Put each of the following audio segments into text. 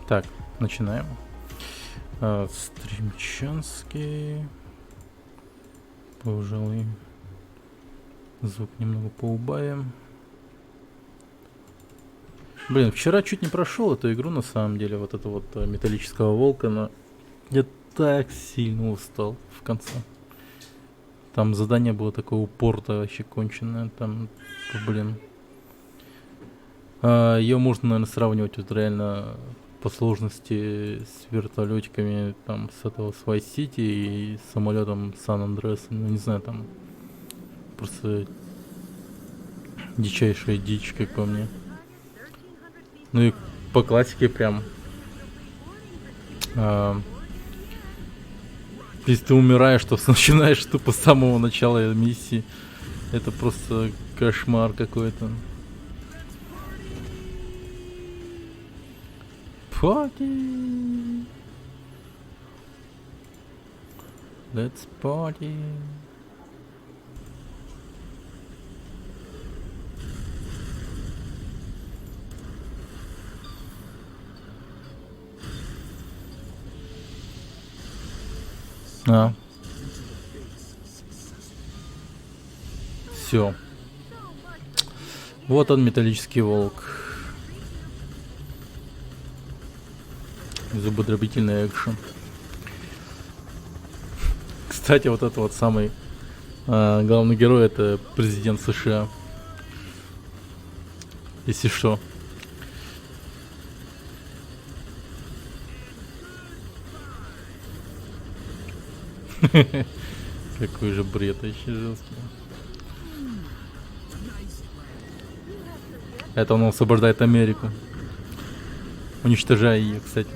Так, начинаем. Стримчанский. Пожалуй, звук немного поубавим. Блин, вчера чуть не прошел эту игру, на самом деле, вот это вот металлического волка, но я так сильно устал в конце. Там задание было такое упорто вообще конченое, там, блин. Ее можно, наверное, сравнивать вот реально по сложности с вертолетиками, там, с этого с Vice City и с самолетом Сан Андреас. Ну, не знаю, там просто дичайшая дичь, как по мне. Ну и по классике прям. Если ты умираешь, то начинаешь тупо с самого начала миссии. Это просто кошмар какой-то. Party. Let's party. Все. Вот он, металлический волк. Зубодробительный экшен. Кстати, вот это вот самый главный герой, это президент США. Если что. Какой же бред вообще жесткий. Это он освобождает Америку. Уничтожая ее, кстати.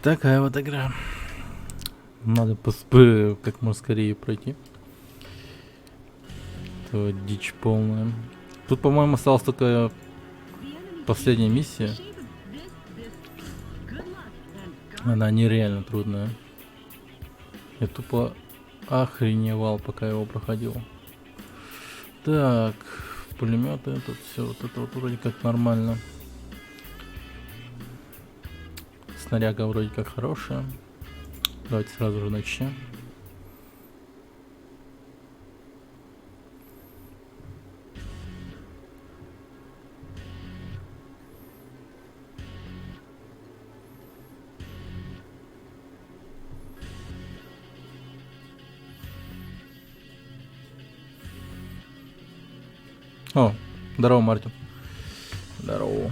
Такая вот игра. Надо как можно скорее пройти. Это дичь полная. Тут, по-моему, осталась только последняя миссия. Она нереально трудная. Я тупо охреневал, пока его проходил. Так, пулеметы, тут все вот это вот вроде как нормально. Снаряга вроде как хорошая. Давайте сразу же начнем. О, здорово, Мартин. Здорово.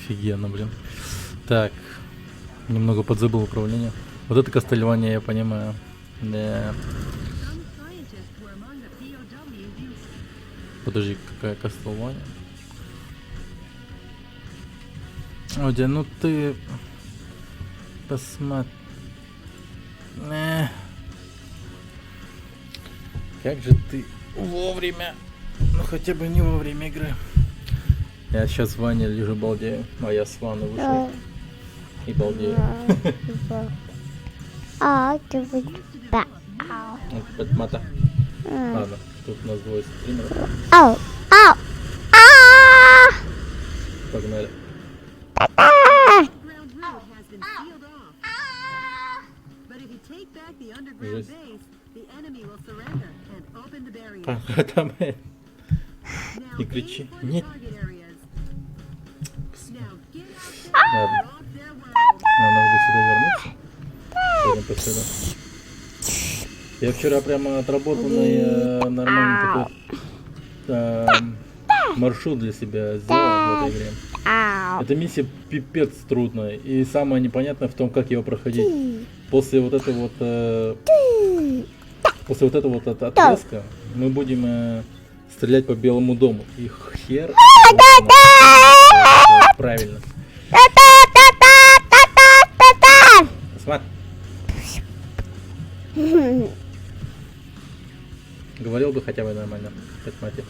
Офигенно, блин. Так, немного подзабыл управление. Вот это кастельвания, я понимаю. Да. Подожди, какая кастельвания? Одя, ну ты... Посмотри... Как же ты вовремя... Ну хотя бы не во время игры. Я сейчас в ванне лежу, балдею. А я с ванны вышел. И балдею. Это мата. Ладно, тут у нас двое стримеров. Погнали. Жесть. Там не кричи. Нет. Ладно. Нам надо сюда вернуться. Пойдем по сюда. Я вчера прямо отработал нормальный такой маршрут для себя сделал в этой игре. Ау. Эта миссия пипец трудная. И самое непонятное в том, как его проходить. После вот этой вот... после вот этого вот отрезка мы будем стрелять по Белому дому. И хер... Правильно. Смотри. Говорил бы хотя бы нормально. Посмотри.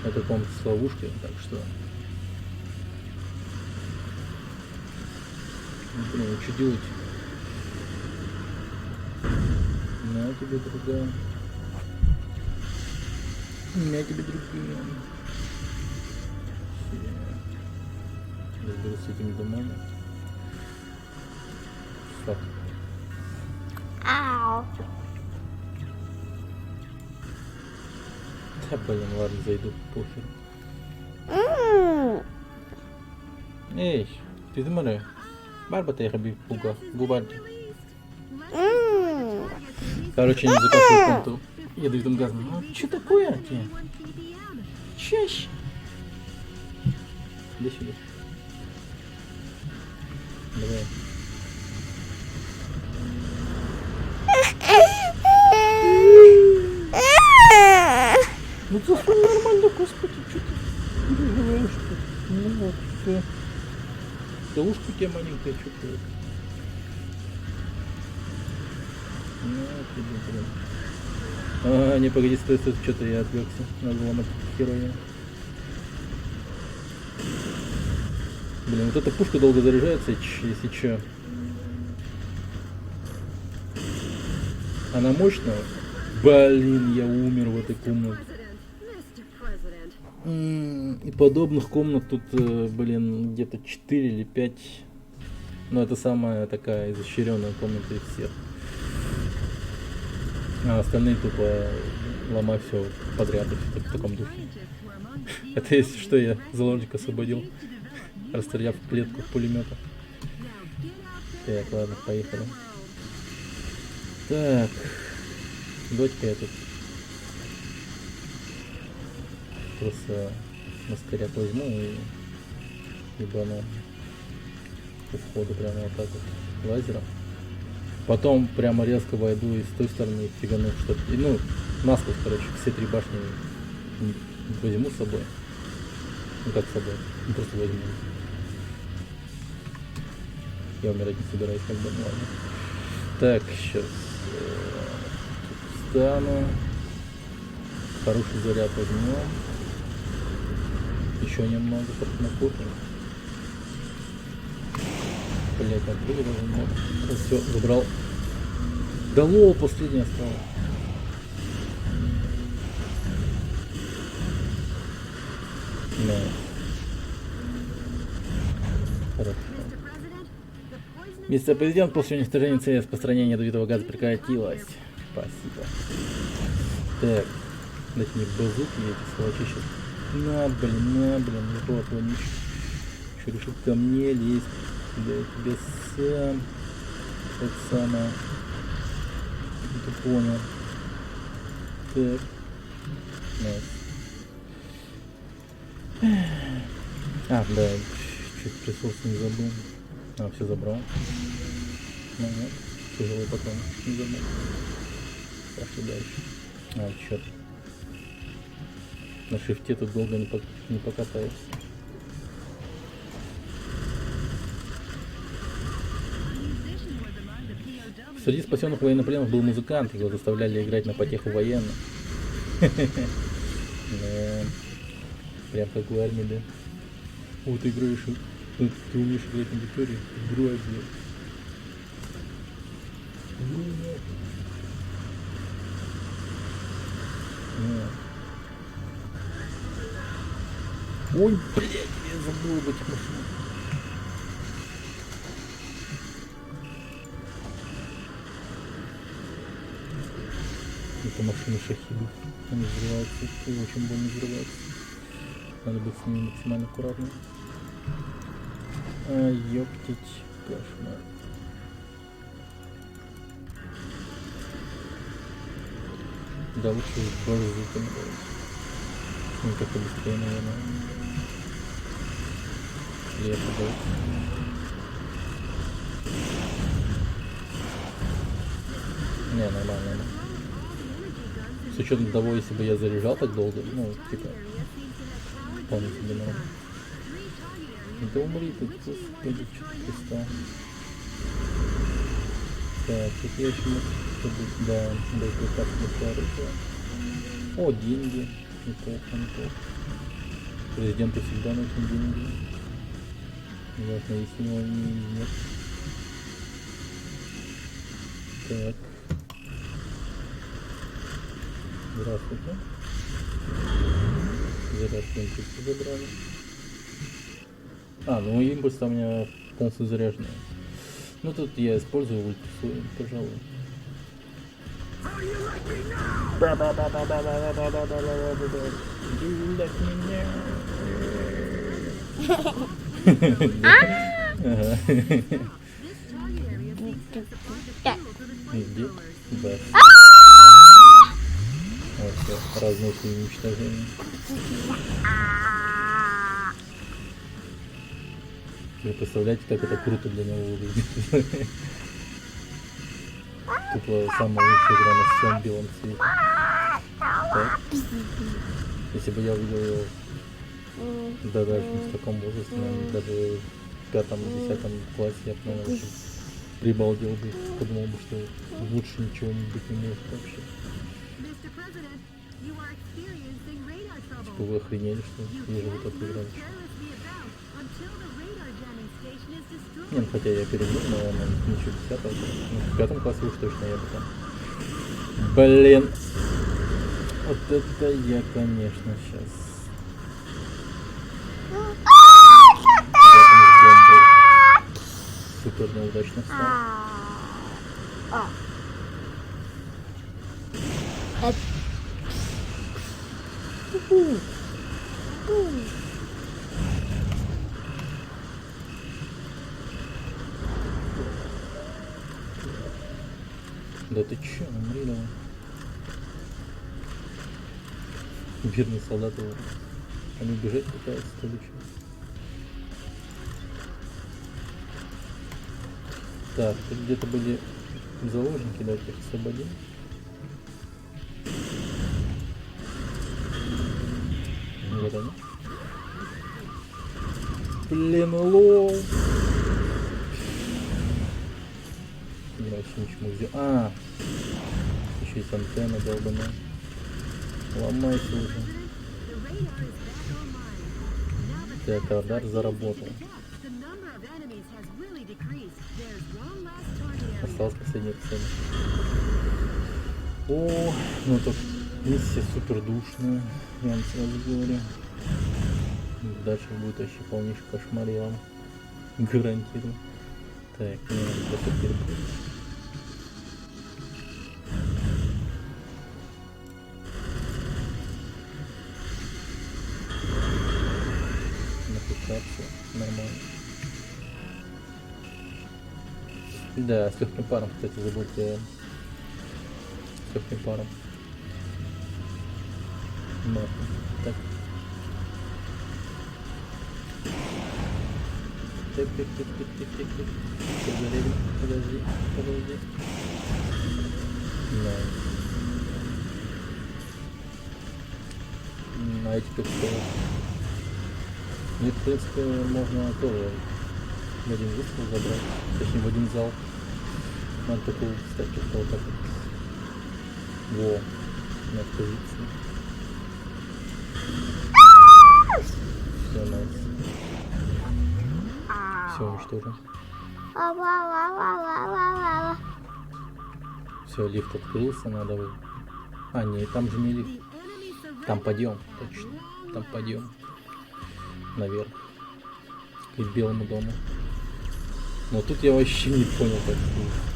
Это комната с ловушкой, так что... Блин, ну что делать? На тебе другая. На тебе другие. Разберусь с этими домами. Стоп. Ау. Да блин, ладно, зайду, похер. Эй, ты думаешь? Барба tegen Буга, Губарди. Короче, не заканчиваю комнату ядовитым газом. Ну, что такое тебе? Чаще. Иди сюда. Давай. Ну ты нормально, господи, что ты говоришь, что? Ну вот, все. Да ушко у тебя маленькое, что ты? Ну, тебе, блин. А, не, погоди, стой, что-то я отвлекся. Надо ломать героя. Блин, вот эта пушка долго заряжается, если чё. Она мощная? Блин, я умер в этой комнате. И подобных комнат тут, блин, где-то 4 или 5. Но это самая такая изощренная комната из всех. А остальные тупо ломай все подряд и все в таком духе. Это если что, я заложника освободил, расстреляв клетку пулемета. Так, ладно, поехали. Так, дочка я тут просто на скоряк возьму и ебану у входа прямо вот так вот лазером. Потом прямо резко войду и с той стороны фигану, что-то. И, ну, насквозь, короче, все 3 башни возьму с собой. Ну как с собой? Ну просто возьму. Я умирать не собираюсь, как бы, ну ладно. Так, сейчас. Встану. Хороший заряд возьмем. Еще немного накопим. Блять, открыли даже много. Все, забрал. Да лол, последний осталось. Да. Хорошо. Мистер Президент, после уничтожения цели распространения ядовитого газа прекратилось. Спасибо. Так. Дайте мне базуки, эти сволочи сейчас. На, блин, вот он еще решил ко мне лезть. Да я тебе сам. Так самое. Ты понял. Так. Найс. А, да, чуть ресурсы не забыл. А, все забрал. Ну нет, тяжелый потом не забыл. Пошли дальше. А, черт. На шифте тут долго не покатаешься. Среди спасенных военнопленных был музыкант, его заставляли играть на потеху военных. Прям как в армии, да. О, ты играешь, ты умеешь играть на гитаре? Играй, блядь. Ой, блядь, я забыл об этих машинах. Это машины шахидов. Они взрываются и очень больно взрываются. Надо быть с ними максимально аккуратным. А, ёптить, кошмар. Да, лучше базуками. Ну, как-то быстрее, наверное. Или я подал. Не, нормально. С учетом того, если бы я заряжал так долго, ну, типа, вполне себе норм. Да умри ты, господи, что-то пристал. Так, тут я еще могу что-то, да, боеприпасы оружия. О, деньги. Неплохо, неплохо. Президенту всегда нужны деньги. Неважно, если его нет. Так. Здравствуйте. Зарядку импульса забрали. А, ну импульс у меня полностью заряженный. Ну тут я использую ультусу, пожалуй. Где? Да. Вот все, разносим уничтожение. Вы представляете, как это круто для него выглядит? Тупо самая лучшая игра на всем белом свете. Так. Если бы я увидел ее, да даже не в таком возрасте, наверное, даже в 5-10 классе, я бы, наверное, очень прибалдел бы, подумал бы, что лучше ничего не быть не может вообще. Типа вы охренели, что я же вот это играл. Не, ну хотя я перегнул, наверное, ничего 10-го. Ну, в 5 классе уж точно я бы там. Блин. Вот это я, конечно, сейчас. Супер неудачно стал. Да ты чё, умри давай. Верные солдаты, они бежать пытаются, то ли чё. Так, тут где-то были заложники, давайте их освободим. Вот они. Блин, лол. Не вообще ничему взял. А, еще есть антенна долбаная. Ломайся уже. Так, радар заработал. Осталось последняя цель. О, ну тут миссия супер душная, я вам сразу говорю. Дальше будет вообще полнейший кошмар, я вам гарантирую. Так, мне надо просто перепрыгнуть. Нафикация, нормально. Да, с легким паром, кстати, забудьте. С легким паром. Нахуй. Так. Так. Подожди. Найс. А эти тут что? Ну, в принципе, можно тоже в один выстрел забрать. Точнее, в один зал. Надо только, кстати, что вот так вот. Во. На позиции. Все, найс. Все, уничтожим. Все, лифт открылся, надо вы. А, нет, там же не лифт. Там подъем, точно. Там подъем. Наверх. К белому дому. Но тут я вообще не понял, как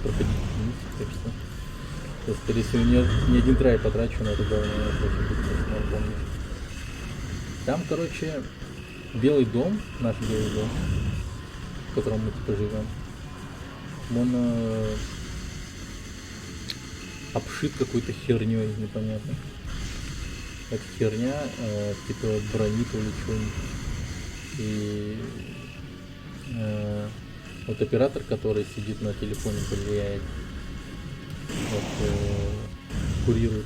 проходить вниз, так что я, скорее всего, не один трай потрачу на это главное, помню. Там, короче, белый дом, наш белый дом, в котором мы типа живем, он обшит какой-то херней непонятно. Это херня, типа брони то ли что-нибудь. И вот оператор, который сидит на телефоне, влияет, вот, курирует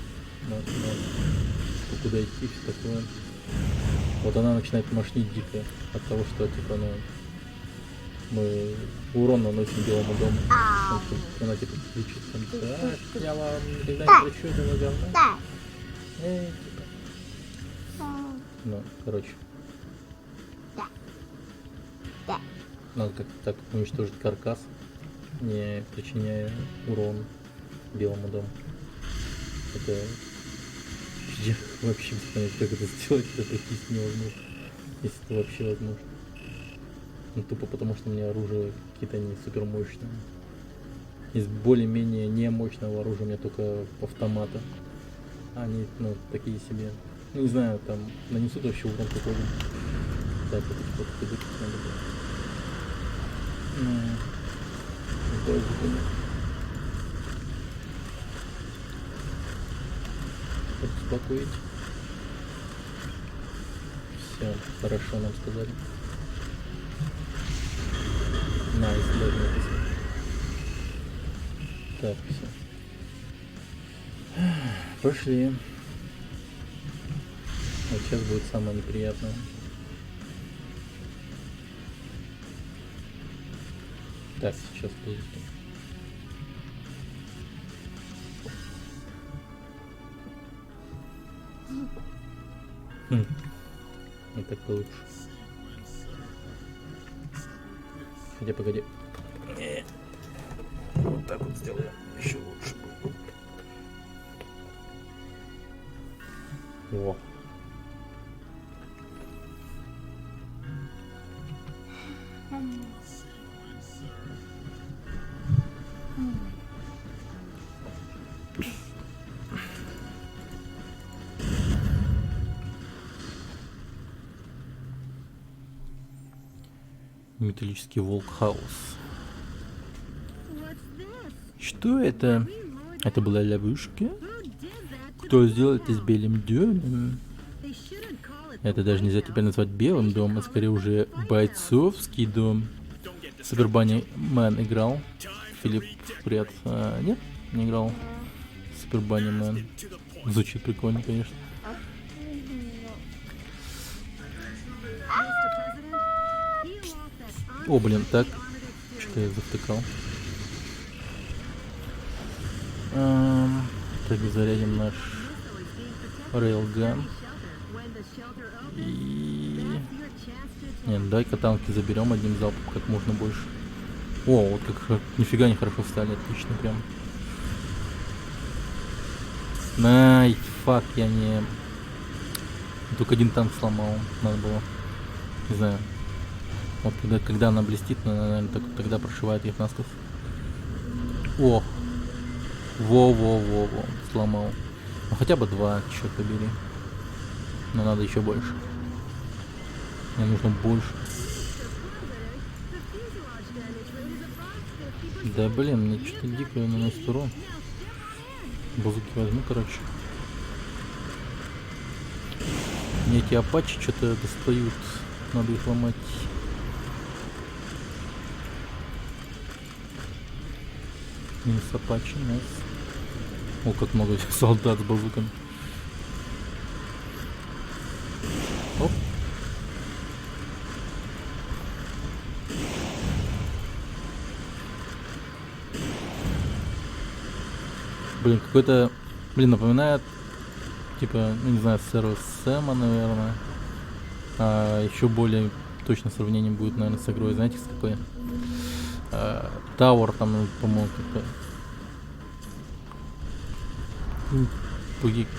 куда идти, все такое. Вот она начинает мошнить дико от того, что типа, ну, мы урон наносим Белому дому. Она типа кричит там, так, я вам никогда не прощу этого говна. Типа. Ну, короче. Надо как-то так уничтожить каркас, не причиняя урон Белому дому. Это я вообще не знаю, как это сделать, это практически невозможно. Если это вообще возможно. Ну тупо потому, что у меня оружие какие-то не супер мощные. Из более-менее не мощного оружия у меня только автоматы. Они, ну, такие себе. Ну не знаю, там нанесут вообще урон какой-то. Так, вот что-то надо было. Успокоить. Все, хорошо нам сказали. Найс, даже написано. Так, все. Пошли. Вот сейчас будет самое неприятное. Так, сейчас будет. Вот так получше. Хотя погоди. Вот так вот сделаю. Еще лучше. О. Металлический волк хаос. Что это? Это была ловушка? Кто сделал это с белым домом? Это даже нельзя теперь назвать белым домом, а скорее уже бойцовский дом. Супербанни Мэн играл. Филипп Пред. Нет, не играл. Супербанни Мэн. Звучит прикольно, конечно. О, блин, так. Что я завтыкал. Так, зарядим наш рейлган. И... Нет, дай-ка танки заберем одним залпом как можно больше. О, вот как нифига не хорошо встали, отлично прям. Най, фак, я не... Только один танк сломал, надо было. Не знаю. Вот когда она блестит, наверное, тогда прошивает их насквозь. О! Во-во-во-во, сломал. Ну хотя бы два, черт побери. Но надо еще больше. Мне нужно больше. Да блин, мне что-то дико наносит урон. Базуки возьму, короче. Мне эти апачи что-то достают. Надо их ломать. Минус апачи, найс. О, как много солдат с базуками. Оп. Блин, какой-то... Блин, напоминает... Типа, ну не знаю, сэра Сэма, наверное. А еще более точно сравнение будет, наверное, с игрой. Знаете, с какой? Тауэр там, по-моему, как-то...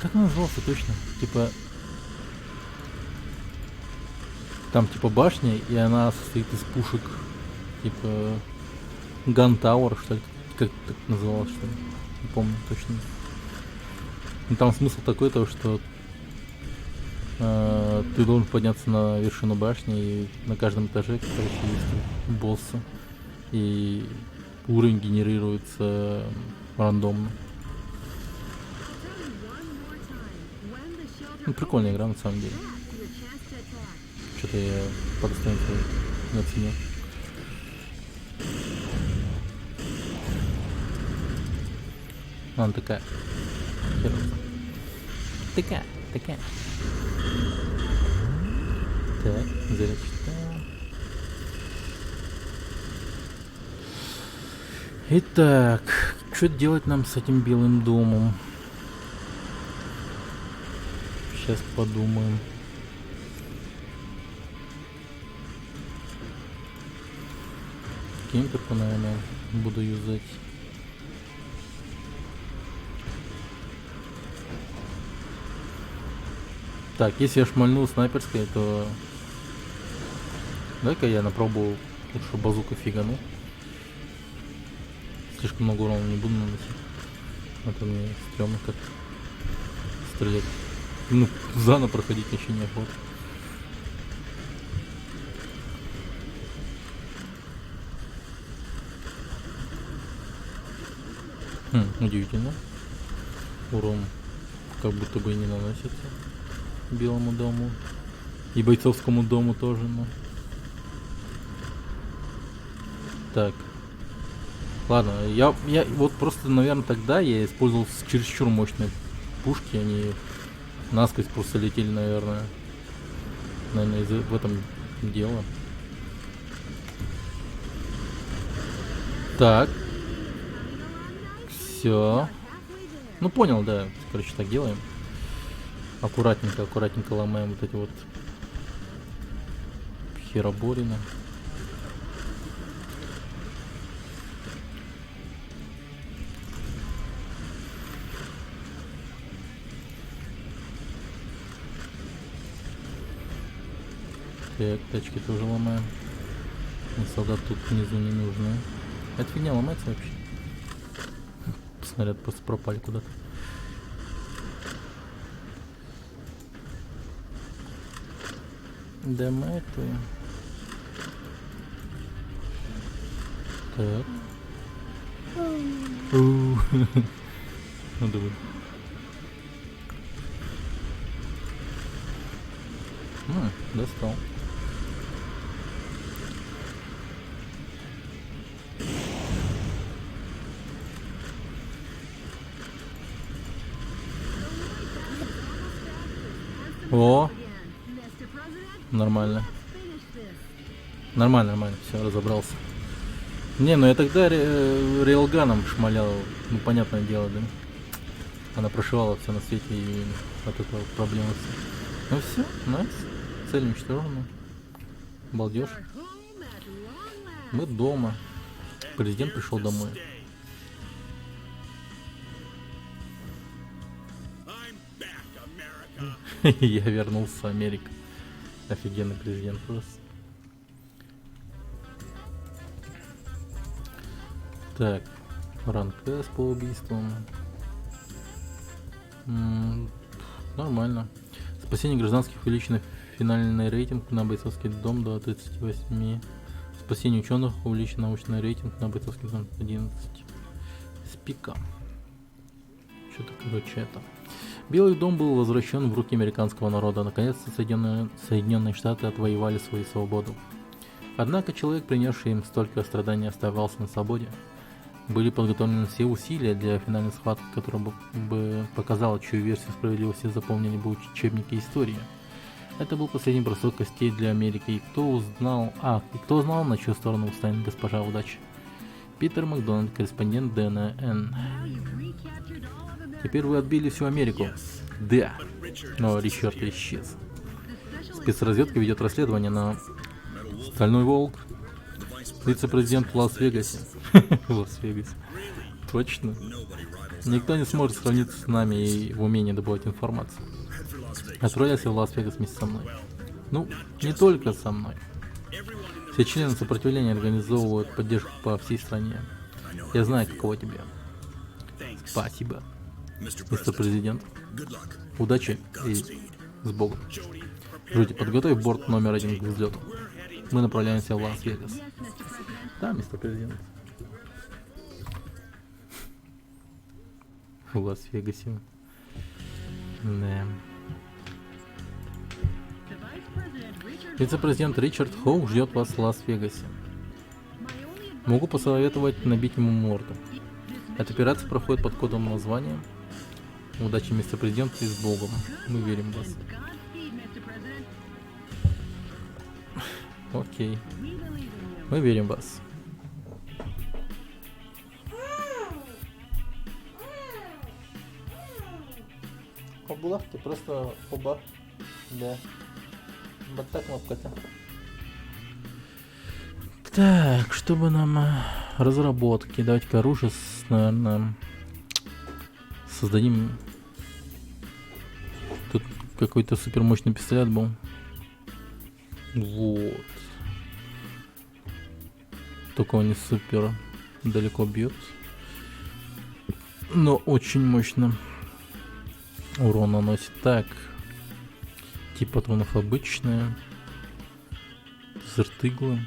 Как он назывался точно? Типа... Там типа башня, и она состоит из пушек. Типа... Ган Тауэр, что ли? Как так называлось, что ли? Не помню точно. Но там смысл такой, то, что... ты должен подняться на вершину башни, и на каждом этаже, короче, есть боссы. И уровень генерируется рандомно. Ну, прикольная игра на самом деле. Что-то я по достоинству не оценил. Она такая. Такая. Так, зарядка. Итак, что делать нам с этим Белым домом? Сейчас подумаем. Кемперку, наверное, буду юзать. Так, если я шмальнул снайперской, то... Дай-ка я напробую лучше базука фигану. Слишком много урона не буду наносить. Это мне стрёмно как стрелять. Ну, заново проходить еще не охота. Удивительно. Урон как будто бы и не наносится Белому дому. И бойцовскому дому тоже, но... Так. Ладно, я вот просто, наверное, тогда я использовал чересчур мощные пушки, они насквозь просто летели, наверное. Наверное, в этом дело. Так. Все. Ну понял, да. Короче, так делаем. Аккуратненько ломаем вот эти вот хероборины. Так, тачки тоже ломаем. И солдат тут внизу не нужны. Эта фигня ломается вообще? Снаряд просто пропали куда-то. Да мы это... Так. Ну давай. Достал. О! Нормально. Нормально, все, разобрался. Не, ну я тогда рейлганом шмалял, ну понятное дело, да. Она прошивала все на свете и от этого проблемы. Ну все, найс. Цель уничтожена. Балдеж. Мы дома. Президент пришел домой. Я вернулся в Америку. Офигенный президент просто. Так, ранг с по убийствам. Нормально. Спасение гражданских увеличено финальный рейтинг на бойцовский дом до 38. Спасение ученых увеличен научный рейтинг на бойцовский дом 11. Спика. Что-то короче это. Белый дом был возвращен в руки американского народа. Наконец-то Соединенные Штаты отвоевали свою свободу. Однако человек, принесший им столько страданий, оставался на свободе. Были подготовлены все усилия для финальной схватки, которая бы показала, чью версию справедливости запомнили бы учебники истории. Это был последний бросок костей для Америки, и кто узнал, на чью сторону встанет госпожа удачи. Питер Макдональд, корреспондент ДНН. Теперь вы отбили всю Америку. Да. Но Ричард исчез. Спецразведка ведет расследование на Стальной Волк. Вице-президент в Лас-Вегасе. В Лас-Вегасе. Точно. Никто не сможет сравниться с нами и в умении добывать информацию. Отправляйся в Лас-Вегас вместе со мной. Ну, не только со мной. Все члены сопротивления организовывают поддержку по всей стране. Я знаю, каково тебе. Спасибо, мистер президент. Удачи и с Богом. Джуди, подготовь борт номер 1 к взлету. Мы направляемся в Лас-Вегас. Да, мистер президент. В Лас-Вегасе. Да. Вице-президент Ричард Хоук ждет вас в Лас-Вегасе. Могу посоветовать набить ему морду. Эта операция проходит под кодовым названием. Удачи, мистер президент, и с Богом. Мы верим в вас. Окей. Мы верим в вас. Облавки просто оба. Да. Вот так кнопка-то. Так, чтобы нам разработки. Давайте-ка оружие, наверное, создадим. Тут какой-то супер мощный пистолет был. Вот. Только он не супер далеко бьет. Но очень мощно урон наносит. Так. Тип патронов обычные. Зертыглы.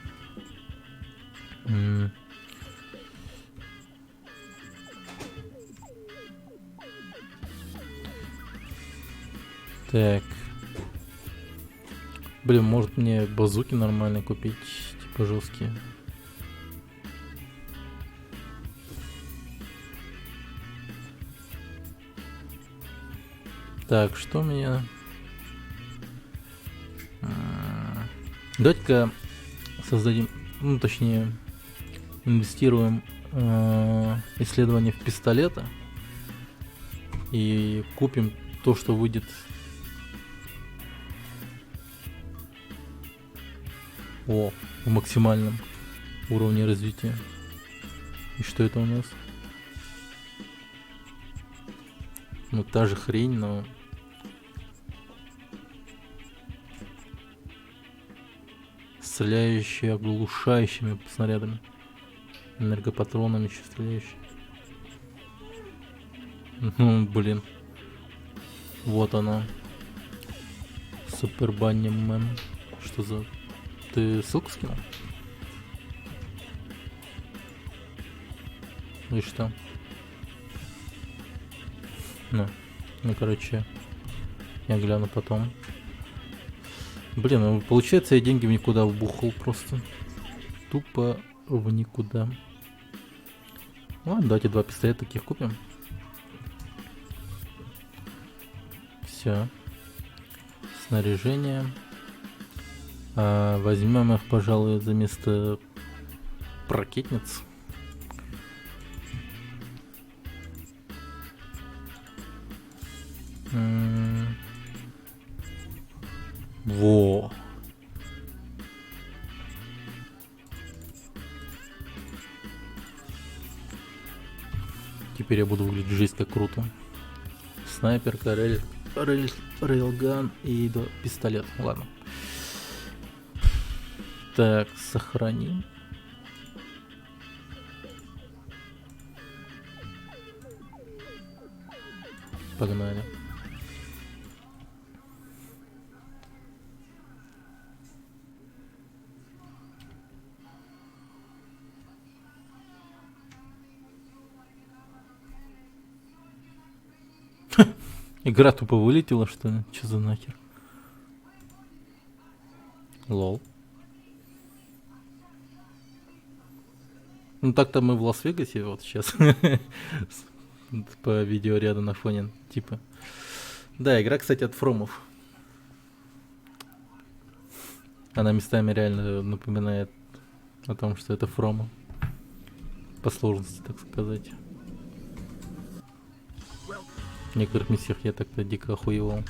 Так. Блин, может мне базуки нормально купить, типа жесткие. Так, что у меня? Давайте-ка создадим, ну точнее, инвестируем исследование в пистолета и купим то, что выйдет. В максимальном уровне развития. И что это у нас? Ну, та же хрень, но... Стреляющие оглушающими снарядами. Энергопатронами еще стреляющие. Ну, блин. Вот она. Супер Банни Мэн. Что за... Ты ссылку скинул? И что? Ну, короче, я гляну потом. Блин, ну, получается, я деньги в никуда вбухал просто. Тупо в никуда. Ладно, давайте 2 пистолета таких купим. Все. Снаряжение. Возьмем их, пожалуй, за место ракетниц. Во. Теперь я буду выглядеть жесть как круто. Снайперка, рейлган и пистолет. Ладно. Так, сохраним. Погнали. Игра тупо вылетела, что ли? Че за нахер? Лол. Ну так-то мы в Лас-Вегасе вот сейчас. По видеоряду на фоне, типа. Да, игра, кстати, от Фромов. Она местами реально напоминает о том, что это Фрома. По сложности, так сказать. В некоторых миссиях я так-то дико охуевал.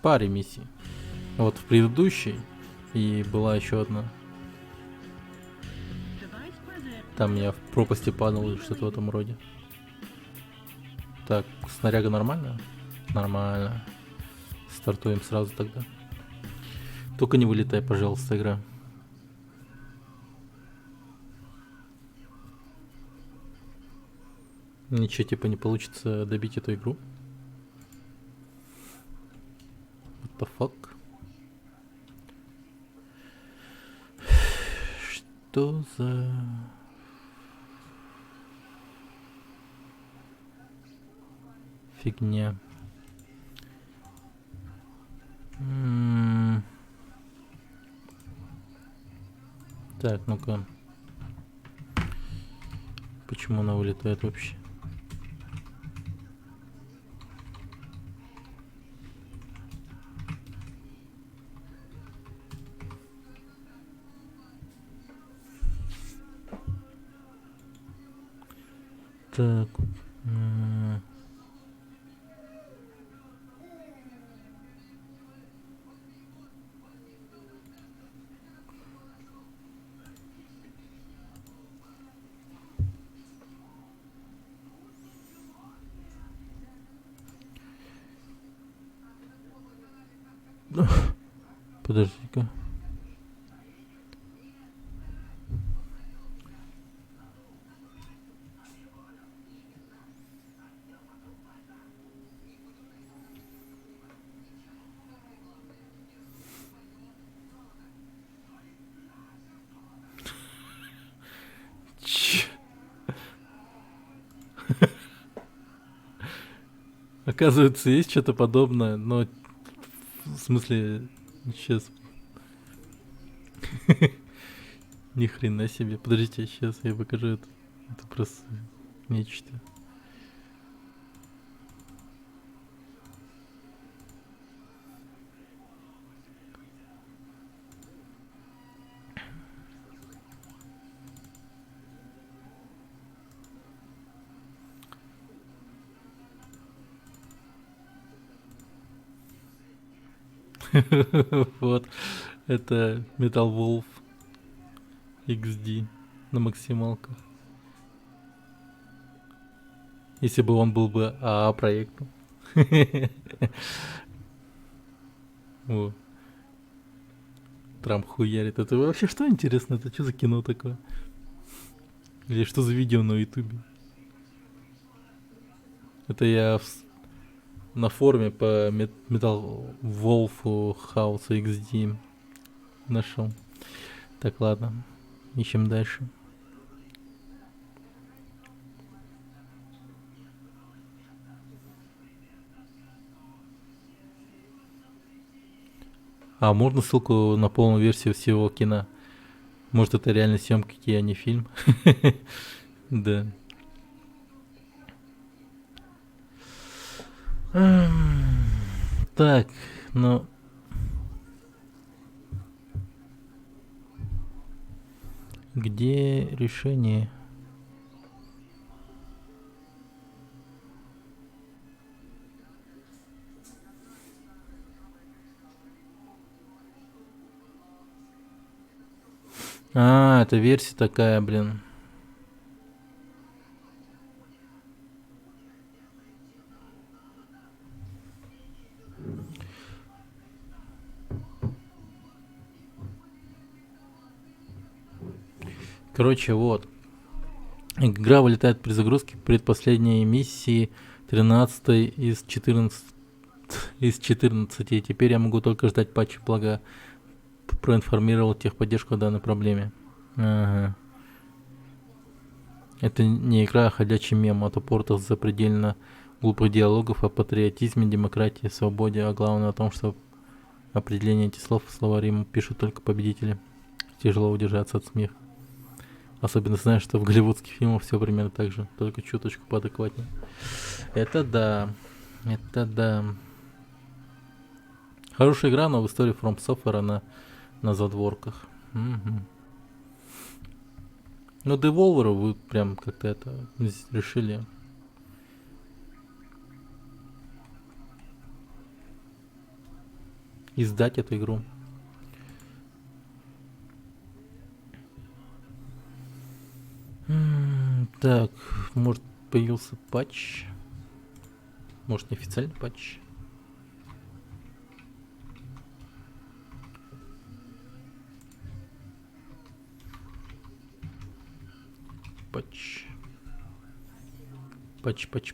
Паре миссий. Вот в предыдущей и была еще одна. Там я в пропасти падал или что-то в этом роде. Так, снаряга нормально? Нормально. Стартуем сразу тогда. Только не вылетай, пожалуйста, игра. Ничего типа не получится добить эту игру. What the fuck? Что за... фигня? М. Так, ну-ка. Почему она вылетает вообще? Так. м, Подожди-ка. Ч- Оказывается, есть что-то подобное, но в смысле, сейчас, ни хрена себе. Подождите, сейчас я покажу это. Это просто нечто. Вот. Это Metal Wolf XD на максималках. Если бы он был бы АА проектом. О, Трамп хуярит. Это вообще что интересно? Это что за кино такое? Или что за видео на ютубе? Это я на форуме по Metal Wolf House XD нашел. Так, ладно. Ищем дальше. А можно ссылку на полную версию всего кино? Может, это реально съемки, а не фильм? Да. Так, ну... Где решение? А, это версия такая, блин. Короче, вот. Игра вылетает при загрузке предпоследней миссии 13 из 14. И теперь я могу только ждать патча, благо проинформировал техподдержку о данной проблеме. Ага. Это не игра, а ходячий мем от упортов запредельно глупых диалогов о патриотизме, демократии, свободе, а главное о том, что определение этих слов в словаре пишут только победители. Тяжело удержаться от смеха. Особенно знаешь, что в голливудских фильмах все примерно так же, только чуточку поадекватнее. Это да. Это да. Хорошая игра, но в истории From Software она на задворках. Мгм. Ну, Devolver вы прям как-то это решили издать эту игру. Так, может появился патч? Может неофициальный патч? Патч.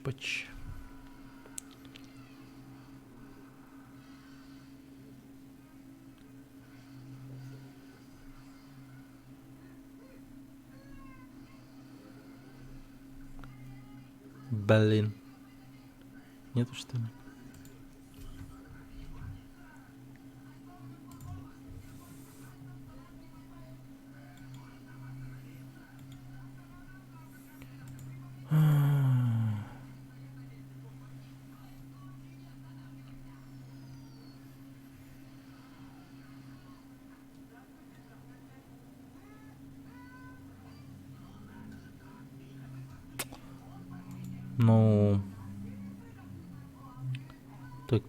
Патч. Блин. Нету что ли? Ну... Так.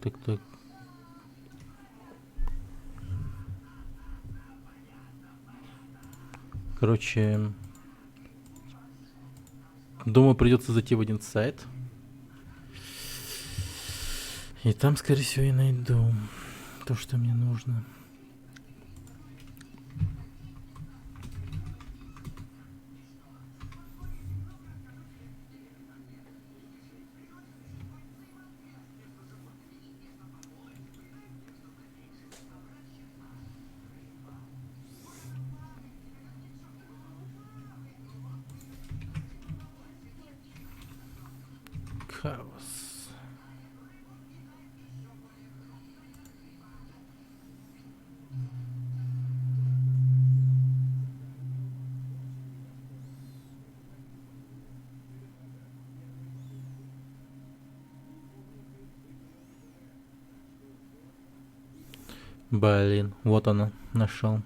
Короче... Думаю, придется зайти в один сайт. И там, скорее всего, я найду то, что мне нужно. Хаос. Блин, вот она, нашел.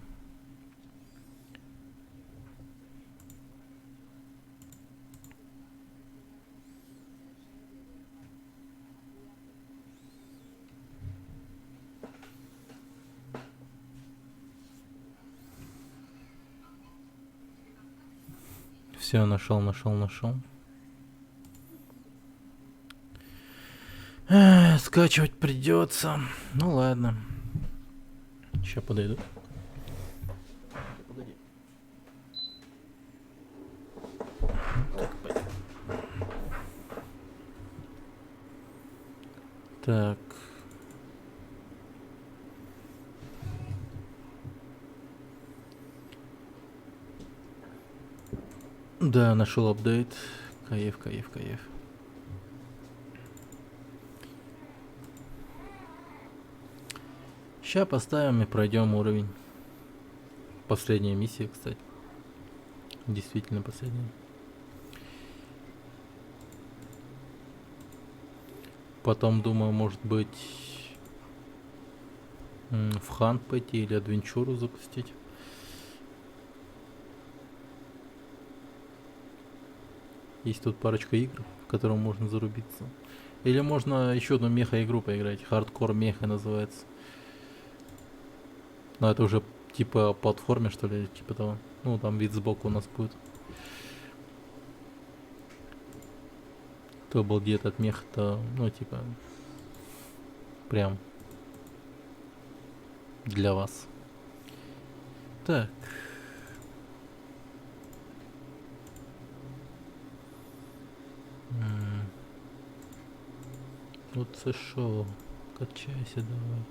Все, нашел. Скачивать придется. Ну ладно. Сейчас подойду. Подойди. Так, пойдем. Так. Да, нашел апдейт. Кайф. Сейчас поставим и пройдем уровень. Последняя миссия, кстати. Действительно последняя. Потом, думаю, может быть, в Хант пойти или Адвенчуру запустить. Есть тут парочка игр, в которые можно зарубиться. Или можно еще одну меха-игру поиграть. Хардкор меха называется. Но это уже типа платформе, что ли, типа того. Ну, там вид сбоку у нас будет. Кто обалдеет от меха, то, ну, типа, прям для вас. Так. Вот це шо? Качайся давай.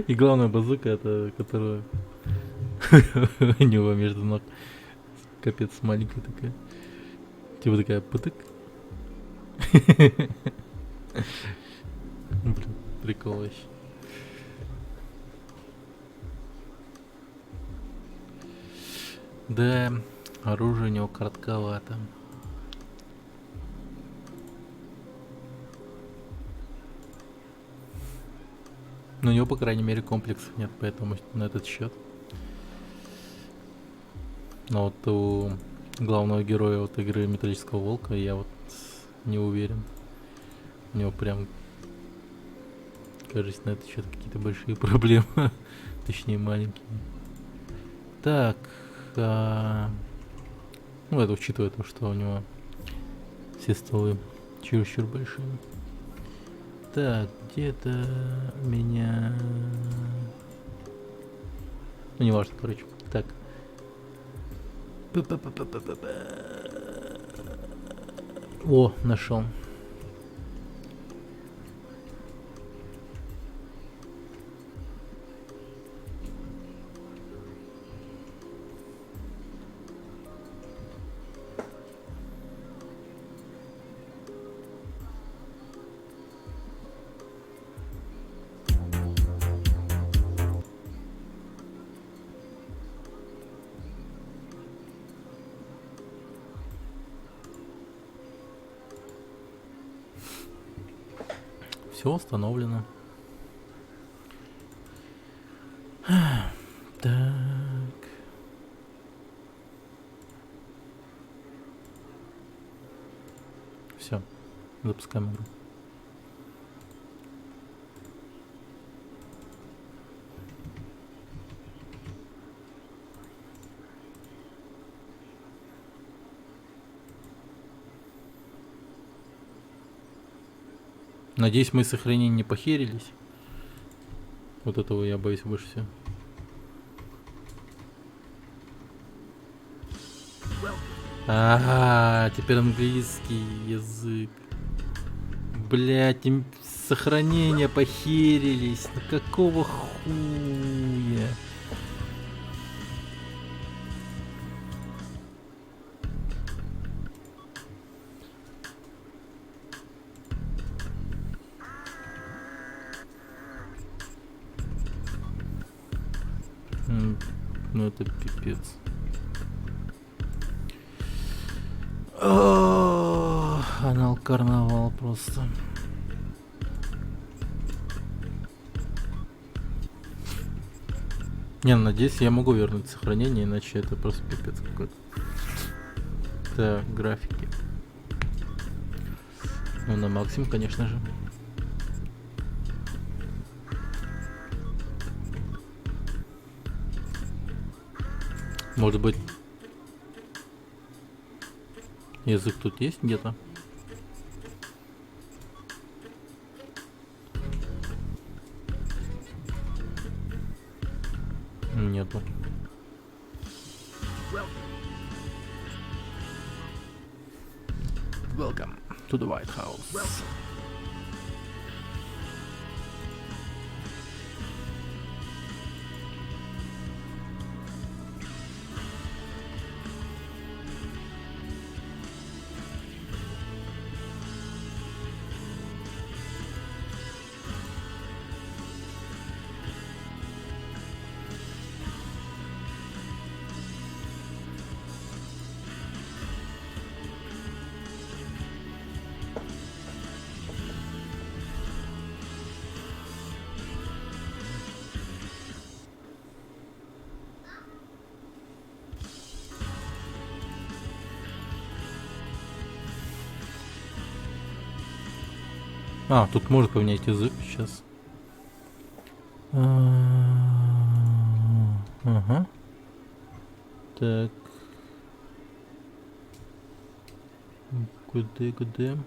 И главная базука, это которая у него между ног. Капец, маленькая такая. Типа такая пытык. Блин, прикол вообще. Да, оружие у него коротковато. Но у него, по крайней мере, комплексов нет, поэтому на этот счет. Но вот у главного героя вот игры Металлического Волка я вот не уверен. У него прям, кажется, на этот счет какие-то большие проблемы. Точнее, маленькие. Так. Ну, это учитывая то, что у него все стволы чересчур большие. Так, где-то меня... Ну, не важно, короче. Так. О, нашел. Все установлено. Так. Все. Запускаем игру. Надеюсь, мои сохранения не похерились. Вот этого я боюсь больше всего. Ага, теперь английский язык. Блять, сохранения похерились. Ну какого хуя? Ну это пипец. Анал карнавал просто. Не, надеюсь, я могу вернуть сохранение, иначе это просто пипец какой-то. Так, графики. Ну, на максимум, конечно же. Может быть, язык тут есть где-то? Нету. Welcome to the White House. А, тут можно поменять язык сейчас. Ага. Так. Куда?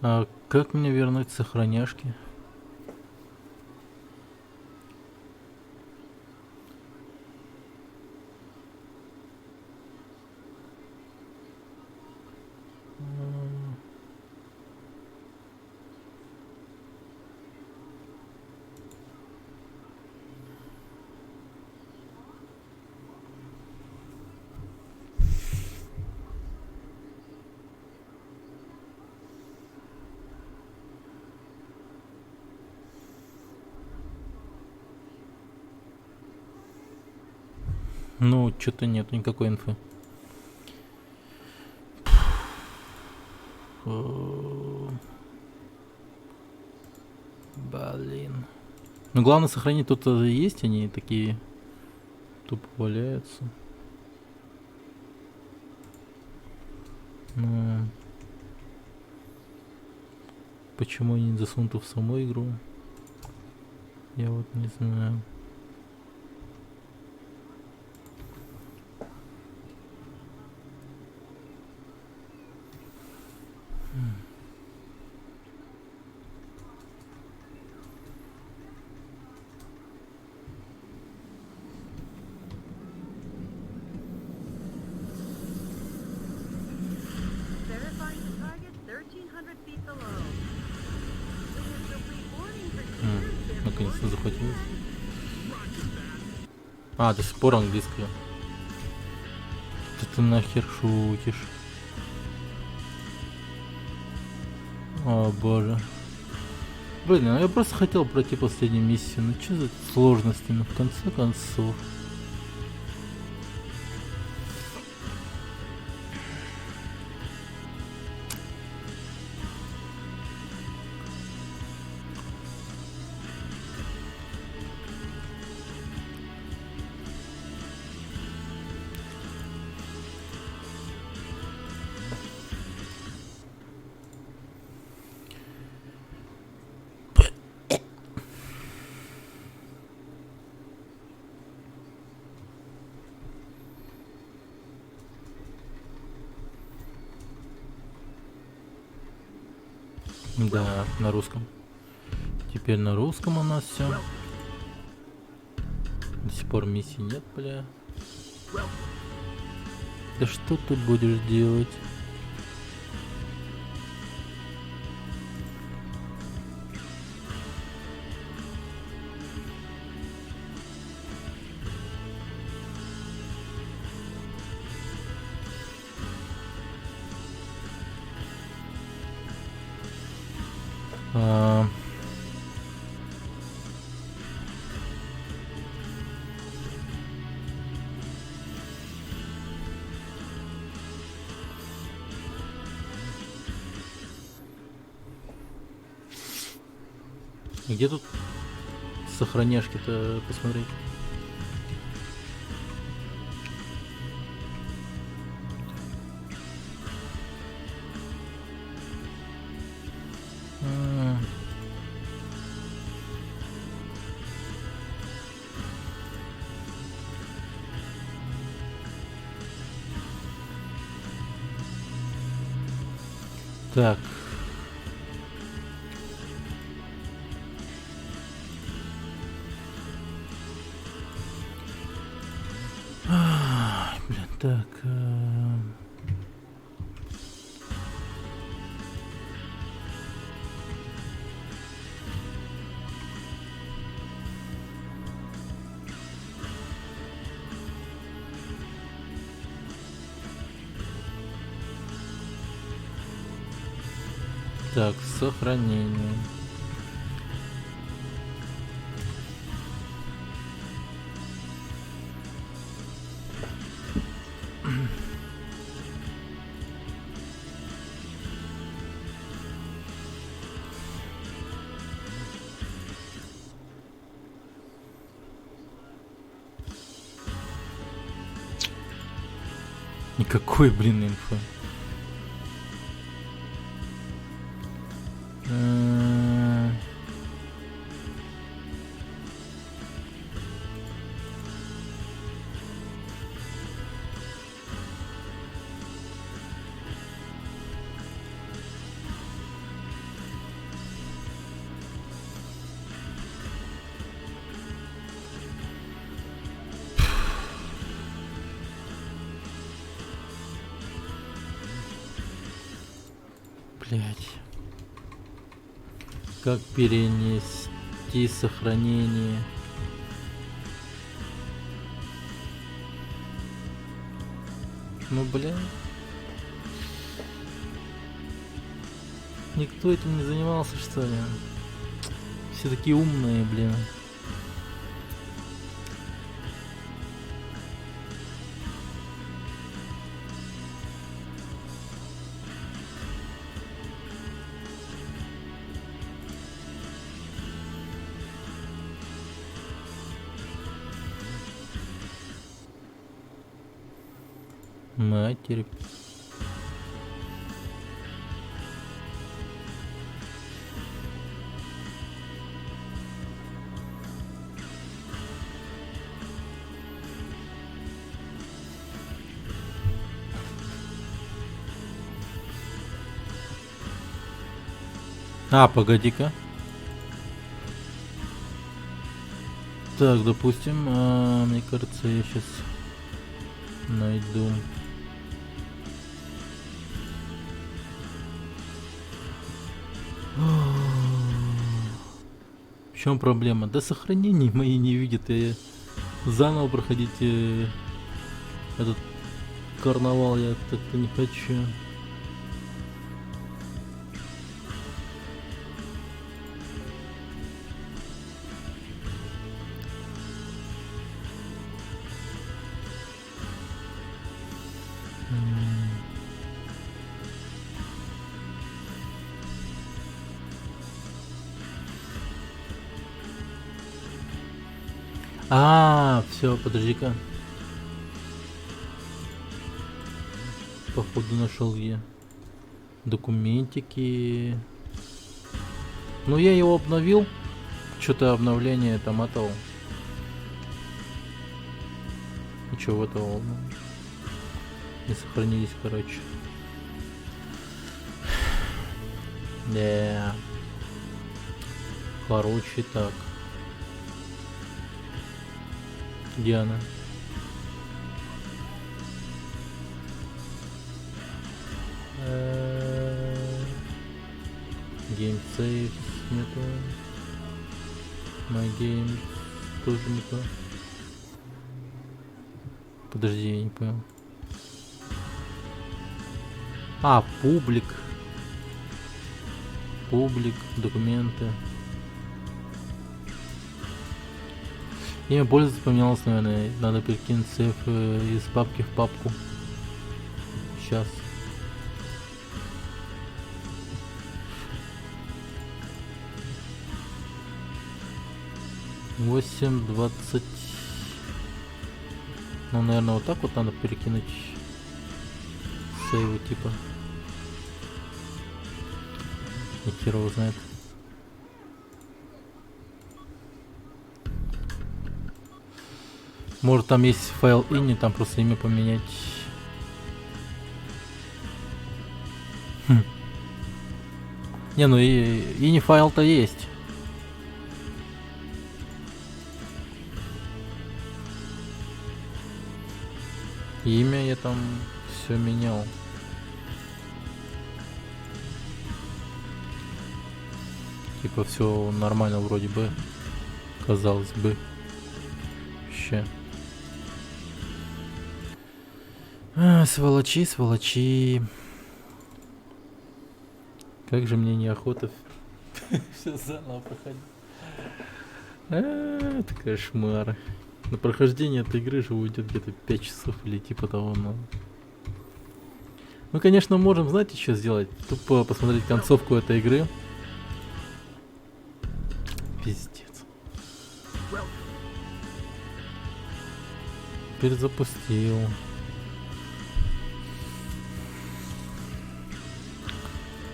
А как мне вернуть сохраняшки? Ну, что-то нет никакой инфы. Блин. Ну, главное сохранить тут есть, они такие тупо валяются. Ну, почему они не засунуты в саму игру? Я вот не знаю. захватилось. А, до сих пор английская. Ты нахер шутишь? О боже. Блин, ну я просто хотел пройти последнюю миссию. Ну что за сложности, ну в конце концов. Да, на русском. Теперь на русском у нас все. До сих пор миссий нет, бля. Да что ты будешь делать? Где тут сохраняшки-то посмотреть? Так. Блин, так. Так, сохранение. Никакой, блин, инфы. Блять. Как перенести сохранение? Ну, бля. Никто этим не занимался, что ли? Все такие умные, блин. Матерь. А, погоди-ка. Так, допустим, мне кажется, я сейчас найду. чем проблема? Да сохранений мои не видят, и заново проходить этот карнавал я так-то не хочу. Все, подожди-ка. Походу нашел я документики. Ну я его обновил. Что-то обновление там этого. Ничего этого не сохранились, короче. Да. Короче, так. Где она? Game Saves нету. My Games тоже не то. Подожди, я не понял. Публик. Публик, документы. Имя пользователя поменялось, наверное. Надо перекинуть сейф из папки в папку. Сейчас. Восемь 20. Ну, наверное, вот так вот надо перекинуть сейвы типа. Ни хер его знает. Может там есть файл ini, там просто имя поменять. Не, ну и не файл-то есть. Имя я там все менял. Типа все нормально вроде бы. Казалось бы. Вообще. Сволочи, сволочи. Как же мне неохота все заново проходить. Это кошмар. На прохождение этой игры же уйдет где-то 5 часов или типа того. Но... Мы, конечно, можем, знаете, что сделать? Тупо посмотреть концовку этой игры. Пиздец. Перезапустил.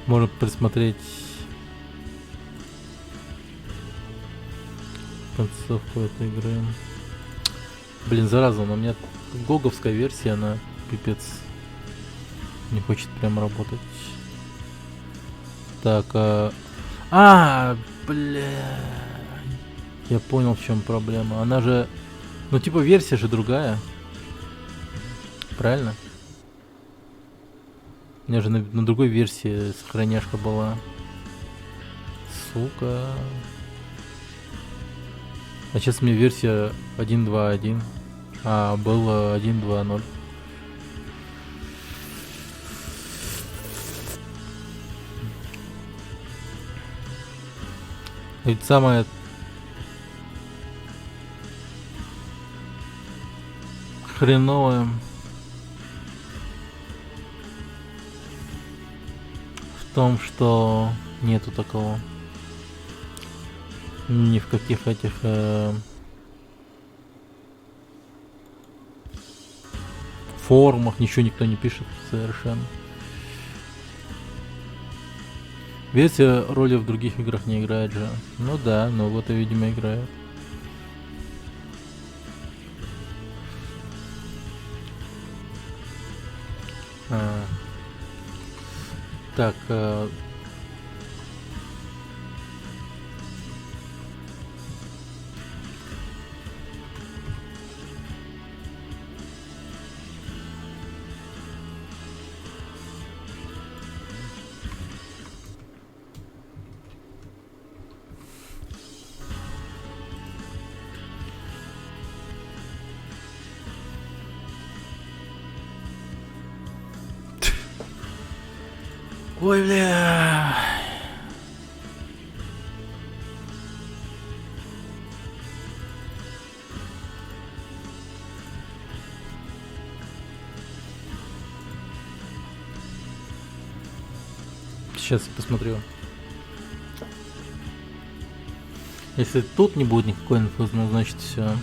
Можно присмотреть концовку этой игры. Блин, зараза, но у меня гоговская версия, она пипец не хочет прям работать. Так, бля. Я понял, в чем проблема. Она же, ну типа версия же другая. Правильно? У меня же на другой версии сохраняшка была. Сука. А сейчас у меня версия 1.2.1. А было 1.2.0. Ведь самое хреновое в том, что нету такого. Ни в каких этих форумах ничего никто не пишет совершенно. Версия роли в других играх не играет же. Ну да, но вот и, видимо, играет. Так, Ой, бля. Сейчас я посмотрю. Если тут не будет никакой инфы, ну значит все.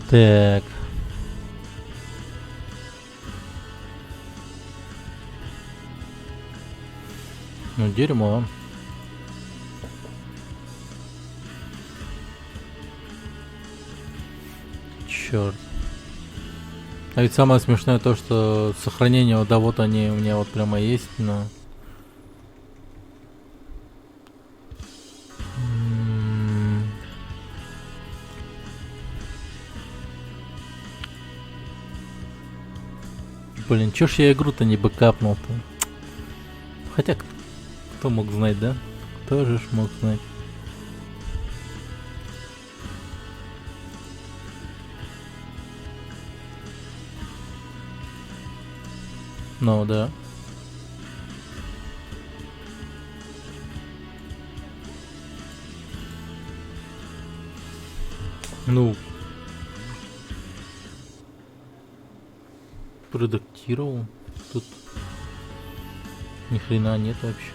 Так. Ну, дерьмо. Черт. А ведь самое смешное то, что сохранение, да, вот они у меня вот прямо есть, но... Блин, чё ж я игру-то не бэкапнул-то? Хотя, кто мог знать, да? Кто же ж мог знать? Ну, да. Ну. Продактировал. Тут ни хрена нет вообще.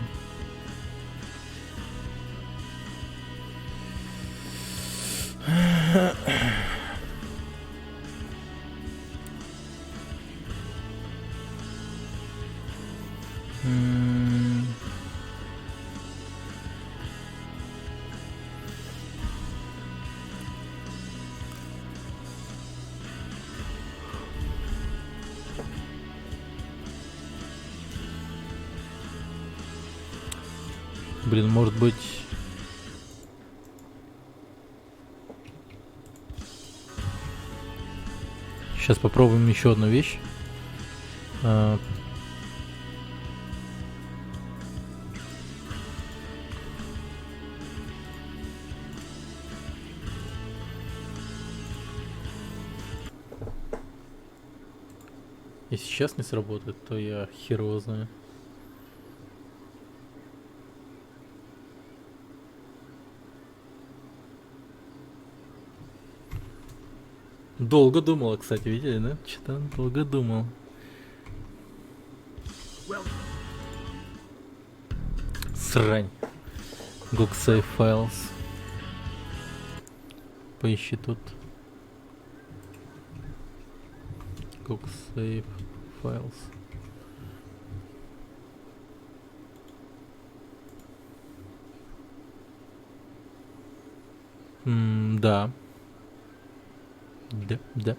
Блин, может быть... Сейчас попробуем еще одну вещь. Если сейчас не сработает, то я хер его знаю. Долго думала, кстати, видели, да? Что-то долго думал. Срань. Google Save Files. Поищи тут. Google Save Files. Да. Да. Да.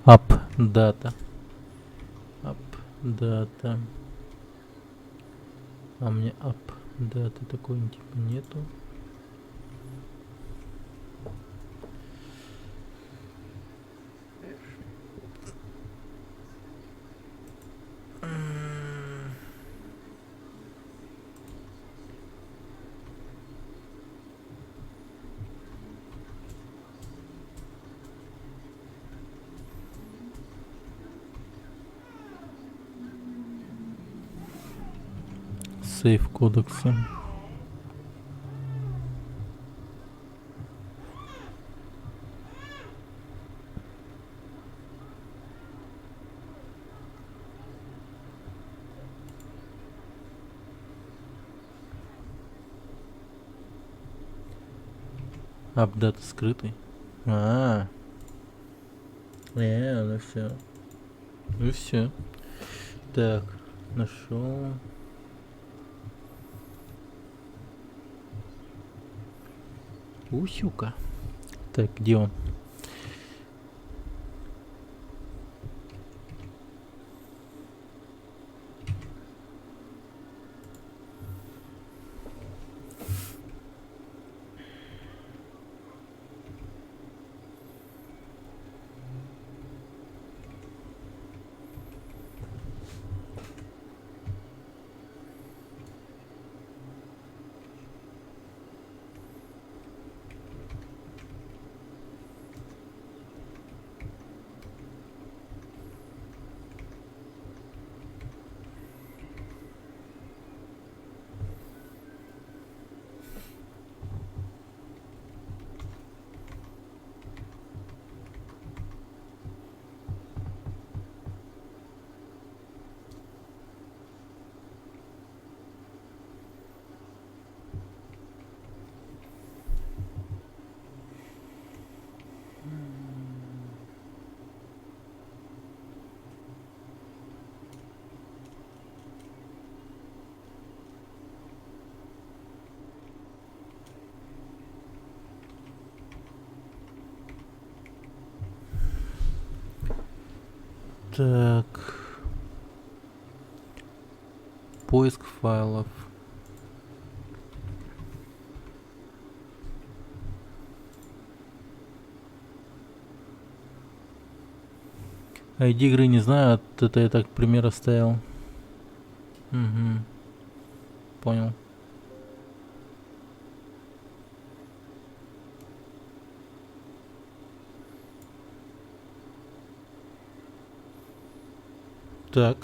Up data. Up data. А мне up data такой типа нету. сейф кодекса. Апдат скрытый. Ну все. Ну все. Так, нашел. Усюка. Так, где он? Так. Поиск файлов. ID игры не знаю, это я так пример оставил. Угу. Понял. Так.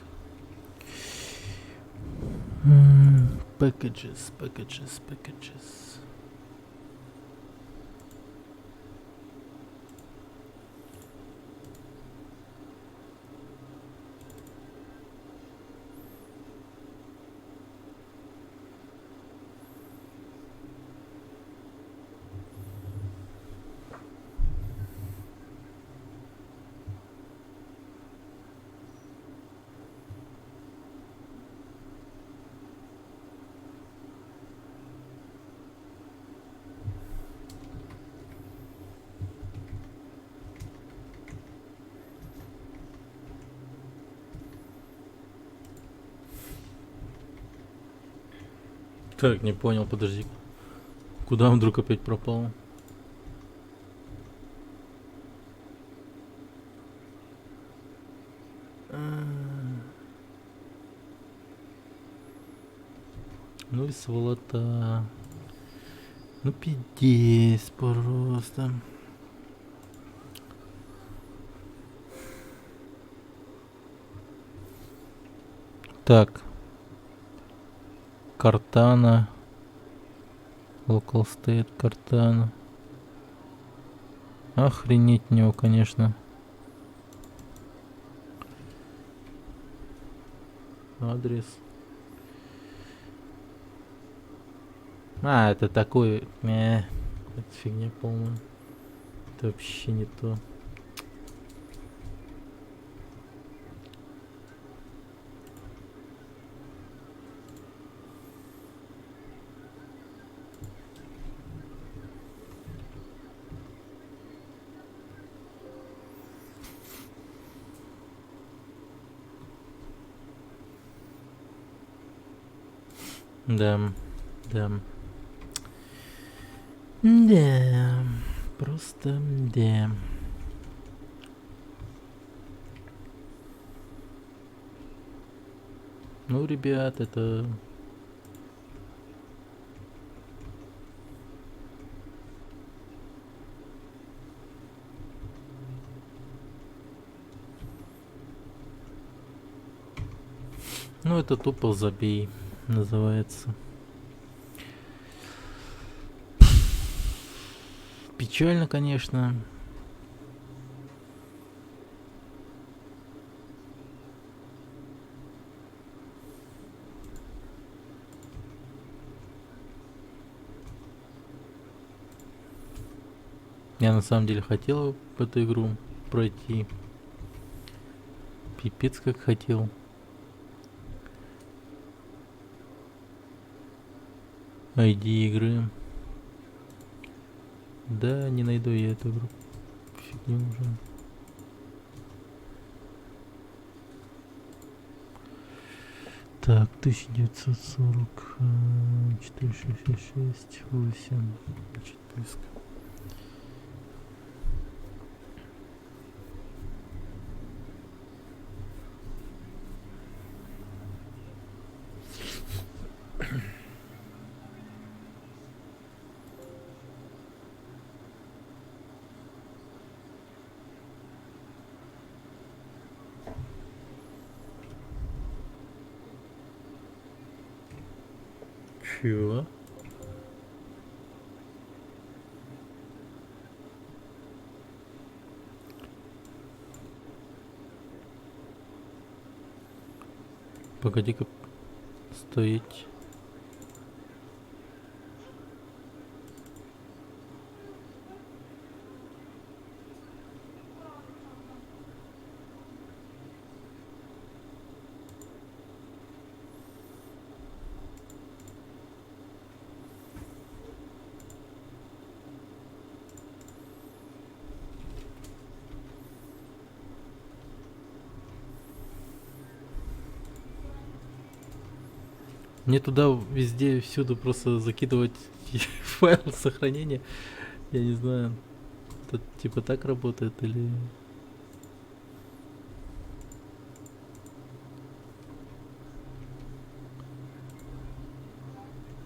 Packages. Так, не понял, подожди. Куда он вдруг опять пропал? Ну и сволота. Ну пиздец просто. Так. Картана. Local State, Картана. Охренеть у него, конечно. Адрес. Это такой... это фигня полная. Это вообще не то. Да. Да. Просто да. Ну, ребят, это... Ну, это тупо забей. называется. Печально, конечно. Я на самом деле хотел эту игру пройти. Пипец как хотел. ID игры. Да, не найду я эту игру. Фигню уже. Так, 1940, 4666, 8. Значит, поиск. Чего? Погоди-ка стоять. Мне туда везде, всюду просто закидывать файл сохранения. Я не знаю, это типа так работает или...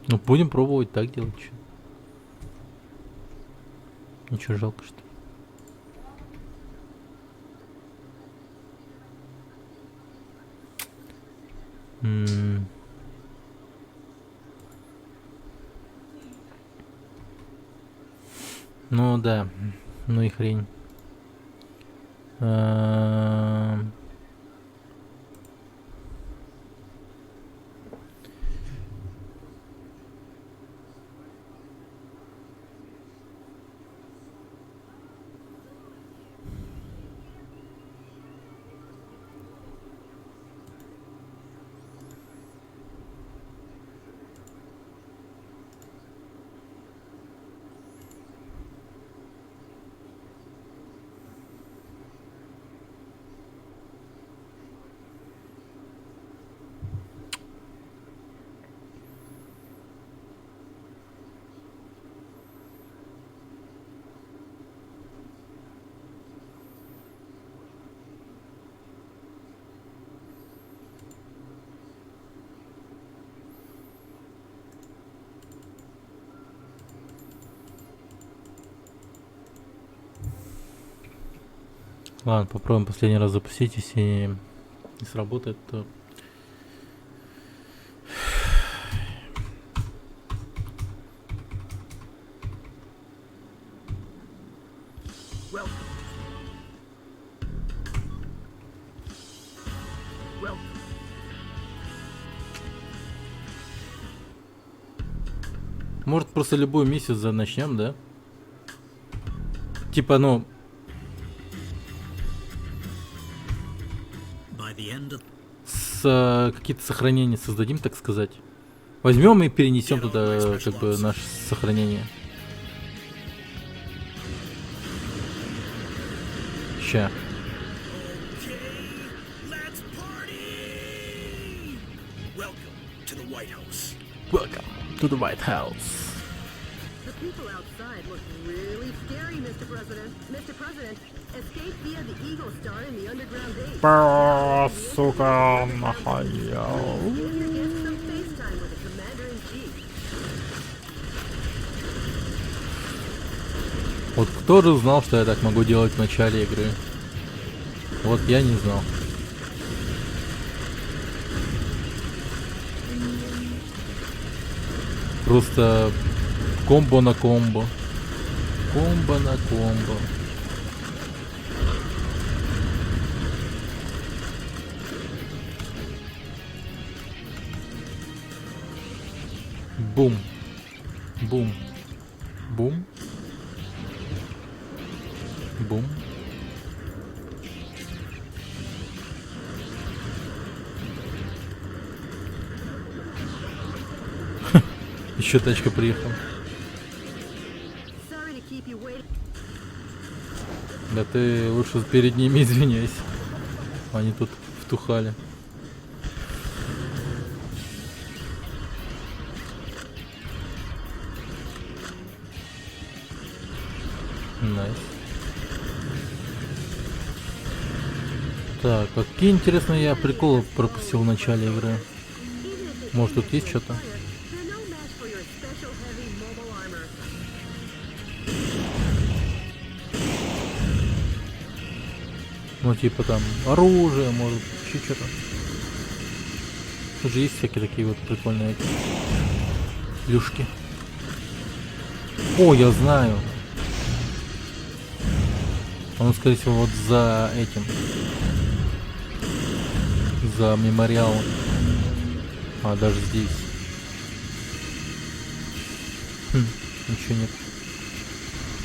Ну, будем пробовать так делать. Чё. Ничего, жалко, что ли? Ну да, ну и хрень. Ладно, попробуем последний раз запустить, если не сработает, то... Может, просто любую миссию начнем, да? Типа, ну... какие-то сохранения создадим, так сказать. Возьмем и перенесем туда, как бы, наше сохранение. Ща. Welcome to the White House. The people outside look really scary, Mr. President. Mr. President, escape via the Eagle Star in the underground base. Сука, нахуя. Get some FaceTime with the Commander-in-Chief. Вот кто же знал, что я так могу делать в начале игры? Вот я не знал. Просто комбо на комбо. Комбо на комбо. Бум. Бум. Бум. Бум. Еще тачка приехала. Sorry to keep you waiting. Да ты лучше перед ними извиняйся. Они тут втухали. Найс. Так, какие интересные я приколы пропустил в начале игры. Even if they Может тут есть что-то? they're no match for your special heavy mobile armor. Ну типа там оружие, может еще что-то. Тут же есть всякие такие вот прикольные эти плюшки. О, я знаю. Он, скорее всего, вот за этим. За мемориалом. А, даже здесь. Хм, ничего нет.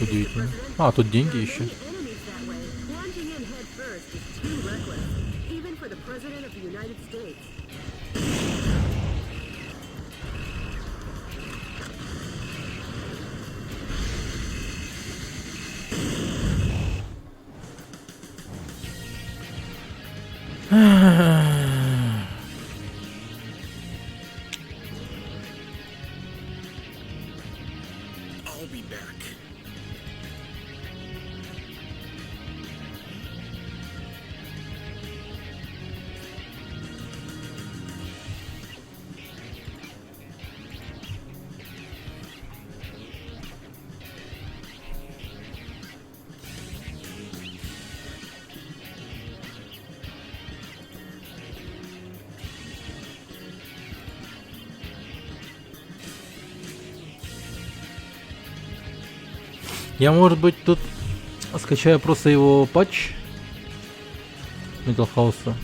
Удивительно. А, тут деньги еще. Enemies that way. Plunging in head first is too reckless, even for the President of the United States. I'll be back. Я, может быть, тут скачаю просто его патч Metal House.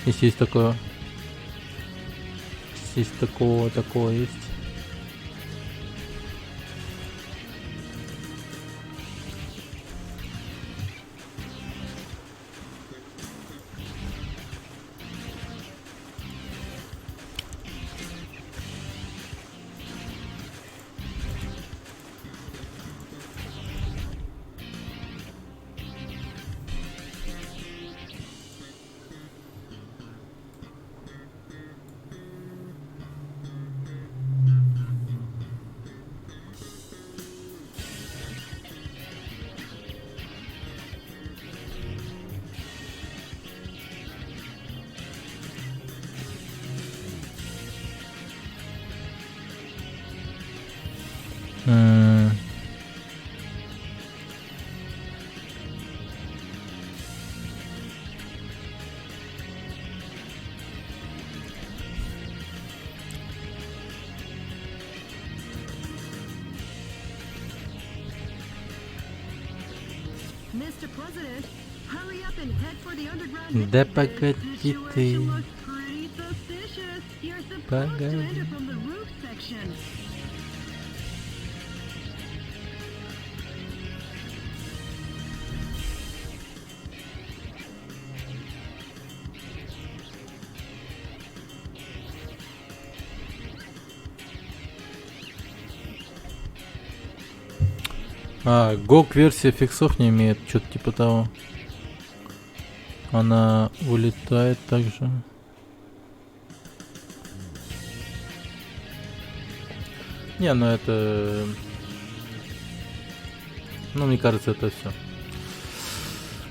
Если есть такое. Если есть такое есть. М. Mr. President, hurry up and head for the underground. Да This погоди situation ты. looks pretty suspicious. You're supposed to Погоди. enter from the roof section. А, GOG версия фиксов не имеет, что-то типа того. Она вылетает также. Не, ну это... Ну, мне кажется, это все.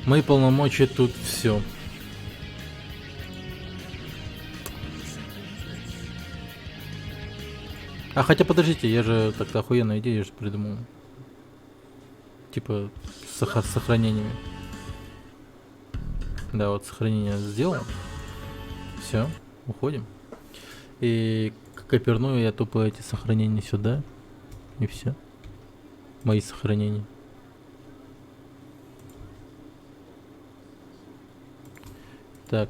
Мои полномочия тут все. А хотя подождите, я же так-то охуенную идею я же придумал. Типа с сохранениями. Да, вот сохранение сделаем. Все, уходим. И Коперну я тупо эти сохранения сюда. И все. Мои сохранения. Так.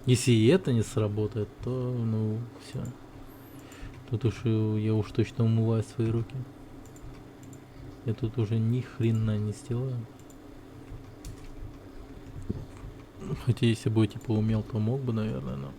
Если и это не сработает, то ну все. Тут уж я уж точно умываю свои руки. Я тут уже ни хрена не сделаю. Хотя если бы типа умел, то мог бы, наверное, но.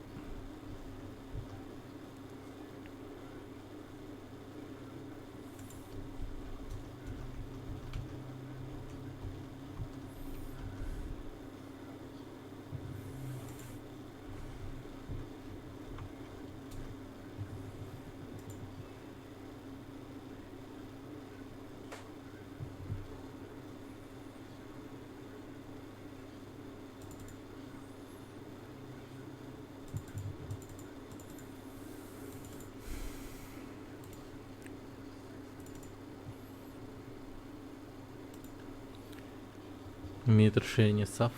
Имеет расширение SAF.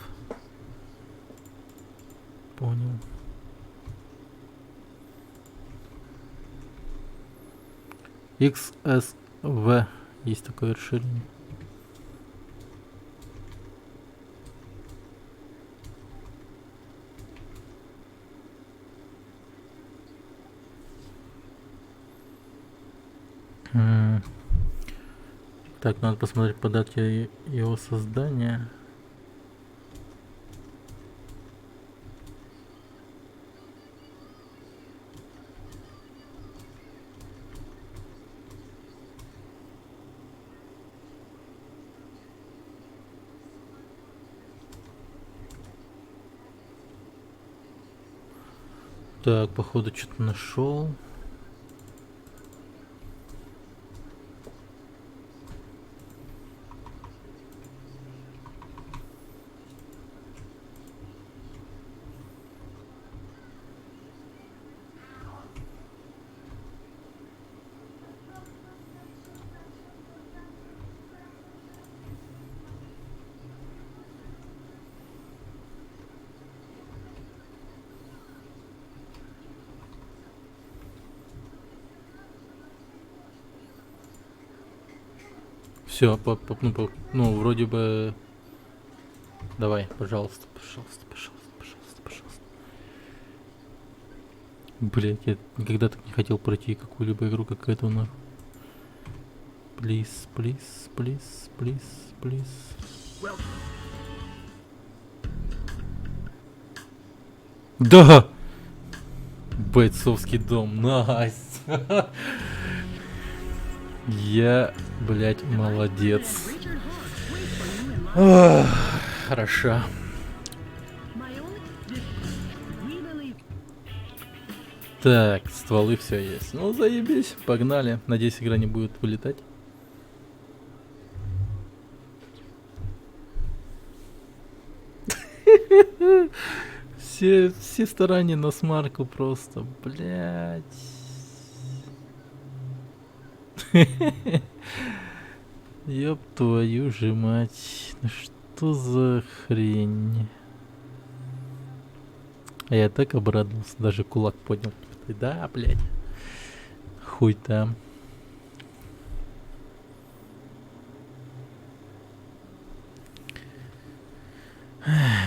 Понял. XSV. Есть такое расширение. Так, надо посмотреть по дате его создания. Так, походу что-то нашел. Все, ну, вроде бы. Давай, пожалуйста, пожалуйста, пожалуйста, пожалуйста, пожалуйста. Блять, я никогда так не хотел пройти какую-либо игру, как эту, но. Please, please, please, please, please. Да! Бойцовский дом, найс! Я, блять, молодец. Ох, хорошо. Так, стволы все есть. Ну, заебись, погнали. Надеюсь, игра не будет вылетать. Все старания на смарку просто, блять. Ёб твою же мать. Ну что за хрень? А я так обрадовался, даже кулак поднял. Да, блядь. Хуй там.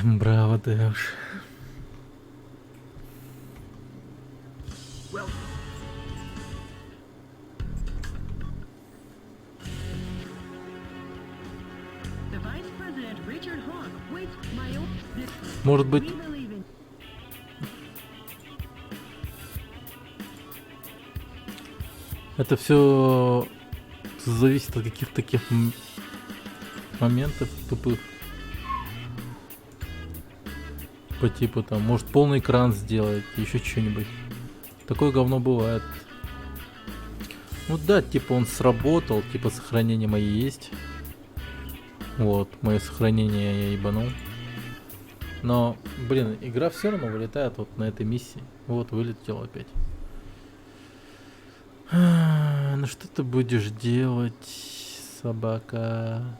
Браво, да уж. Может быть, это все зависит от каких-то таких моментов тупых. По типу там, может полный экран сделать, еще что-нибудь. Такое говно бывает. Ну да, типа он сработал, типа сохранения мои есть. Вот, мое сохранение я ебанул. Но, блин, игра все равно вылетает вот на этой миссии. Вот, вылетел опять. Ну что ты будешь делать, собака?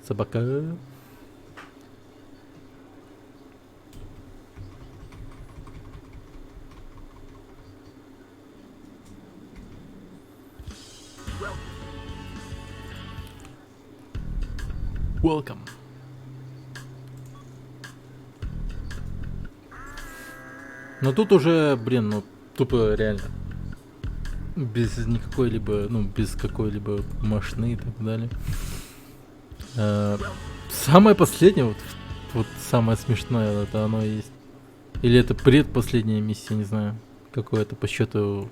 Собака. Welcome. Но тут уже, блин, ну тупо реально. Без никакой-либо, ну, без какой-либо мошны и так далее. Самое последнее, вот самое смешное, это оно и есть. Или это предпоследняя миссия, не знаю. Какое это по счету.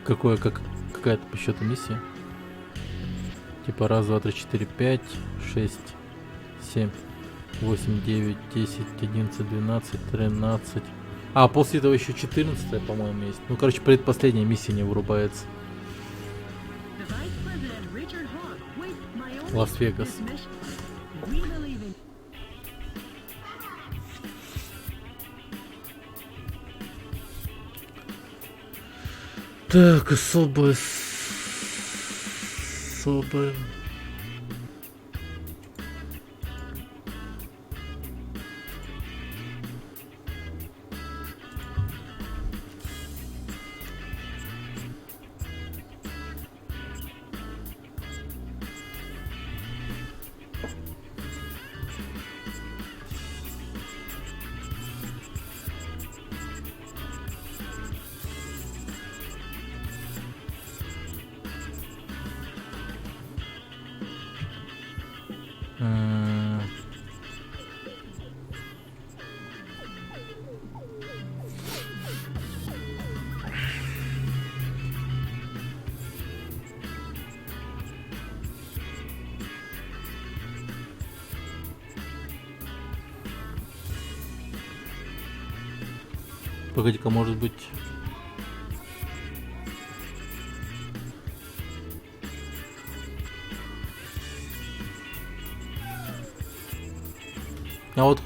Какая-то по счету миссия. Типа раз, два, три, четыре, пять, 6, 7, 8, 9, 10, 11, 12, 13. А, после этого еще 14, по-моему, есть. Ну, короче, предпоследняя миссия не вырубается. The Vice President Richard Hawk with my only Лас-Вегас. this mission. We believe in Так, особое. Особое. Погоди-ка, может быть. Я вот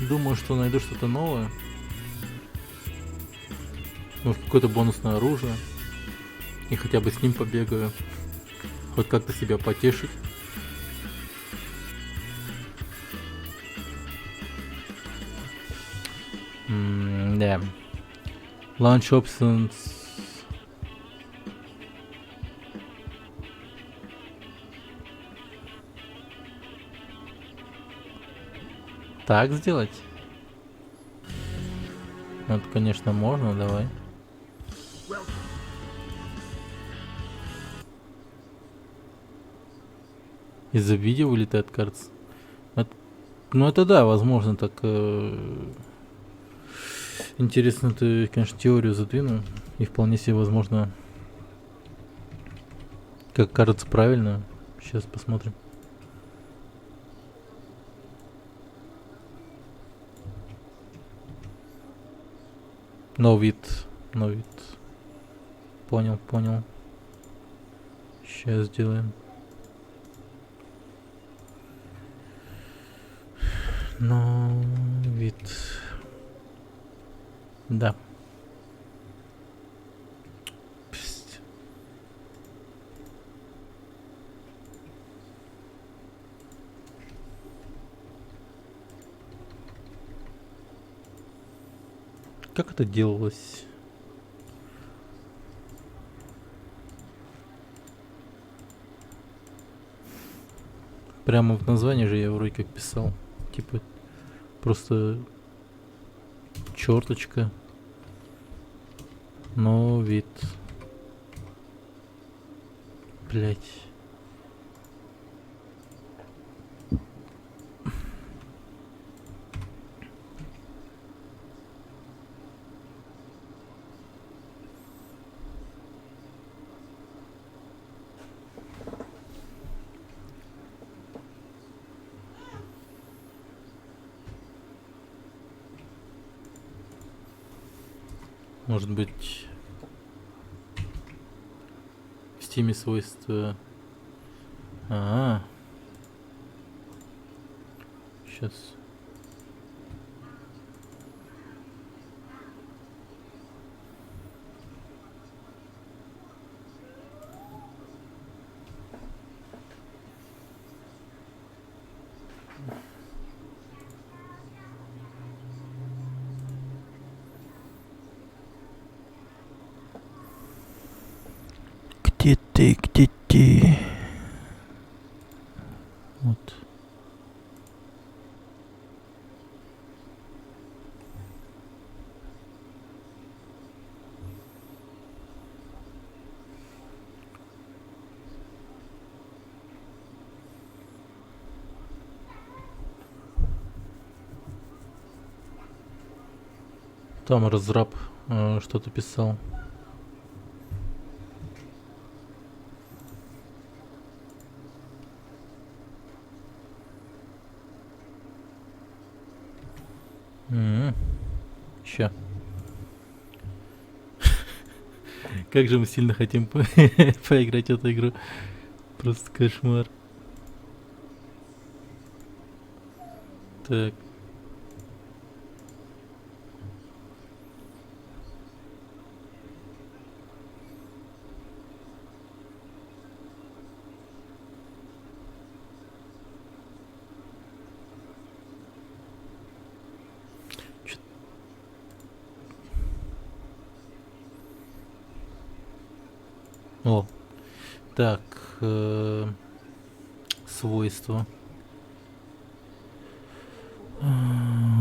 думаю, что найду что-то новое. Может, какое-то бонусное оружие. И хотя бы с ним побегаю. Хоть как-то себя потешить. Да. Launch options. Так сделать? Ну, это, конечно, можно, давай. Из-за видео вылетает, кажется. Ну это да, возможно, так. Интересно, ты, конечно, теорию задвинул. И вполне себе возможно, как кажется, правильно. Сейчас посмотрим. No вид. Понял. Сейчас сделаем. No вид. Да. Псть. Как это делалось? Прямо в названии же я вроде как писал. Типа просто черточка. Но вид. Блять. Может быть, в стиме свойства. Сейчас. Где ты, где ты? Вот. Там разраб что-то писал. Ща. Как же мы сильно хотим поиграть в эту игру. Просто кошмар. Так. О, так, свойства.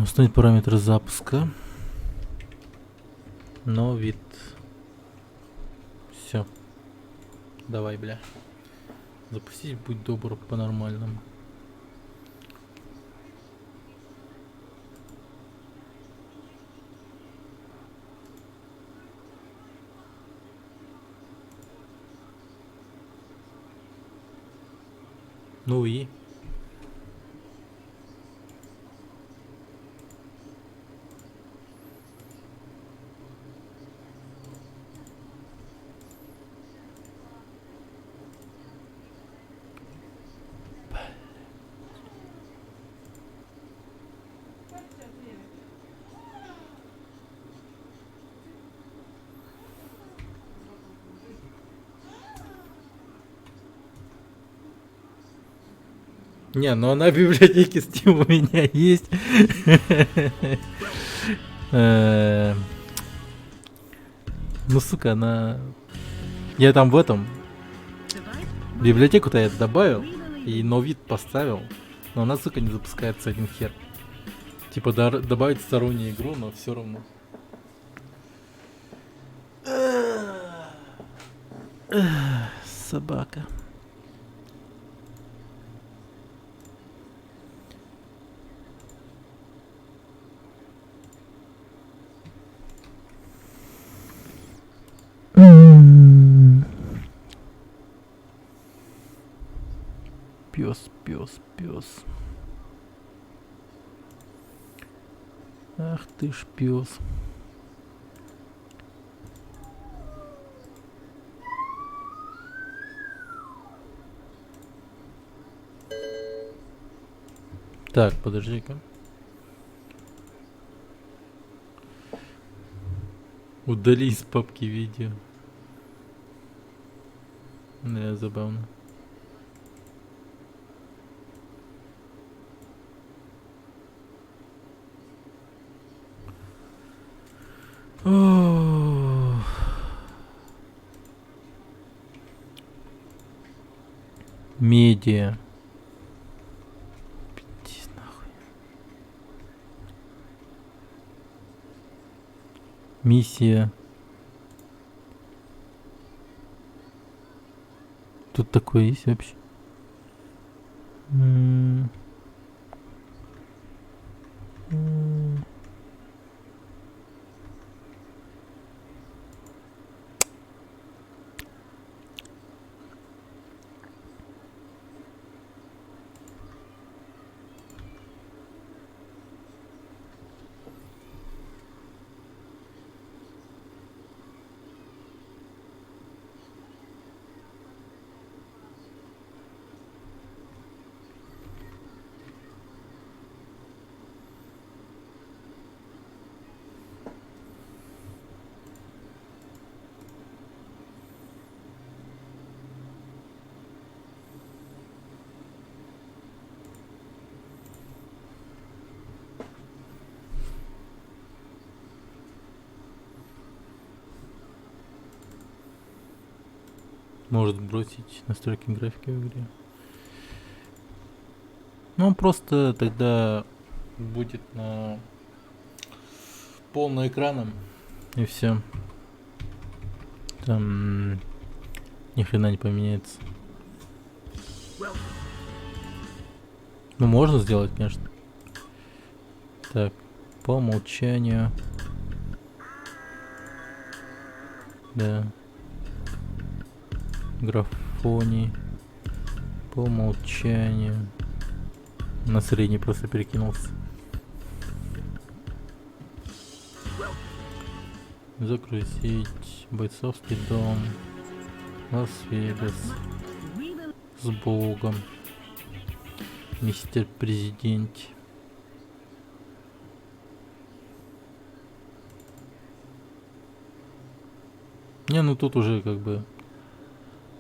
Установить параметры запуска. Но вид. Все. Давай, бля. Запустить, будь добр, по-нормальному. Ну и? Не, ну она в библиотеке Steam у меня есть. Ну, сука, она... Я там в этом... Библиотеку-то я добавил и новид поставил. Но она, сука, не запускается один хер. Типа добавить стороннюю игру, но все равно. Собака. Пес, пес, пес. Ах ты ж пес. Так, подожди-ка. Удали из папки видео. Да, забавно. Ох. Медиа. Пиздец, нахуй. Миссия. Тут такое есть вообще? Может бросить настройки графики в игре. Ну, он просто тогда будет на полным экраном. И все. Там ни хрена не поменяется. Ну, можно сделать, конечно. Так, по умолчанию. Да. Графоний. По умолчанию. На средний просто перекинулся. Загрузить бойцовский дом. Лас-Вегас. С Богом. Мистер Президент. Не, ну тут уже как бы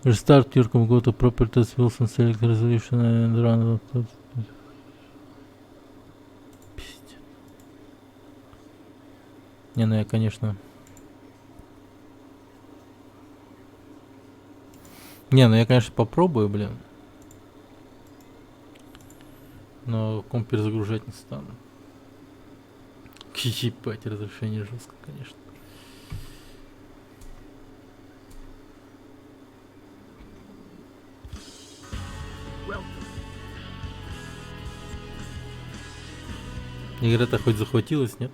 Restart your computer properties Wilson select resolution and run. Пиздец. Не, ну я, конечно. Не, ну я, конечно, попробую, блин. Но комп перезагружать не стану. Ебать, разрешение жестко, конечно. Игра-то хоть захватилась, нет?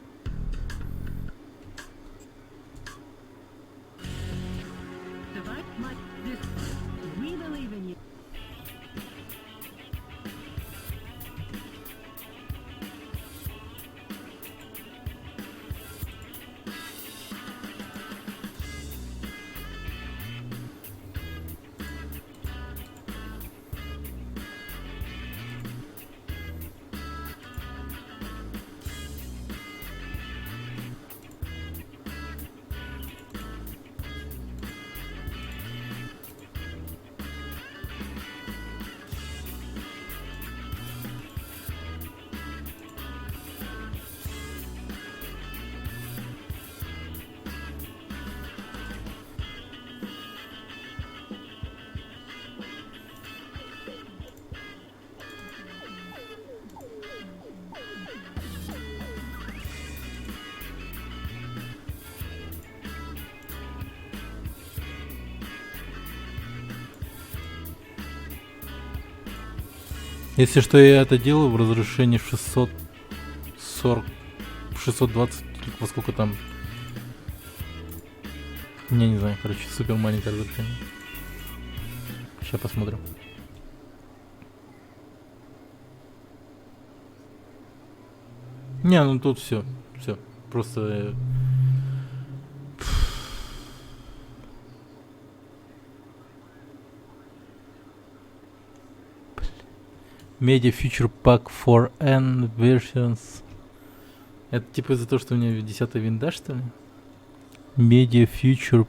Если что, я это делаю в разрешении 640, 620, во сколько там. Я не знаю, короче, супер маленькое разрешение. Сейчас посмотрим. Не, ну тут все. Просто Media Future Pack for N versions. Это типа из-за того, что у меня 10 винда, что ли? Media Future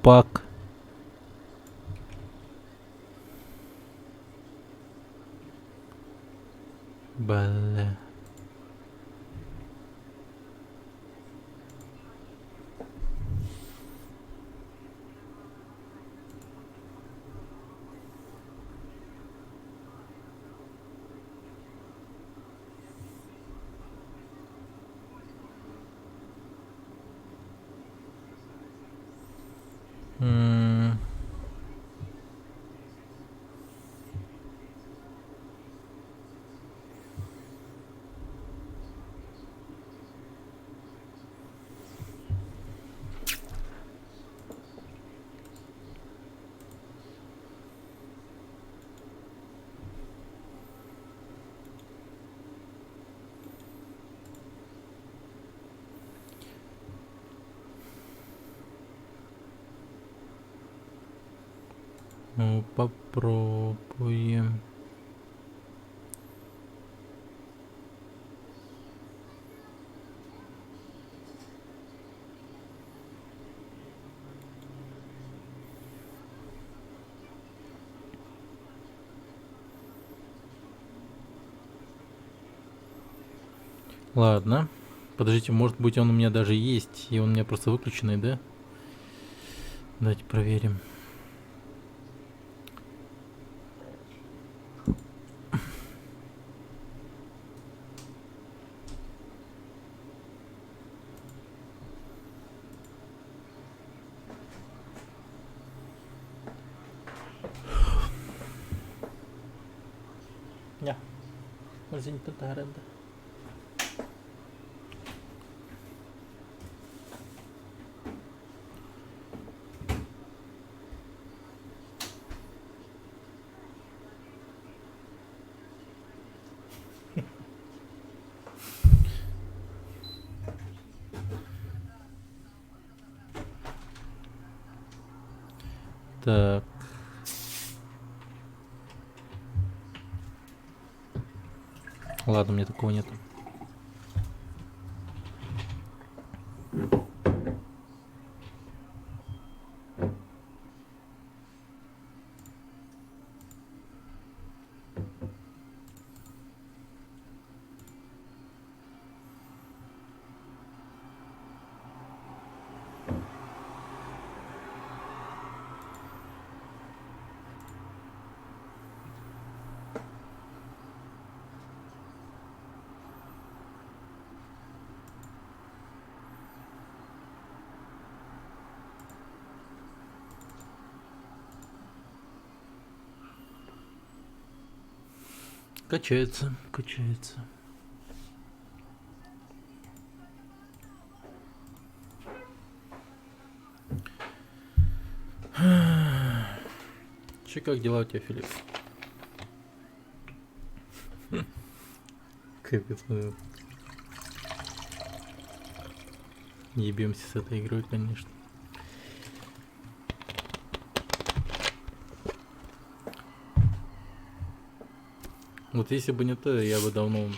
Pack. Бля. Ну, попробуем. Ладно. Подождите, может быть он у меня даже есть, и он у меня просто выключенный, да? Давайте проверим. Зенитная аренда. Так. Ладно, мне такого нету. Качается, качается. Че, как дела у тебя, Филипп? Капец, мы ебемся с этой игрой, конечно. Вот если бы не то, я бы давно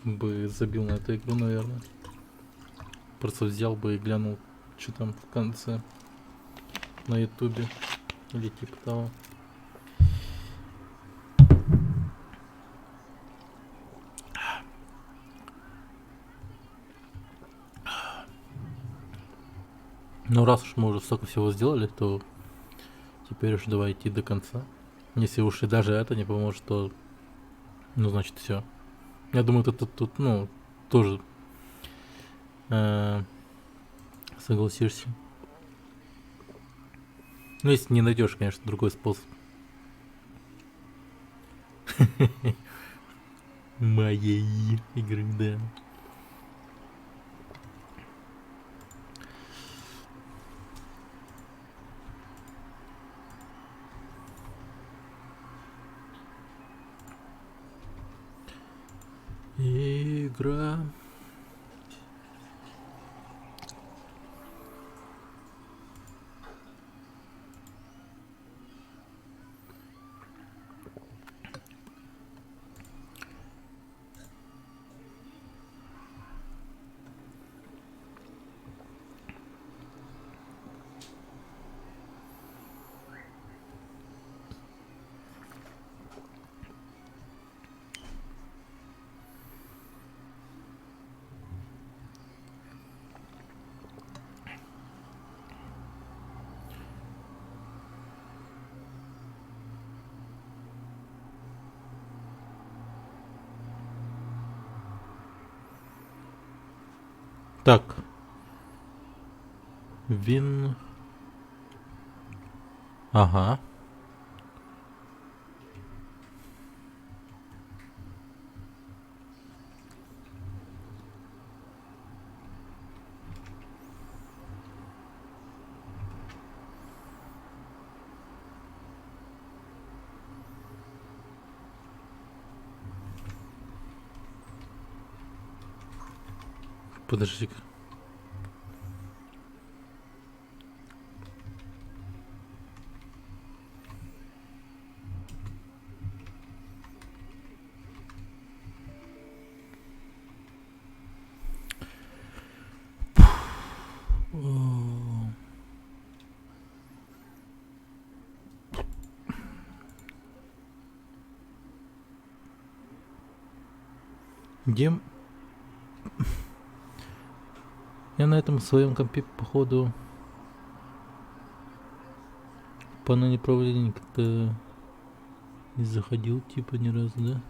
бы забил на эту игру, наверное. Просто взял бы и глянул, что там в конце на ютубе или типа того. Ну раз уж мы уже столько всего сделали, то теперь уж давай идти до конца. Если уж и даже это не поможет, то ну значит все. Я думаю, ты тут ну тоже согласишься. Ну если не найдешь, конечно, другой способ. Моей игры, да. Игра. Так. Вин. Ага. Подожди-ка. О. Где... Я на этом своем компе, походу, по направлению как-то не заходил, типа, ни разу, да?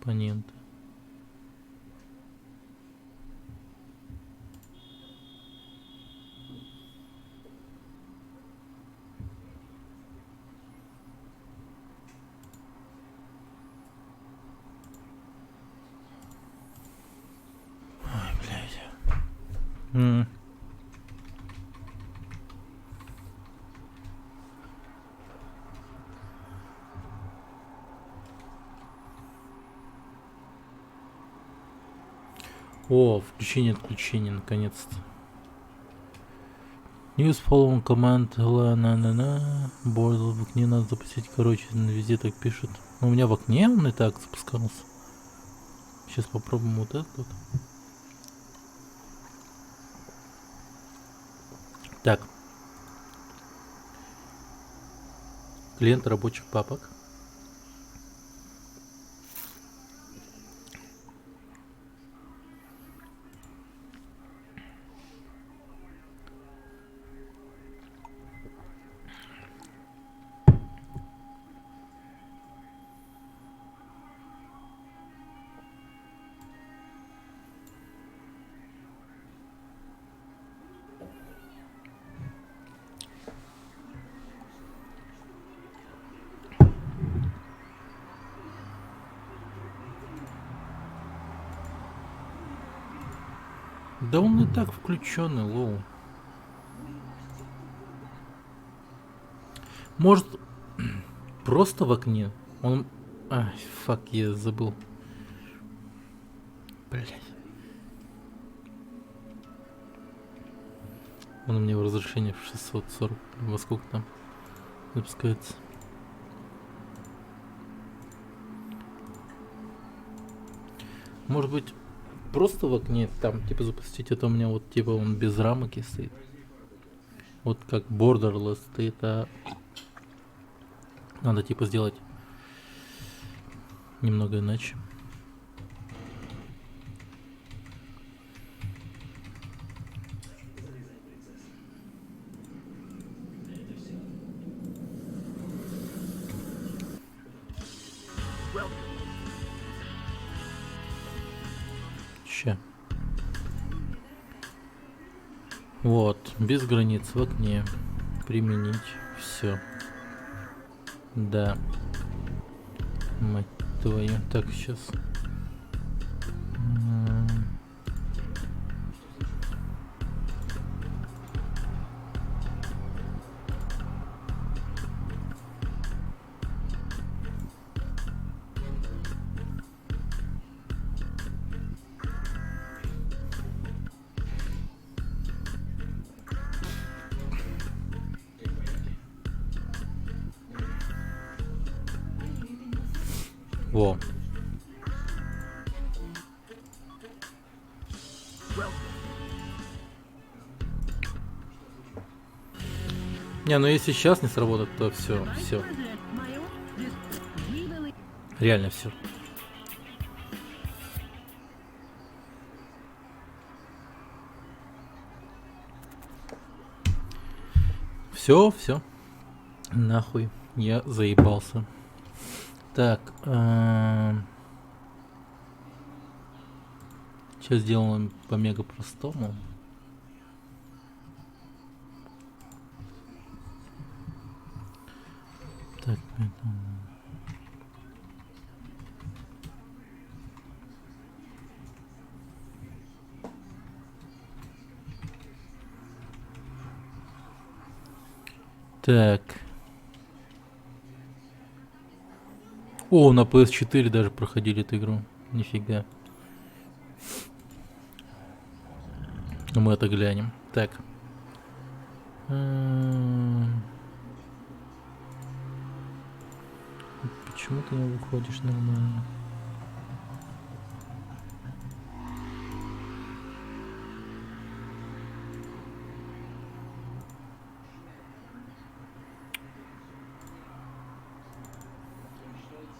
компоненты. Ой, блядь. О, включение-отключение, наконец-то. Use following command, на-на-на. Борт в окне надо запустить, короче, везде так пишут. Но у меня в окне он и так запускался. Сейчас попробуем вот этот вот. Так. Клиент рабочих папок. Да он и так включенный, лоу. Может, просто в окне? Он... Ай, фак, я забыл. Блять. Он у меня в разрешении в 640. Во сколько там запускается? Может быть, просто в окне там, типа, запустить, это у меня вот, типа, он без рамок и стоит. Вот как borderless стоит, а надо, типа, сделать немного иначе. Ща. Вот, без границ в окне. Применить. Все. Да. Мать твою. Так, сейчас. Во. Не, ну если сейчас не сработает, то все. Реально все. Все. Нахуй. Я заебался. Так. Сейчас сделаем по мега простому. Так, так. О, на PS4 даже проходили эту игру. Нифига. Ну мы это глянем. Так. Почему ты не выходишь нормально?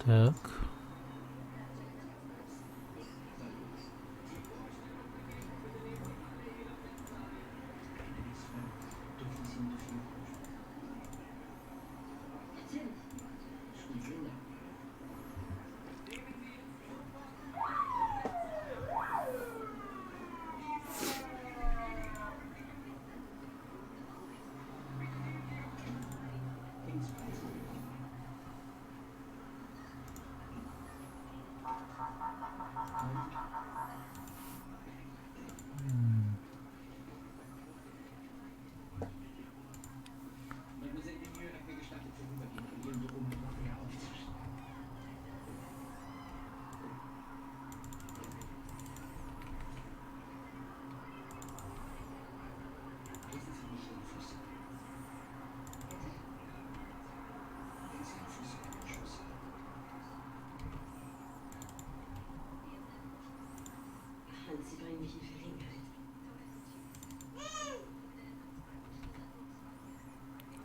Так.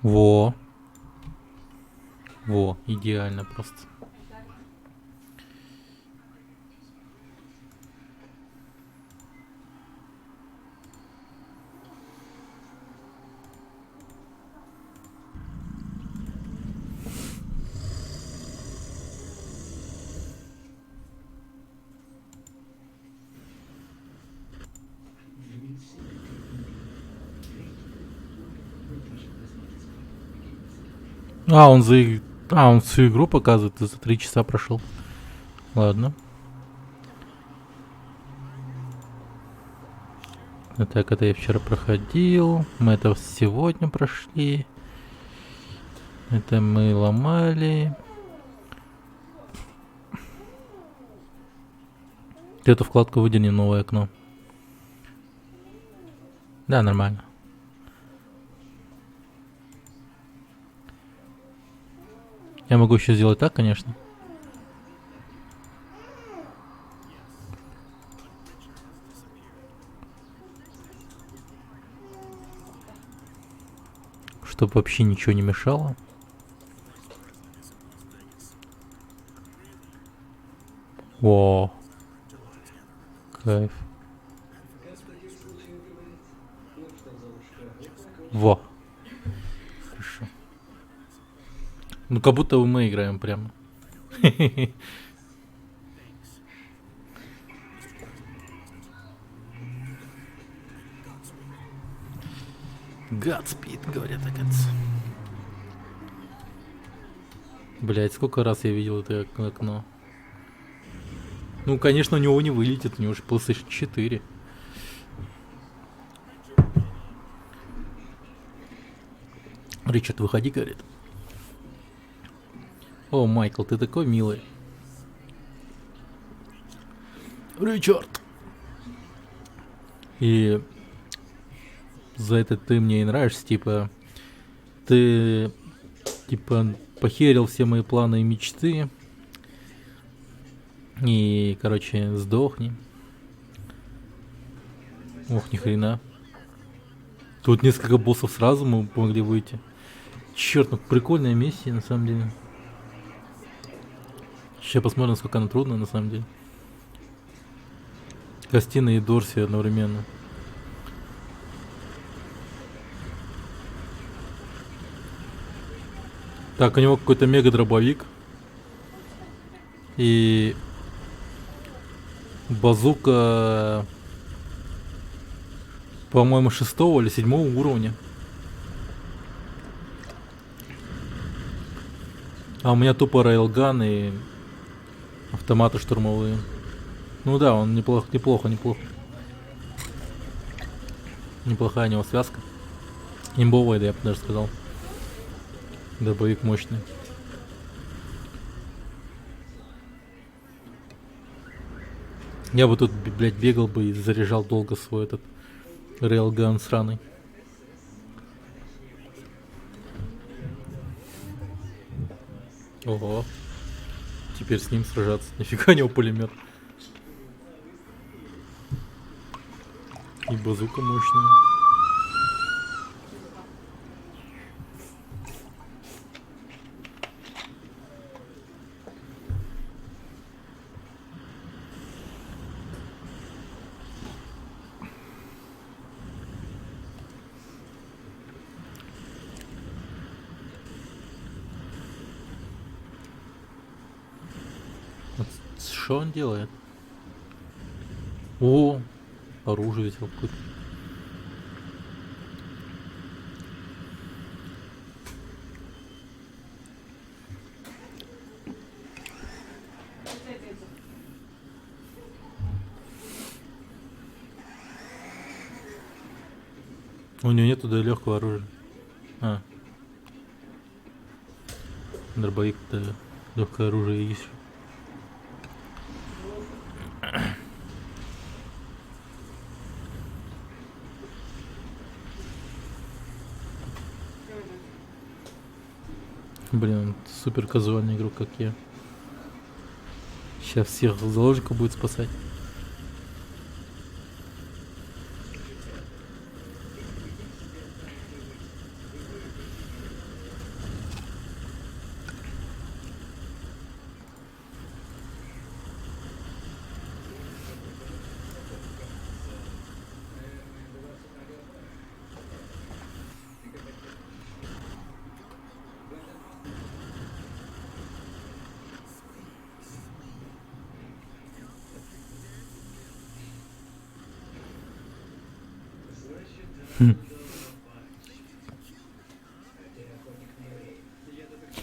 Во. Во, идеально просто. Он всю игру показывает, за 3 часа прошел. Ладно. Так, это я вчера проходил. Мы это сегодня прошли. Это мы ломали. Ты эту вкладку выдерни, новое окно. Да, нормально. Я могу еще сделать так, конечно. Чтобы вообще ничего не мешало. О, кайф. Во. Хорошо. Ну, как будто мы играем прямо. Гадспид, говорят, оказывается. Блять, сколько раз я видел это окно. Ну, конечно, у него не вылетит, у него же PlayStation 4. Ричард, выходи, говорит. О, Майкл, ты такой милый. Ричард. И за это ты мне и нравишься, типа. Ты, типа, похерил все мои планы и мечты. И, короче, сдохни. Ох, ни хрена. Тут несколько боссов сразу мы помогли выйти. Черт, ну прикольная миссия, на самом деле. Сейчас посмотрим, насколько она трудная, на самом деле. Кастина и Дорси одновременно. Так, у него какой-то мега-дробовик. И базука, по-моему, 6 или 7 уровня. А у меня тупо рейлган и автоматы штурмовые. Ну да, он неплохо. Неплохая у него связка. Имбовая, да, я бы даже сказал. Дробовик мощный. Я бы тут, блядь, бегал бы и заряжал долго свой этот рейлган сраный. Ого. Теперь с ним сражаться. Нифига у него пулемет. И базука мощная. Что он делает? О, оружие взял какое-то. У него нету да легкого оружия. А. Дробовик-то легкое оружие есть. Блин, он супер казуальный игрок, как я. Сейчас всех заложников будет спасать.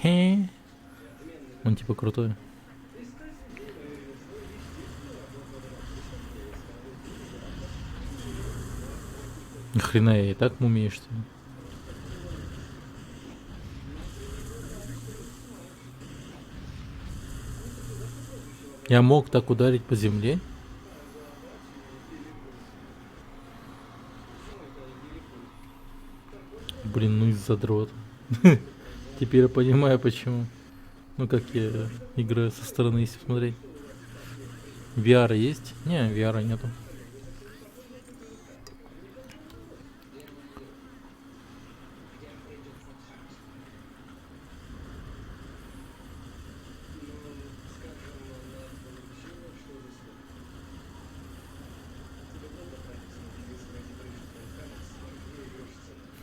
Хе. Он типа крутой. Хрена я и так умеешь, что ли? Я мог так ударить по земле? Блин, ну и задрот. Теперь я понимаю, почему. Ну, как я играю со стороны, если смотреть. VR есть? Не, VR нету.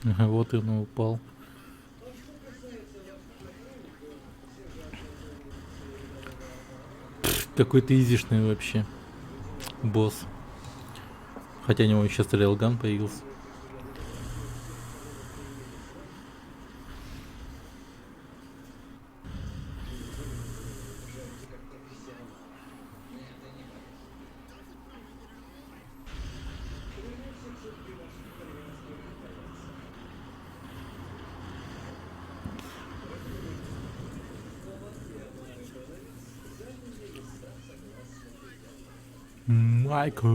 Ага, вот и он упал. Какой ты изишный вообще. Босс. Хотя у него еще стрелган появился. Майкл.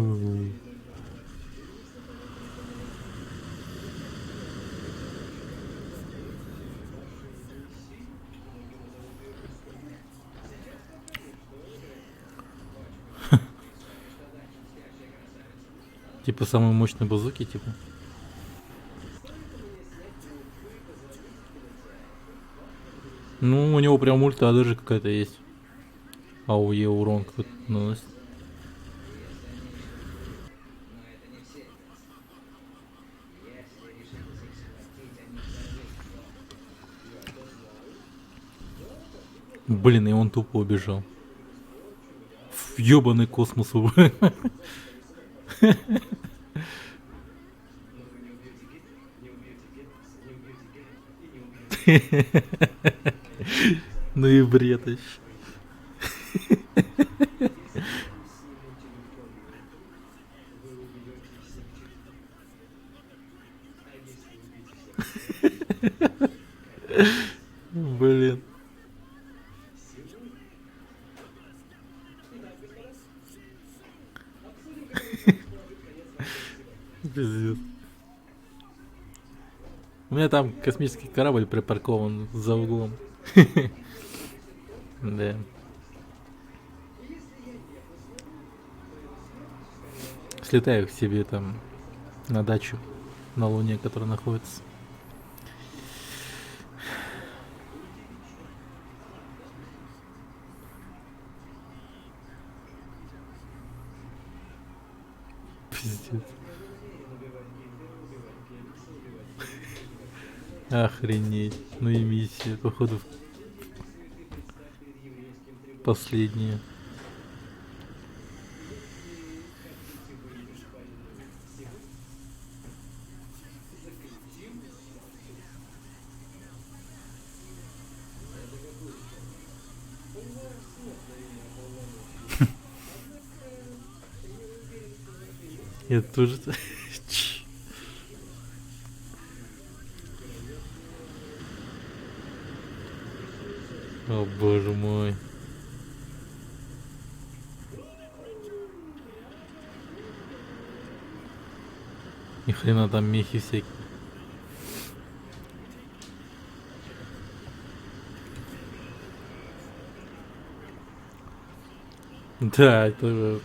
Типа самые мощные базуки, типа. Ну, у него прям ульта даже какая-то есть. АОЕ урон какой-то наносит. Блин, и он тупо убежал. В ёбаный космос. Ну и бред еще. Блин. Пиздец. У меня там космический корабль припаркован за углом. Да. Слетаю к себе там на дачу на Луне, которая находится. Пиздец. Охренеть. Ну и миссия, походу, последняя. Я тоже... О боже мой. Ни хрена там мехи всякие. Да, это...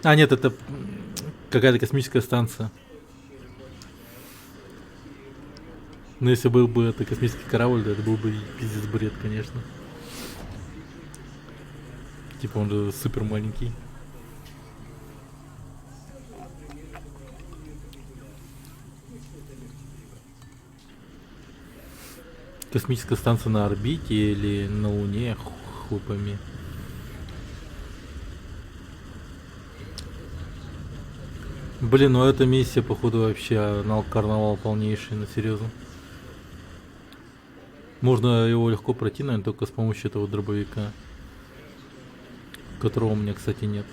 А, нет, это какая-то космическая станция. Но если был бы это космический корабль, то это был бы пиздец бред, конечно. Типа он же супер маленький. Космическая станция на орбите или на Луне, хуй пойми. Блин, ну эта миссия, походу, вообще карнавал полнейший, ну серьезно. Можно его легко пройти, наверное, только с помощью этого дробовика, которого у меня, кстати, нет.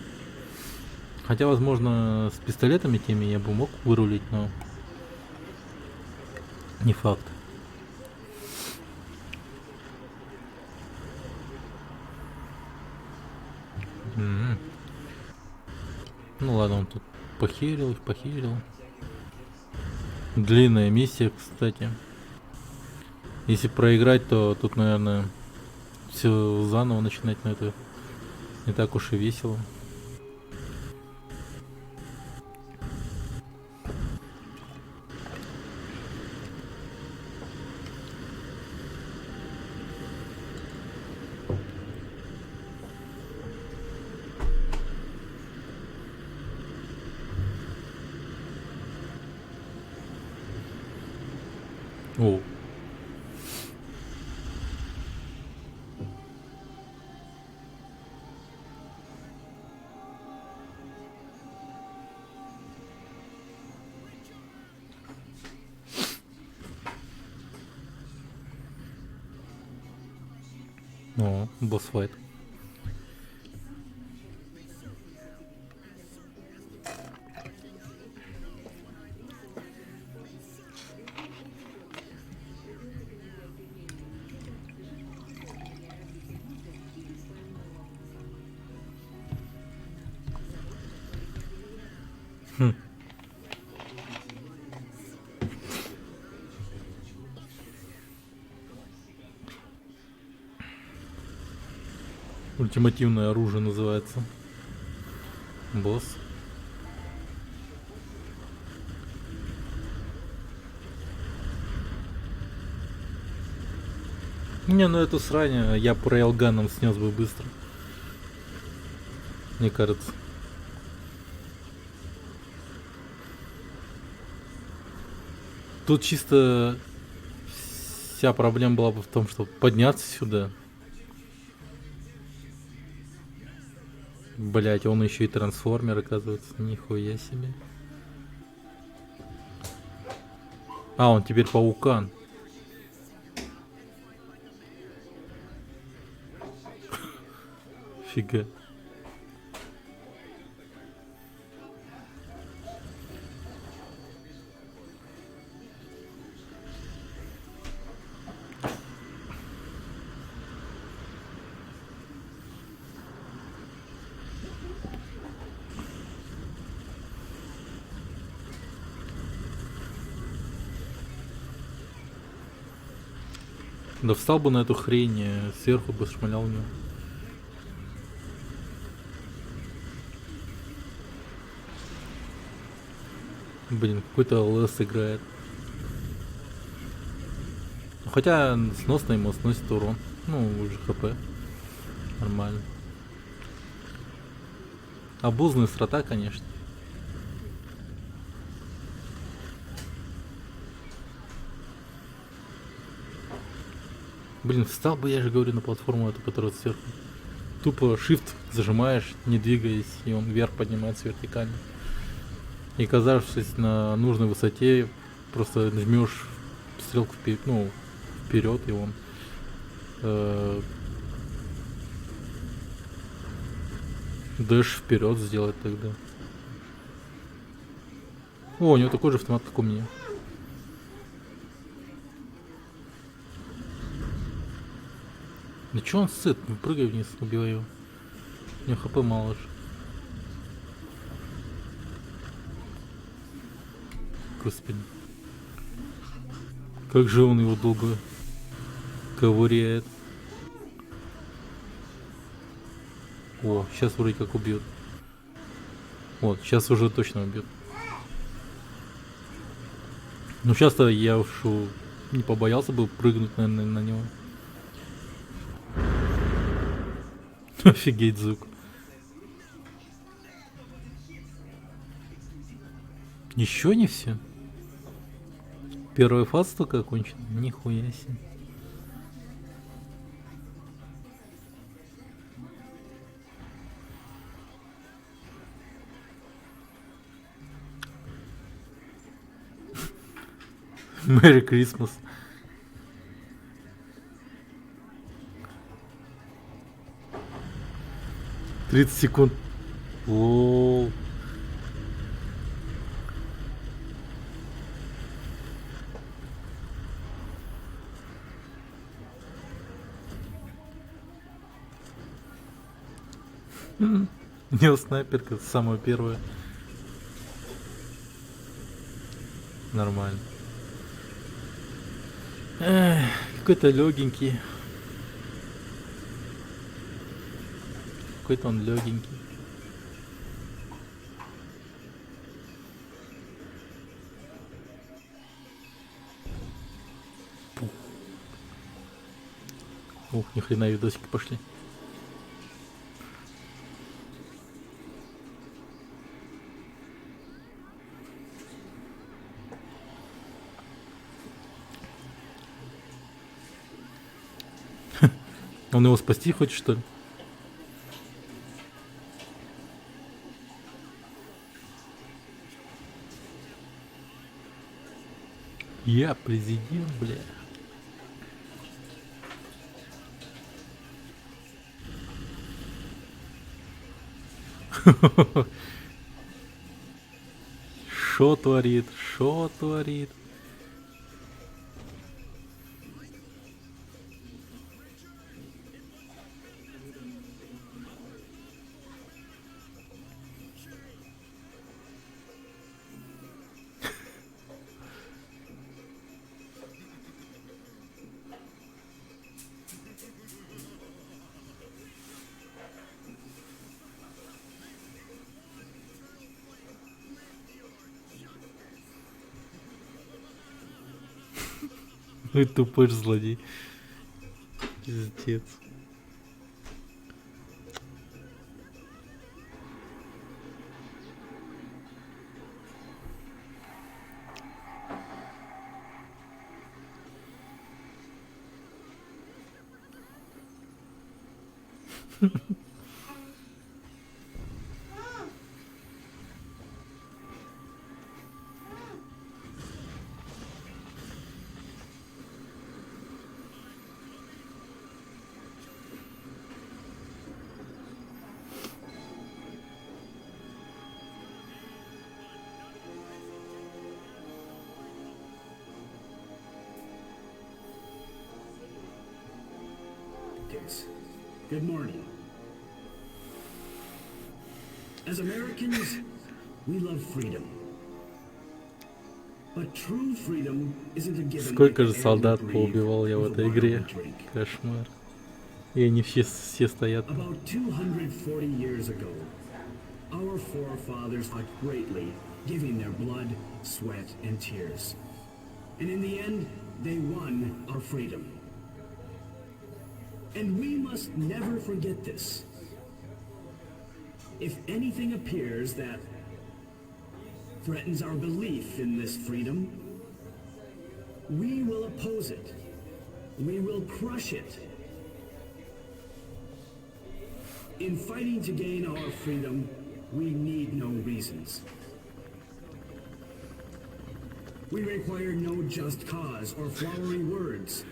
Хотя, возможно, с пистолетами теми я бы мог вырулить, но не факт. М. Ну ладно, он тут похерил. Длинная миссия, кстати. Если проиграть, то тут, наверное, все заново начинать, но это не так уж и весело. О, босс файт. Хм. Ультимативное оружие называется. Босс. Не, ну эту срань я по рейлганам снес бы быстро. Мне кажется. Тут чисто вся проблема была бы в том, что подняться сюда. Блять, он еще и трансформер, оказывается. Нихуя себе. А, он теперь паукан. Фига. Да встал бы на эту хрень, сверху бы шмалял в него. Блин, какой-то ЛС играет. Хотя сносно ему сносит урон. Ну, уже ХП. Нормально. Обузная строта, конечно. Блин, встал бы, я же говорю, на платформу эту, которая сверху. Тупо shift зажимаешь, не двигаясь, и он вверх поднимается вертикально. И оказавшись на нужной высоте, просто нажмешь стрелку вперед, ну, вперед, и он дэш вперед сделать тогда. О, у него такой же автомат, как у меня. Да чё он сыт? Ну, прыгай вниз, убивай его. У него хп мало же. Господи. Как же он его долго ковыряет. О, сейчас вроде как убьет. Вот, сейчас уже точно убьет. Ну сейчас-то я уж не побоялся бы прыгнуть, наверное, на него. Офигеть звук. Еще не все. Первая фаза только окончена. Нихуя себе. Merry Christmas. «30 секунд». Лол. Неоснайперка, самая первая. Нормально. Эх, какой-то легенький. Какой-то он легенький. Ух, ни хрена видосики пошли. Он его спасти хочет, что ли? Я президент, бля. Шо творит? Шо творит? Ой, тупой ж злодей. Пиздец. Good morning. As Americans, we love freedom. But true freedom isn't a given. Сколько же солдат поубивал я в этой игре. Кошмар. И они все стоят. About 240 years ago, our forefathers fought greatly, giving their blood, sweat, and tears. And in the end, they won our freedom. And we must never forget this. If anything appears that threatens our belief in this freedom, we will oppose it. We will crush it. In fighting to gain our freedom, we need no reasons. We require no just cause or flowery words.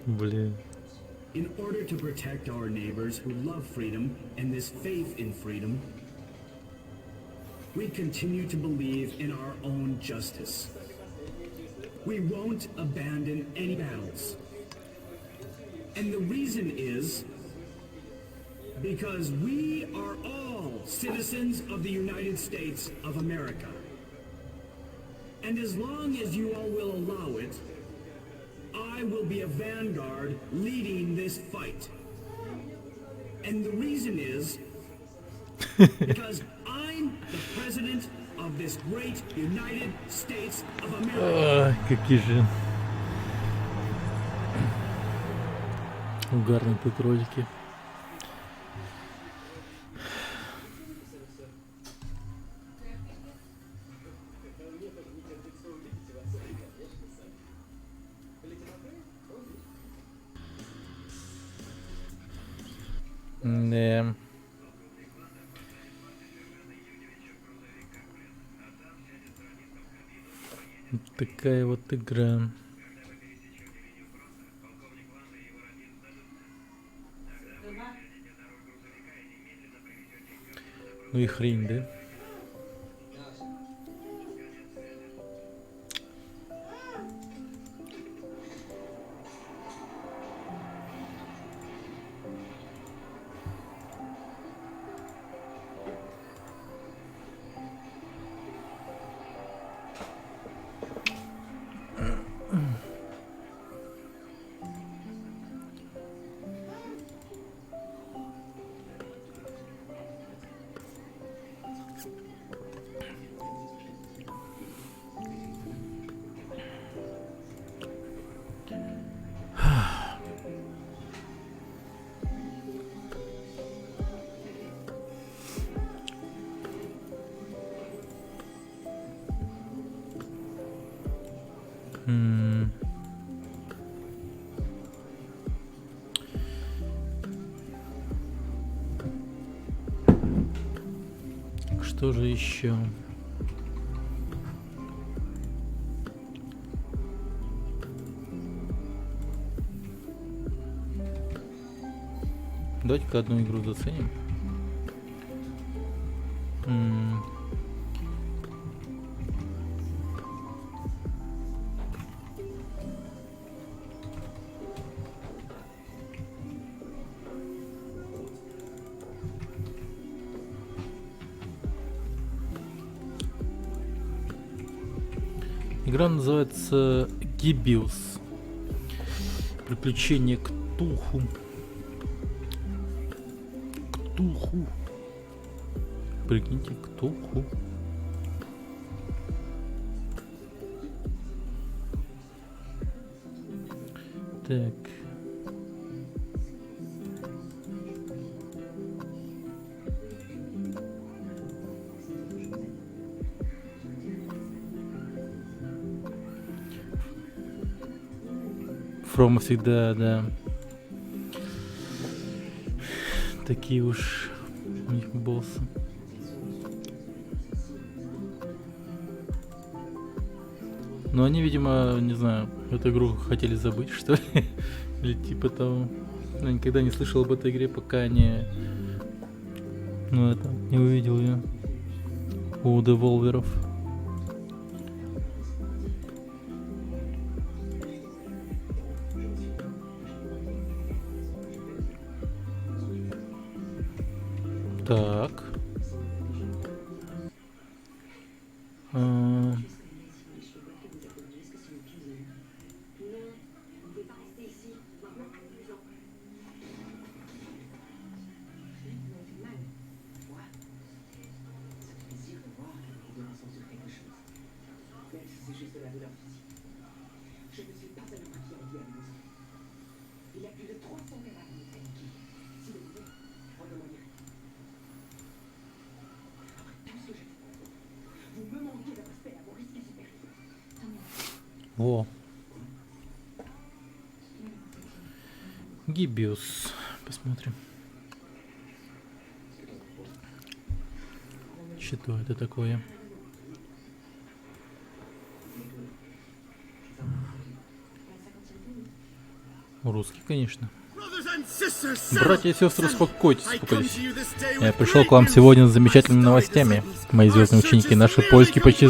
Блин. In order to protect our neighbors who love freedom and this faith in freedom, we continue to believe in our own justice. We won't abandon any battles. And the reason is because we are all citizens of the United States of America. And as long as you all will allow it, I will be a vanguard leading this fight. And the reason is because I'm the president of this great United States of America. Ой, какие же угарные тут ролики. Да. Такая вот игра. Ну и хрень, да? Что же еще? Давайте-ка одну игру заценим. Игра называется Гибиус. Приключение Ктулху. Ктулху. Прикиньте, Ктулху. Так. Фрома всегда, да. Такие уж у них боссы. Но они, видимо, не знаю, эту игру хотели забыть, что ли? Или типа того. Я никогда не слышал об этой игре, пока не... Ну это, не увидел ее у деволверов. Так. Во. Гибиус. Посмотрим. Что это такое? Русский, конечно. Братья и сестры, успокойтесь, успокойтесь. Я пришел к вам сегодня с замечательными новостями. Мои звездные ученики, наши поиски почти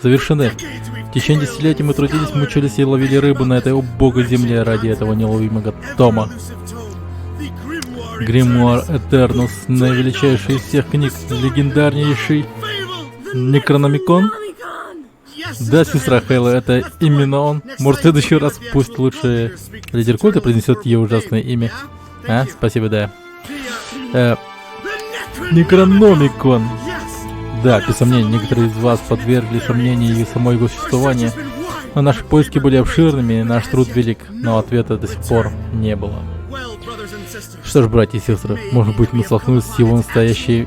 завершены. В течение десятилетий мы трудились, мучились и ловили рыбу на этой убогой земле ради этого неуловимого тома. Гримуар Этернус, наивеличайший из всех книг, легендарнейший Некрономикон. Да, сестра Хейла, это именно он. Может, в следующий раз пусть лучше лидер культа произнесет ее ужасное имя. А, спасибо, да. Некрономикон. Да, без сомнения, некоторые из вас подвергли сомнению и само его существование. Но наши поиски были обширными, наш труд велик, но ответа до сих пор не было. Что ж, братья и сестры, может быть, мы столкнулись с его настоящей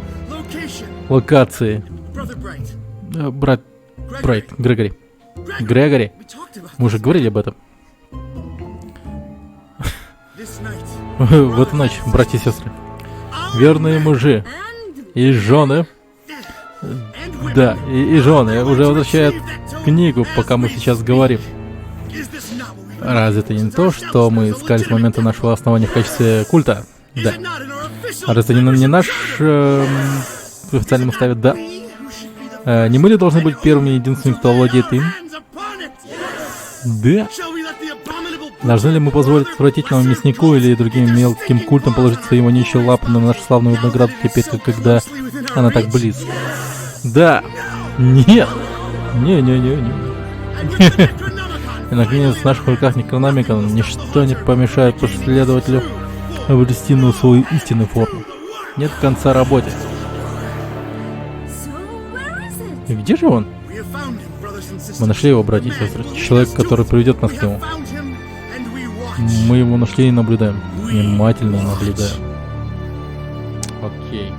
локацией. Брат Брайт, Грегори. Грегори, мы уже говорили об этом. В эту ночь, братья и сестры, верные мужи и жены, да, и жены уже возвращают книгу, пока мы сейчас говорим. Разве это не то, что мы искали с момента нашего основания в качестве культа? Да. А разве это не наш в официальном уставе? Да. Не мы ли должны быть первыми и единственными, кто владеет им? Да. Должны ли мы позволить отвратительному мяснику или другим мелким культам положить свои вонючие лапы на нашу славную награду теперь, когда она так близко? Да. Нет. Не-не-не-не. И наконец, в наших руках Некрономика, ничто не помешает последователю обрести на свою истинную форму. Нет конца работе. И где же он? Мы нашли его, братья и сестры. Человек, который приведет нас к нему. Мы его нашли и наблюдаем. Внимательно наблюдаем. Окей.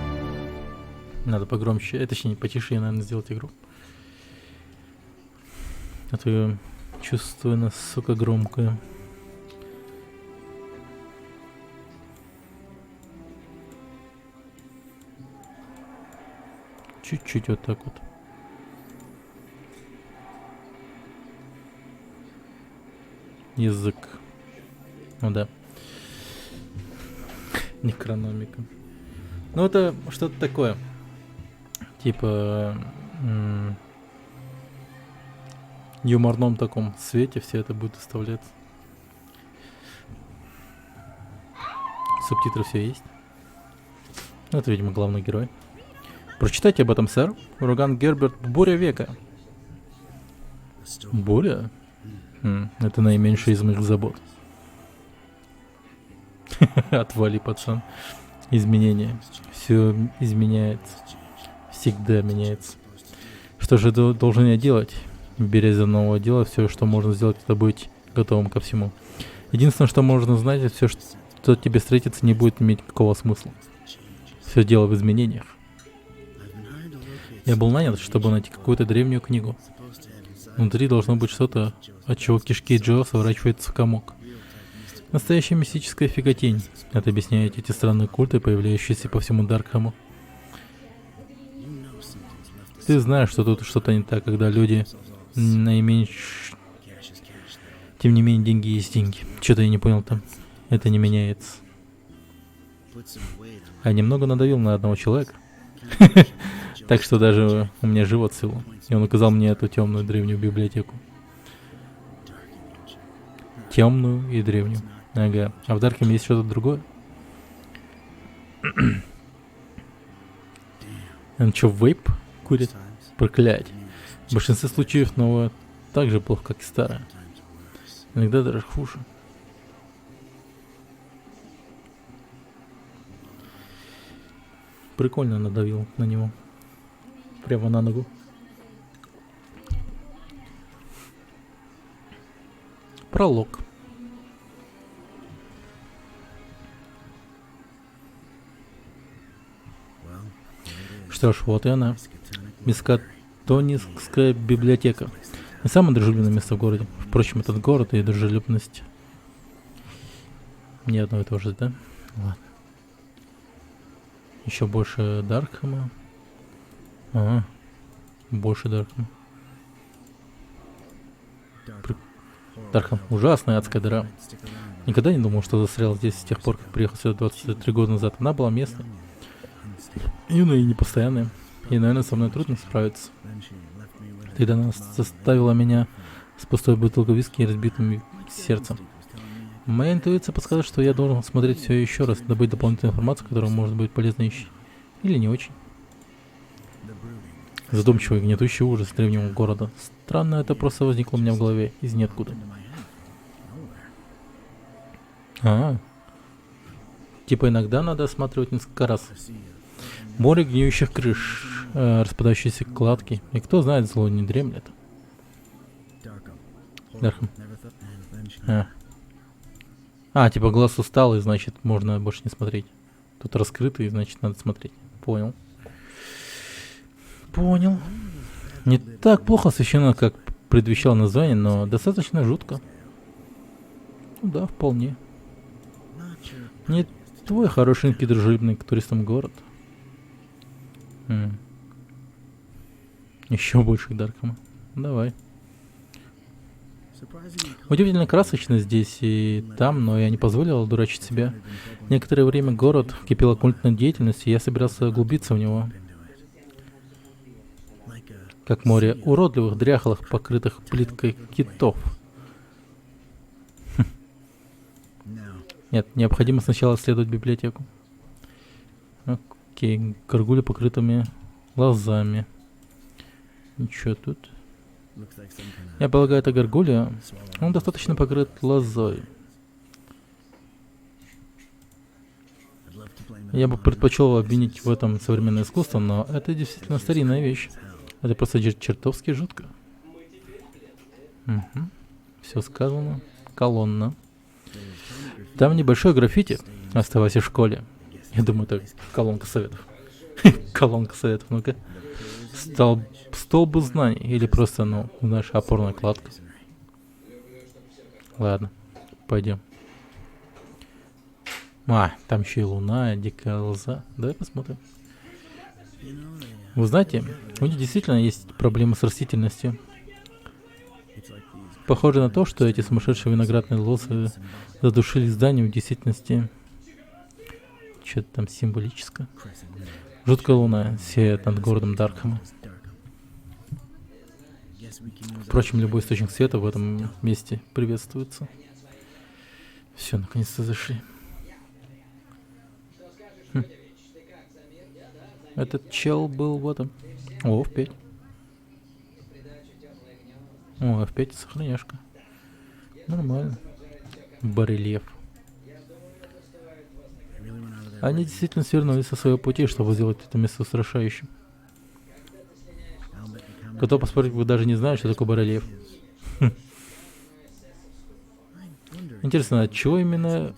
Надо погромче, точнее, потише, наверное, сделать игру. А то я чувствую, она, сука, громкая. Чуть-чуть вот так вот. Язык. Ну да. Некрономика. Ну это что-то такое. Типа юморном таком свете все это будет выставляться. Субтитры все есть. Это, видимо, главный герой. Прочитайте об этом, сэр. Ураган Герберт. Буря века. Буря? Это наименьшая из моих забот. Отвали, пацан. Изменения. Все изменяется. Всегда меняется. Что же должен я делать? Берясь за нового дела, все, что можно сделать, это быть готовым ко всему. Единственное, что можно знать, это все, что тебе встретится, не будет иметь никакого смысла. Все дело в изменениях. Я был нанят, чтобы найти какую-то древнюю книгу. Внутри должно быть что-то, от чего кишки Джо сворачиваются в комок. Настоящая мистическая фиготень. Это объясняет эти странные культы, появляющиеся по всему Даркхэму. Ты знаешь, что тут что-то не так, когда люди наименьшие... Тем не менее, деньги есть деньги. Что-то я не понял там. Это не меняется. Я немного надавил на одного человека. Так что даже у меня живот свело. И он указал мне эту темную древнюю библиотеку. Темную и древнюю. Ага. А в Даркхеме есть что-то другое? Он что, вейп курит? Проклять. В большинстве случаев новое так же плохо, как и старое. Иногда даже хуже. Прикольно надавил на него. Прямо на ногу. Пролог. Что ж, вот и она. Мискатониская библиотека. Не самое дружелюбное место в городе. Впрочем, этот город и дружелюбность не одно и то же, да? Ладно. Еще больше Даркхэма. Ага. Больше Даркхэма. Даркхэм. Ужасная адская дыра. Никогда не думал, что застрял здесь с тех пор, как приехал сюда 23 года назад. Она была местной. Юная и непостоянная. И, наверное, со мной трудно справиться. Тогда она заставила меня с пустой бутылкой виски и разбитым сердцем. Моя интуиция подсказывает, что я должен смотреть все еще раз, добыть дополнительную информацию, которая может быть полезной или не очень. Задумчивый, гнетущий ужас древнего города. Странно, это просто возникло у меня в голове из ниоткуда. Типа иногда надо осматривать несколько раз. Море гниющих крыш, распадающиеся кладки. И кто знает, зло не дремлет. Даркхэм. Типа глаз устал, и значит можно больше не смотреть. Тут раскрытый, и значит надо смотреть. Понял. Понял. Не так плохо освещено, как предвещало название, но достаточно жутко. Ну да, вполне. Не твой хорошенький дружелюбный к туристам город. Еще больше Даркхэма. Давай. Удивительно красочно здесь и там, но я не позволил дурачить себя. Некоторое время город кипел оккультной деятельностью, и я собирался углубиться в него. Как море уродливых, дряхлых, покрытых плиткой китов. Нет, необходимо сначала исследовать библиотеку. Окей, горгули покрытыми лозами. Ничего тут. Я полагаю, это горгулья. Он достаточно покрыт лозой. Я бы предпочел обвинить в этом современное искусство, но это действительно старинная вещь. Это просто чертовски жутко. Угу. Все сказано. Колонна. Там небольшое граффити. Оставайся в школе. Я думаю, это колонка советов. Колонка советов, ну-ка. Столб знаний. Или просто, ну, знаешь, опорная кладка. Ладно, пойдем. Там еще и луна, дикая лоза. Давай посмотрим. Вы знаете, у них действительно есть проблемы с растительностью. Похоже на то, что эти сумасшедшие виноградные лозы задушили здание в действительности. Что-то там символическое. Жуткая луна сияет над городом Даркхэма. Впрочем, любой источник света в этом месте приветствуется. Все, наконец-то зашли. Этот чел был в этом. О, F5. О, F5 сохраняшка. Нормально. Барельеф. Они действительно свернули со своего пути, чтобы сделать это место устрашающим. Готов поспорить, вы даже не знаете, что такое барельеф. Интересно, от чего именно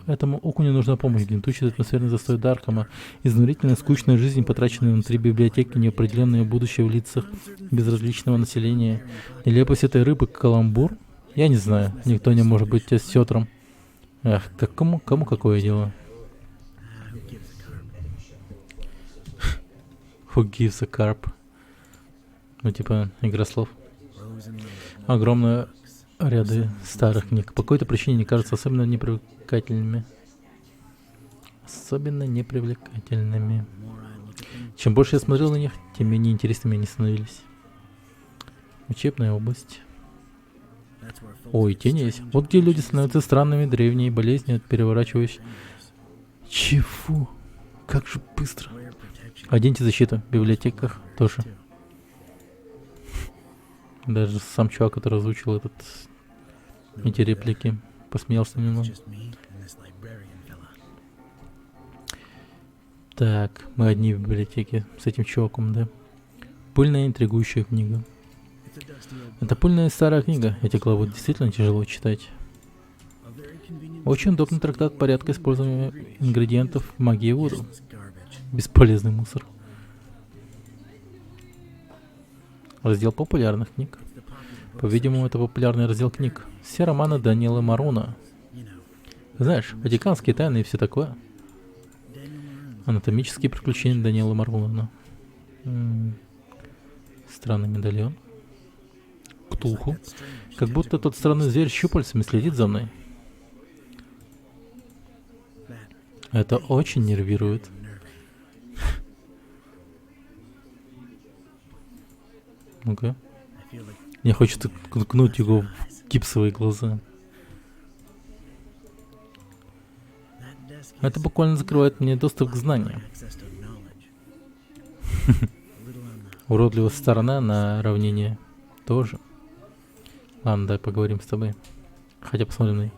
этому окуню нужна помощь? Гнетущий атмосферный застой Даркхэма, изнурительная скучная жизнь, потраченная внутри библиотеки, неопределенное будущее в лицах безразличного населения. Нелепость этой рыбы каламбур? Я не знаю, никто не может быть сётром. Эх, кому какое дело? Who gives a carp? Ну, типа, игра слов. Огромные ряды старых книг. По какой-то причине не кажутся особенно непривлекательными. Чем больше я смотрел на них, тем менее интересными они становились. Учебная область. Ой, тени есть. Вот где люди становятся странными, древние, болезни, переворачивающие. Чего? Как же быстро. Оденьте защиту. В библиотеках тоже. Даже сам чувак, который озвучил эти реплики, посмеялся немного. Так, мы одни в библиотеке с этим чуваком, да? Пыльная интригующая книга. Это пыльная старая книга. Эти главы действительно тяжело читать. Очень удобный трактат порядка использования ингредиентов магии Вуду. Бесполезный мусор. Раздел популярных книг. По-видимому, это популярный раздел книг. Все романы Даниэла Маруна. Знаешь, ватиканские тайны и все такое. Анатомические приключения Даниэла Маруна. Странный медальон. Ктулху. Как будто тот странный зверь щупальцами следит за мной. Это очень нервирует. Ну-ка. Мне хочется ткнуть его в гипсовые глаза. Это буквально закрывает мне доступ к знаниям. Уродливая сторона на равнине тоже. Ладно, давай поговорим с тобой. Хотя посмотрим на них.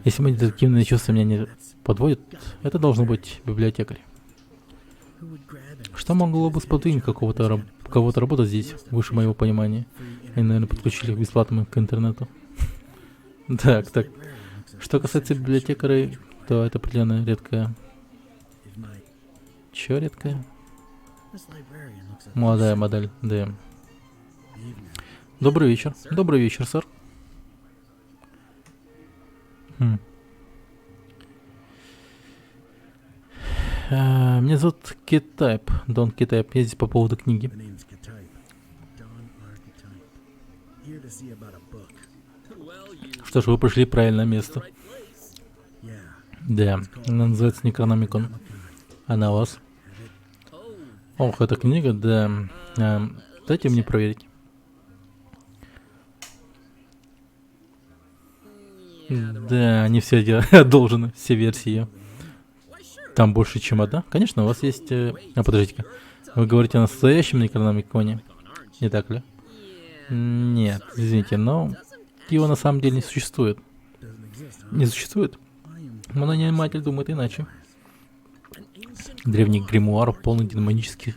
Если мои детективные чувства меня не подводят, это должен быть библиотекарь. Что могло бы сподвигнуть кого-то работать здесь, выше моего понимания? Они, наверное, подключили их бесплатно к интернету. Так. Что касается библиотекарей, то это определенно редкая. Чё редкая? Молодая модель, да. Добрый вечер. Добрый вечер, сэр. Меня зовут Китайп, Дон Китайп. Я здесь по поводу книги. Что ж, вы пришли в правильное место. Yeah. Да, она называется Некрономикон. А на вас? Ох, эта книга, да. Дайте мне проверить. Да, они все одолжены, все версии. Там больше, чем одна. Конечно, у вас есть... подождите-ка. Вы говорите о настоящем Некрономиконе, не так ли? Нет, извините, но его на самом деле не существует. Не существует? Но наниматель думает иначе. Древний гримуар, полный демонических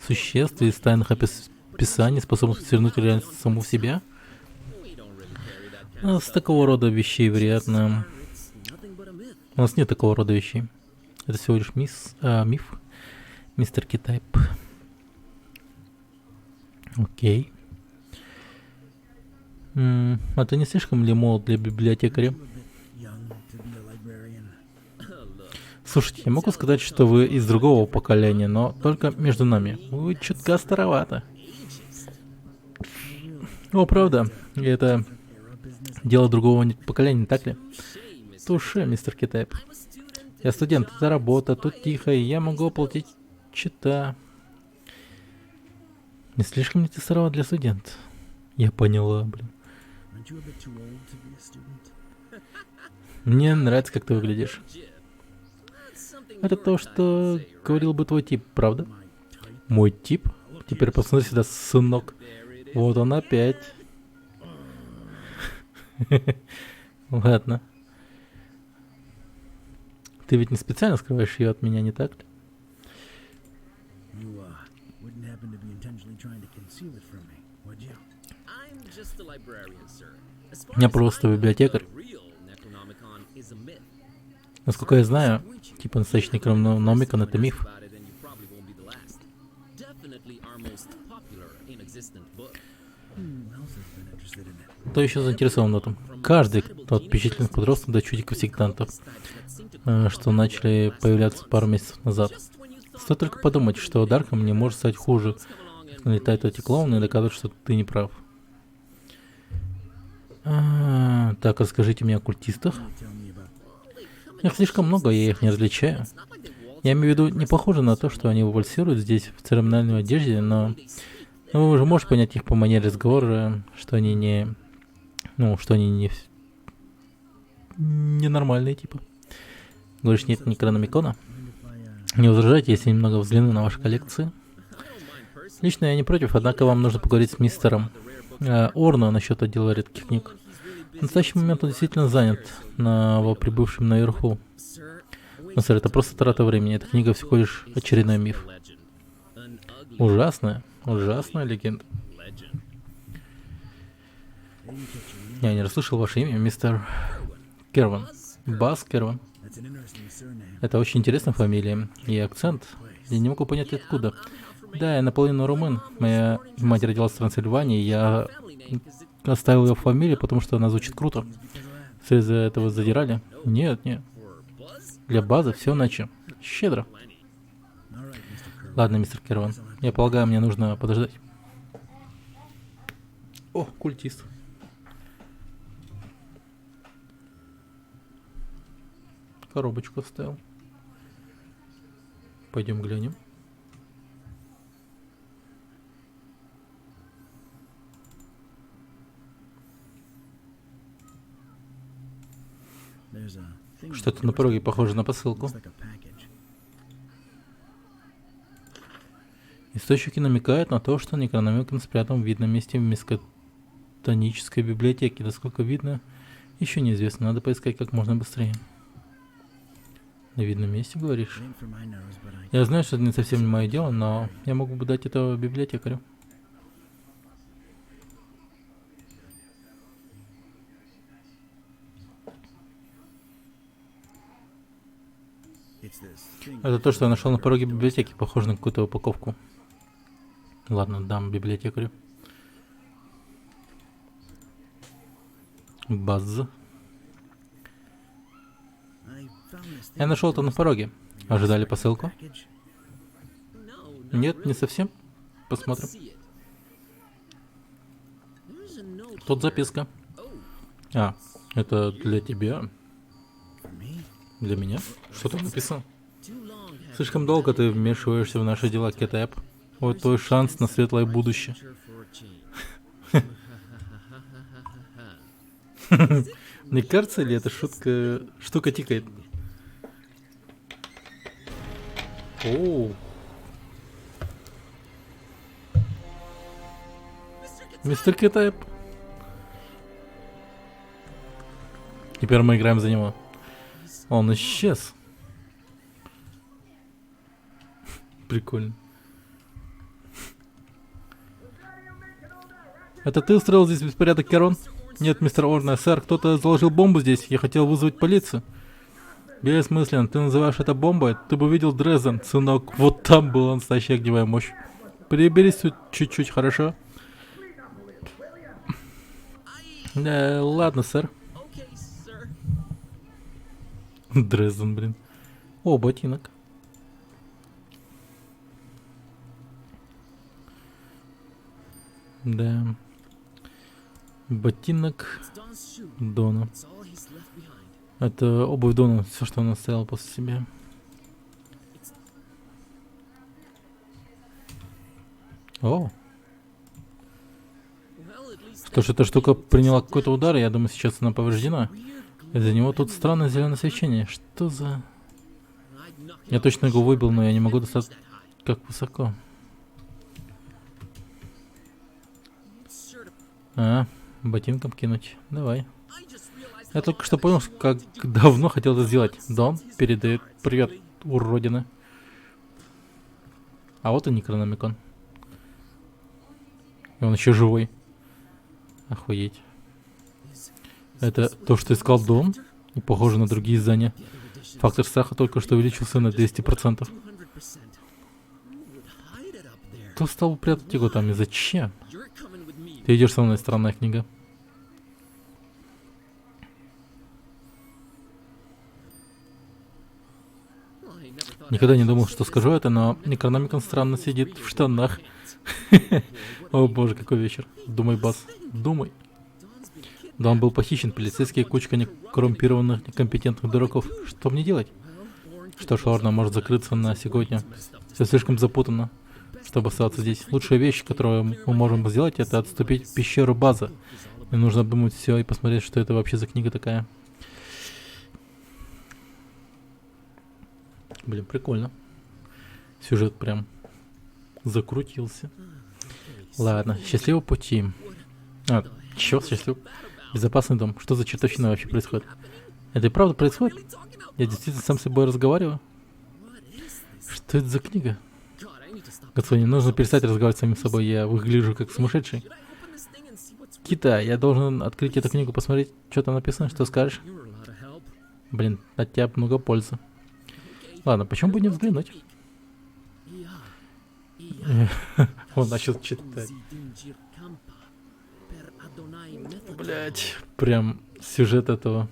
существ и из тайных описаний, способных свернуть реальность саму в себя. С такого рода вещей, вероятно... У нас нет такого рода вещей. Это всего лишь миф. Мистер Китайп. Окей. А ты не слишком ли молод для библиотекаря? Young to be a librarian. Слушайте, я могу сказать, что вы из другого поколения, но только между нами. Вы чутка старовато. О, правда. И это дело другого поколения, не так ли? Туше, мистер Китайп. Я студент, это работа, тут тихо, и я могу оплатить счета. Не слишком ли ты старова для студента? Я поняла, блин. Aren't you a bit too old to be a student? Мне нравится, как ты выглядишь. Это то, что говорил бы твой тип, правда? My type. Мой тип? Теперь посмотри сюда, сынок. Вот он опять. Ладно. Ты ведь не специально скрываешь ее от меня, не так ли? You wouldn't happen to be intentionally trying to conceal it from me, would you? Я просто библиотекарь. Насколько я знаю, типа настоящий Некрономикон — это миф. Who else has been interested in it? Кто еще заинтересован в этом? Каждый, кто от впечатлительных подростков до чудиков сектантов, что начали появляться пару месяцев назад. Стоит только подумать, что Дарком не может стать хуже. Как налетают эти клоуны и доказывают, что ты не прав. Так, расскажите мне о культистах. Tell me about. Их слишком много, я их не различаю. Я имею в виду, не похоже на то, что они вальсируют здесь в церемониальной одежде, но вы уже можете понять их по манере разговора, что они не... что они не нормальные, типа. Говоришь, нет Некрономикона? Не возражайте, если немного взгляну на ваши коллекции. Лично я не против, однако вам нужно поговорить с мистером Орно насчет отдела редких книг. В настоящий момент он действительно занят новоприбывшим наверху. Но, сэр, это просто трата времени. Эта книга всего лишь очередной миф. Ужасная легенда. Я не расслышал ваше имя, мистер Керван. Бас Керван. That's an interesting surname. Это очень интересная фамилия. И акцент. Я не могу понять, откуда. Да, я наполовину румын. Моя мать родилась в Трансильвании. Я оставил ее фамилию, потому что она звучит круто. Все из-за этого задирали? Нет. Для базы все иначе. Щедро. All right, Mr. Kerr. Ладно, мистер Керван. Я полагаю, мне нужно подождать. О, культист. Коробочку оставил. Пойдем глянем. There's a thing. Что-то на пороге похоже на посылку. Looks like a package. Источники намекают на то, что Некрономикон спрятан в видном месте в мискотонической библиотеке. Насколько видно, еще неизвестно. Надо поискать как можно быстрее. На видном месте, говоришь? It ain't for my nose, but I. Я знаю, что это не совсем не мое дело, но я могу бы дать это библиотекарю. It's this thing. Это то, что я нашел на пороге библиотеки. Похоже на какую-то упаковку. Ладно, дам библиотекарю. Базз. I found this Я thing. нашел это на пороге. Ожидали посылку? Package. Нет, не совсем. Посмотрим. Тут записка. А, это для тебя. For me? Для меня? Что там написано? Too long have Слишком долго ты вмешиваешься в наши дела, Кетэп. Вот твой шанс на светлое будущее. for a change. Не кажется ли эта штука тикает? Оу. Мистер Кетэп. Теперь мы играем за него. Он исчез. Прикольно. Это ты устроил здесь беспорядок, Керон? Нет, мистер Орна, сэр, кто-то заложил бомбу здесь. Я хотел вызвать полицию. Бессмысленно, ты называешь это бомбой? Ты бы видел Дрезен, сынок. Вот там была настоящая огневая мощь. Приберись тут чуть-чуть, хорошо? Ладно, сэр. Дрезен, блин. О, ботинок. Да. Ботинок Дона. Это обувь Дона, все, что он оставил после себя. О. Что ж, эта штука приняла какой-то удар, я думаю, сейчас она повреждена. Из-за него тут странное зеленое свечение. Что за... Я точно его выбил, но я не могу достать как высоко. Ботинком кинуть. Давай. Я только что понял, как давно хотел это сделать. Дон передает привет, уродина. А вот и Некрономикон. И он еще живой. Охуеть. Это то, что искал Дон? И похоже на другие здания. Фактор страха только что увеличился на 200%. Кто стал прятать его там и зачем? Ты идешь со мной, странная книга. Никогда не думал, что скажу это, но Некрономикон странно сидит в штанах. О боже, какой вечер. Думай, Бас, думай. Дон был похищен, полицейские кучка некоррумпированных, некомпетентных дураков. Что мне делать? Что ж, Орна может закрыться на сегодня. Все слишком запутанно, чтобы остаться здесь. Лучшая вещь, которую мы можем сделать, это отступить в пещеру База. Мне нужно обдумать все и посмотреть, что это вообще за книга такая. Блин, прикольно. Сюжет прям закрутился. Ладно, счастливого пути. Чё, счастливый? Безопасный дом. Что за чертовщина вообще происходит? Это и правда происходит? Я действительно сам с собой разговариваю? Что это за книга? Господин, нужно перестать разговаривать с самим собой. Я выгляжу как сумасшедший. Кита, я должен открыть эту книгу, посмотреть, что там написано, что скажешь? Блин, от тебя много пользы. Ладно, почему бы не взглянуть? Он начал читать. Блять, прям сюжет этого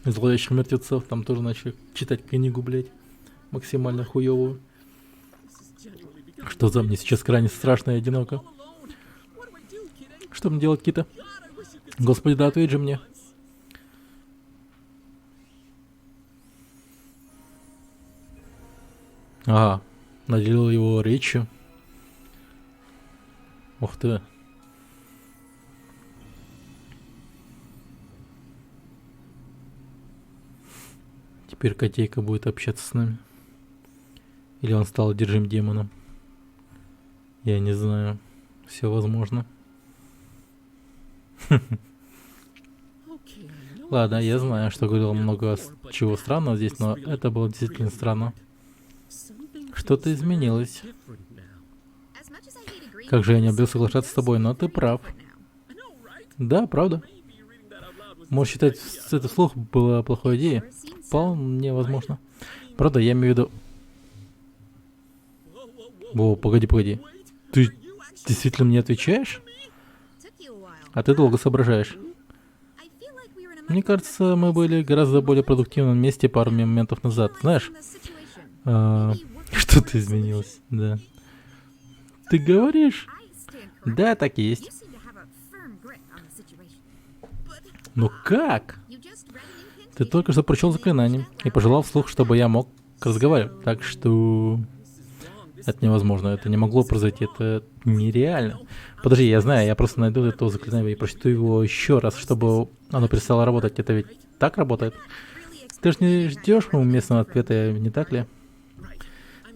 зловещих мертвецов. Там тоже начали читать книгу, блять. Максимально хуёвую. Что за мне сейчас крайне страшно и одиноко. Что мне делать, Кита? Господи, да ответь же мне. Ага, наделил его речью. Ух ты. Теперь котейка будет общаться с нами. Или он стал одержим демоном. Я не знаю. Все возможно. Ладно, я знаю, что говорил много чего странного здесь, но это было действительно странно. Что-то изменилось. Как же я не любил соглашаться с тобой, но ты прав. Да, правда. Может считать, это вслух была плохой идеей. Вполне возможно. Правда, я имею в виду... О, погоди. Ты действительно мне отвечаешь? А ты долго соображаешь. Мне кажется, мы были гораздо более продуктивном месте пару моментов назад. Знаешь, что-то изменилось, да. Ты говоришь? Да, так и есть. Ну как? Ты только что прочел заклинание и пожелал вслух, чтобы я мог разговаривать. Так что... Это невозможно, это не могло произойти, это нереально. Подожди, я знаю, я просто найду это заклинание и прочту его еще раз, чтобы оно перестало работать. Это ведь так работает? Ты же не ждешь уместного ответа, не так ли?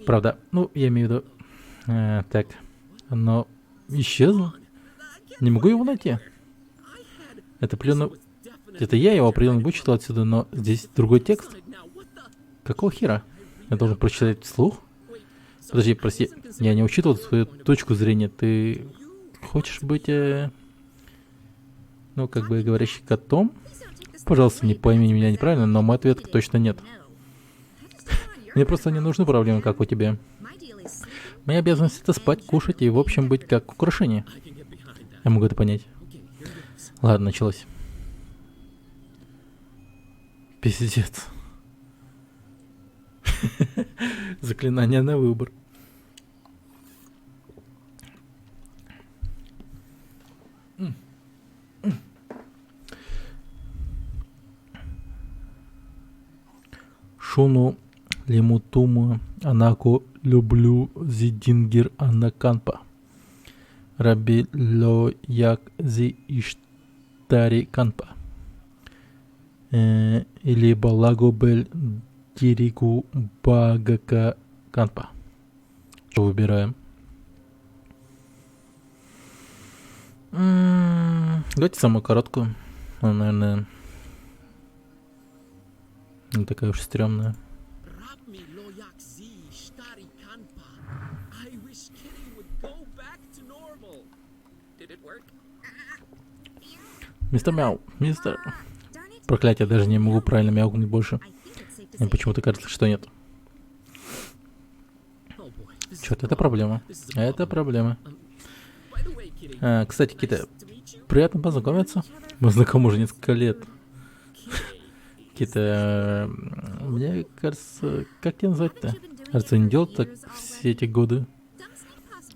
Правда, ну, я имею в виду... так, оно исчезло? Не могу его найти. Это определенно... Это я его определенно вычитал отсюда, но здесь другой текст. Какого хера? Я должен прочитать вслух? Подожди, прости, я не учитывал свою точку зрения. Ты хочешь быть, ну, как бы говорящий котом? Пожалуйста, не пойми меня неправильно, но мой ответ точно нет. Мне просто не нужны проблемы, как у тебя. Моя обязанность это спать, кушать и, в общем, быть как украшение. Я могу это понять. Ладно, началось. Пиздец. Заклинание на выбор. Шуну лимутума анако люблю зидингир анаканпа. Раби ло як зи иштари канпа. Или балагобель Кирику Багака Канпа. Что выбираем? Давайте самую короткую. Она, наверное, не такая уж стрёмная. Мистер Мяу, мистер... Проклятие, даже не могу правильно мяукнуть больше. Мне почему-то кажется, что нет. Черт, это проблема. Это проблема. Кстати, Кита, приятно познакомиться. Мы знакомы уже несколько лет. Кита, мне кажется, как тебя назвать-то? Кажется, не делал так все эти годы.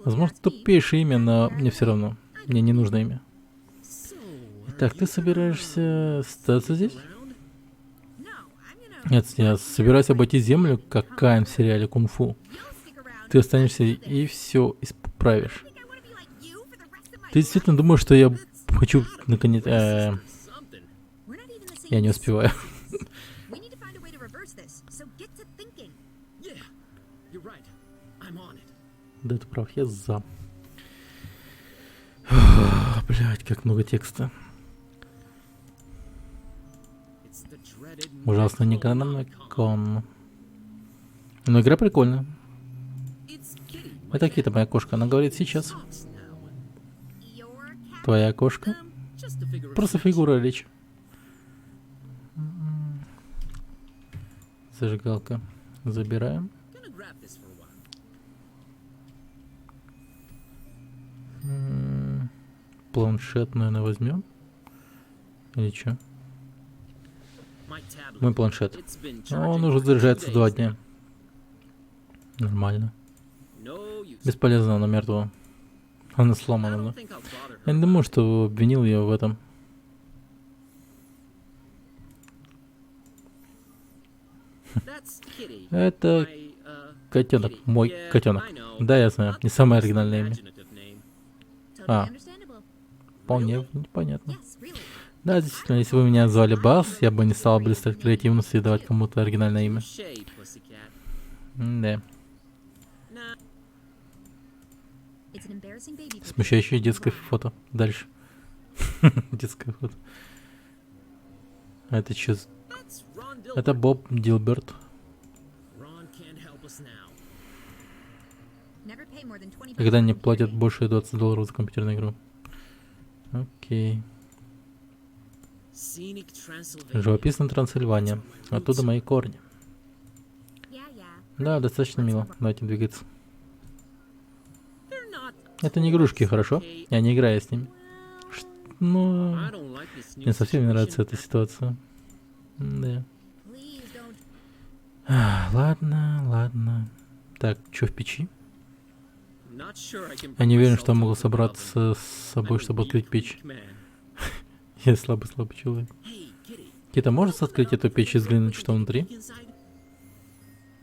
Возможно, тупейшее имя, но мне все равно. Мне не нужно имя. Итак, ты собираешься остаться здесь? Нет, я собираюсь обойти землю, как Каин в сериале «Кунг-фу». Ты останешься и все исправишь. Ты действительно думаешь, что я хочу наконец... Я не успеваю. Да, ты прав, я за. Блять, как много текста. Ужасно некономикон. Но игра прикольная. Это Кита, моя кошка. Она говорит сейчас. Твоя кошка? Просто фигура речи. Зажигалка. Забираем. Планшет, наверное, возьмем. Или что? Мой планшет. Он уже заряжается 2 дня. Нормально. Бесполезно, она мертва. Она сломана. Я не думаю, что обвинил ее в этом. Это котенок. Мой котенок. Да, я знаю. Не самое оригинальное имя. Вполне понятно. Да, действительно, если бы меня звали Бас, я бы не стал блистать креативностью и давать кому-то оригинальное имя. Да. Смущающее детское фото. Дальше. Детское фото. Это что? Это Боб Дилберт. Когда не платят больше $20 за компьютерную игру. Окей. Живописная Трансильвания. Оттуда мои корни. Да, достаточно мило. Давайте двигаться. Это не игрушки, хорошо? Я не играю с ними. Ну, мне совсем не нравится эта ситуация. Да. Ладно. Так, что в печи? Я не уверен, что я могу собраться с собой, чтобы открыть печь. Я слабый человек. Hey, kitty. Кита, можешь открыть эту печь и взглянуть, что внутри? Inside?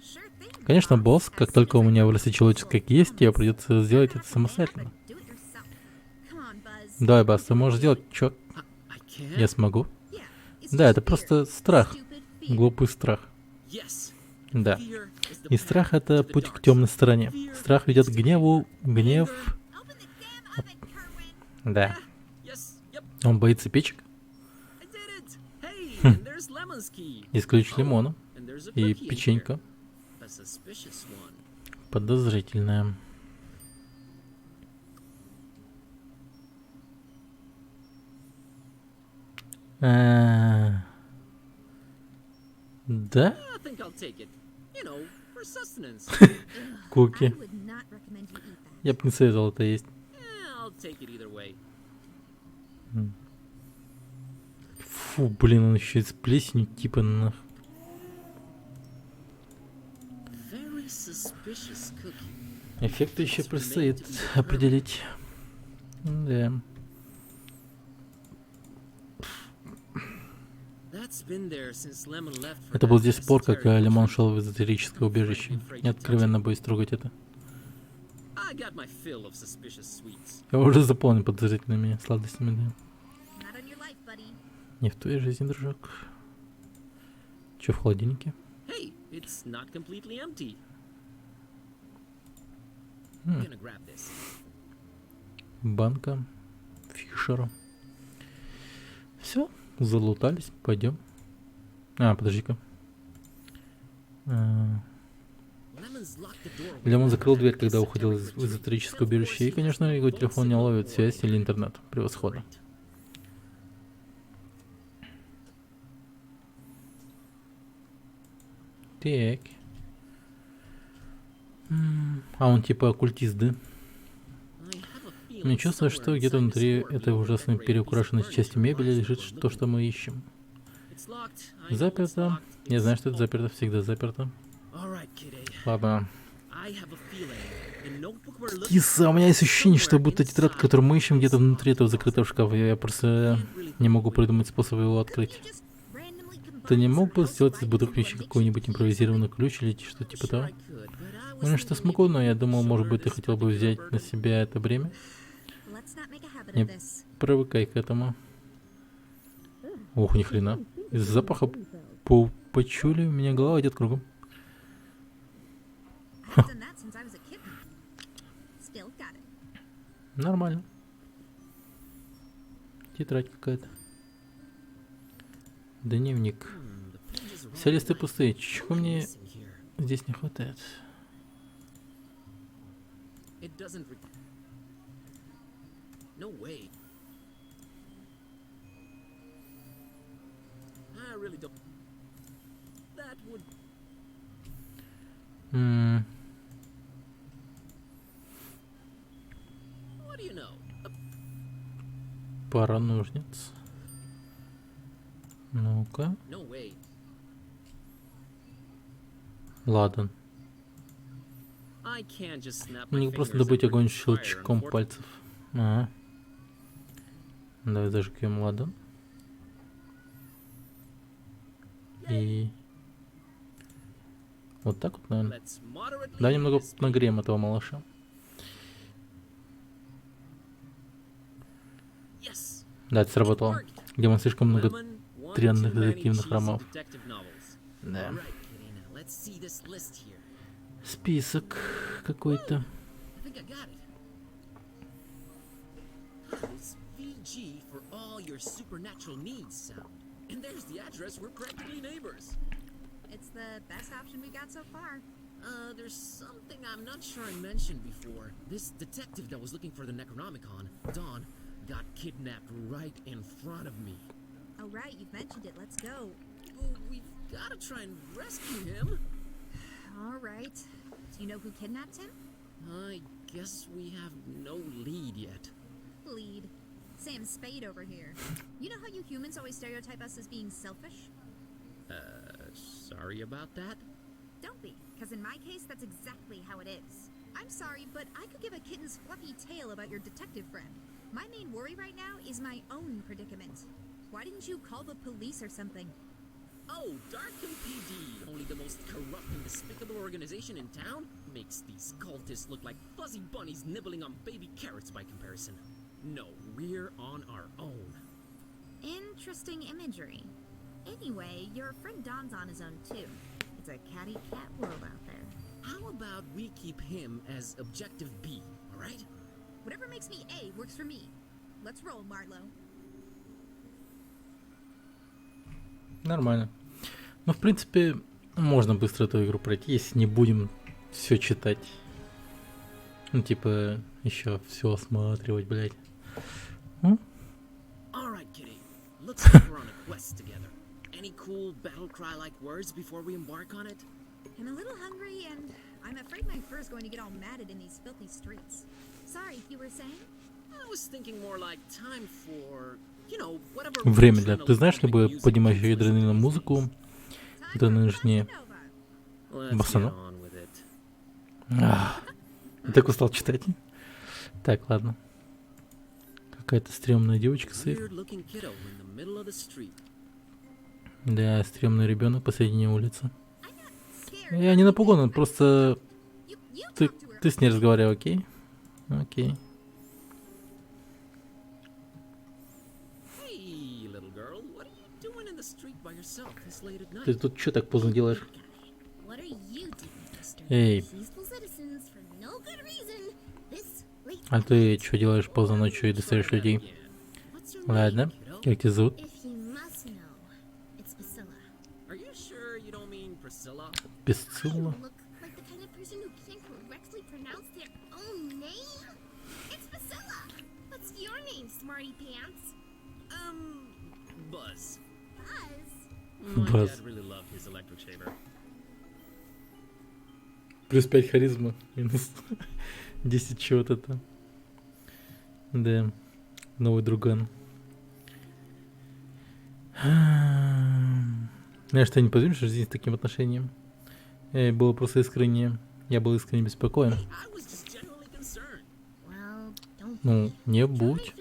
Sure thing. Конечно, босс, как только у меня вырастет человеческая кисть, тебе придется сделать это самостоятельно. Do it yourself. Come on, Buzz. Давай, Бас, ты можешь сделать, чё? I can't. Я смогу. Yeah, it's Да, just это fear. просто страх. Stupid fear. Глупый страх. Yes. Да. Fear is the И страх — path это to the путь к dark темной стороне. Fear Страх ведет к leads to гневу, anger, гнев... Open the damn oven, Kerwin. Да. Yes. Yep. Он боится печек. I did it. Hey, and there's Lemon's key. Есть ключ лимона And there's a и cookie in печенька. here. A suspicious one. Подозрительная. Да? I think I'll take it. You know, for sustenance. Куки. I would not recommend you eat that. Я бы не советовал это есть. I'll take it either way. Фу, блин, он еще и с плесенью типа нах. Very suspicious cookie. Эффекты еще предстоит определить. Да. That's been there since Lemon left for Это был that здесь спор, как esoteric Лимон retreat. шел в эзотерическое убежище. Я откровенно боюсь трогать это. I got my fill of suspicious sweets. Я уже заполнен подозрительными сладостями, да. Not on your life, buddy. Не в твоей жизни, дружок. Че в холодильнике? Hey, it's not completely empty. I'm gonna grab this. Банка. Фишера. Все, залутались, пойдем. Подожди-ка. Lemon's locked the door. Лемон закрыл дверь, когда уходил из эзотерического убежища, и, конечно, его телефон не ловит связь или интернет. Превосходно. Так. Он типа оккультист, да? I have a feeling Мне чувствую, что somewhere где-то inside внутри this этой ornate ужасной decorated переукрашенной piece of части furniture мебели lies лежит what we're то, что looking мы ищем. for. It's locked. I know it's Заперто. locked. Я знаю, что It's это заперто, всегда заперто. All right, kitty. Ладно. I have a feeling the notebook we're looking Киса, у меня есть ощущение, что будто тетрадка, которую мы ищем, где-то внутри этого закрытого шкафа. Я просто не могу придумать способ его открыть. You just randomly combine Ты не some мог бы house сделать из items бутылки into a какой-нибудь makeshift импровизированный ключ или что типа Sure, того? I could, but I was Ну что thinking смогу, но я maybe думал, может быть, ты this хотел бы particular взять на burden. себя это бремя. Let's not make a habit Не of this. привыкай к этому. Ох, ни хрена. Из-за запаха почули, у меня голова идет кругом. I've done that since I was a kitten. Still got it. Нормально. Тетрадь какая-то. Дневник. The pages are Все all листы blank. пустые. Чего мне Missing here. здесь не хватает? It doesn't. No way. I really don't. That would. М, What do you know? Пара ножниц. Ну-ка. No way. Ладно. I can't just snap my Мне просто fingers добыть and огонь produce fire, щелчком unfortunately. пальцев. Ага. Давай зажгем ладан. И... Вот так вот, наверное. Let's moderately Да, немного this нагреем этого малыша. Yes. Да, это сработало. Демон слишком много... Lemon, one тренных too many детективных cheesy романов. detective novels. Да. All right, kitty, now let's see this list here. Список какой-то. I think I got it. It's VG for all your supernatural needs sound. And there's the address. We're practically neighbors. It's the best option we got so far. There's something I'm not sure I mentioned before. This detective that was looking for the Necronomicon, Dawn, got kidnapped right in front of me. Oh, right, you've mentioned it. Let's go. Well, we've got to try and rescue him. All right. Do you know who kidnapped him? I guess we have no lead yet. Lead. Sam Spade over here. You know how you humans always stereotype us as being selfish? Sorry about that. Don't be, because in my case, that's exactly how it is. I'm sorry, but I could give a kitten's fluffy tail about your detective friend. My main worry right now is my own predicament. Why didn't you call the police or something? Oh, Darkham PD, only the most corrupt and despicable organization in town, makes these cultists look like fuzzy bunnies nibbling on baby carrots by comparison. No, we're on our own. Interesting imagery. Anyway, your friend Don's on his own too. It's a catty cat world out there. How about we keep him as objective B, alright? Whatever makes me A works for me. Let's roll, Marlowe. Нормально. Ну, в принципе, можно быстро эту игру пройти, если не будем все читать. Ну, типа, еще все осматривать, блядь. Alright, kitty. Looks like we're on a quest together. Any cool battle cry-like words before we embark on it? I'm a little hungry, and I'm afraid my fur's going to get all matted in these filthy streets. Sorry, you were saying? I was thinking more like time for, you know, whatever. Время для... Ты знаешь любую поднимающую адреналин музыку? Это нынешнее... Басано. Я так устал читать. Так, ладно. Какая-то стрёмная девочка стоит. Да, стрёмный ребенок посредине улицы. Я не напуган, просто... Ты с ней разговаривай, окей? Окей. Ты тут что так поздно делаешь? Эй. А ты что делаешь поздно ночью и достаешь людей? Ладно, как тебя зовут? Песцилла? Buzz. Баз. Плюс 5 харизма, минус 10 чего-то там. Да, новый друган. Знаешь, ты не поверишь в жизнь с таким отношением? Было просто искренне. Я был искренне беспокоен. Ну, не будь.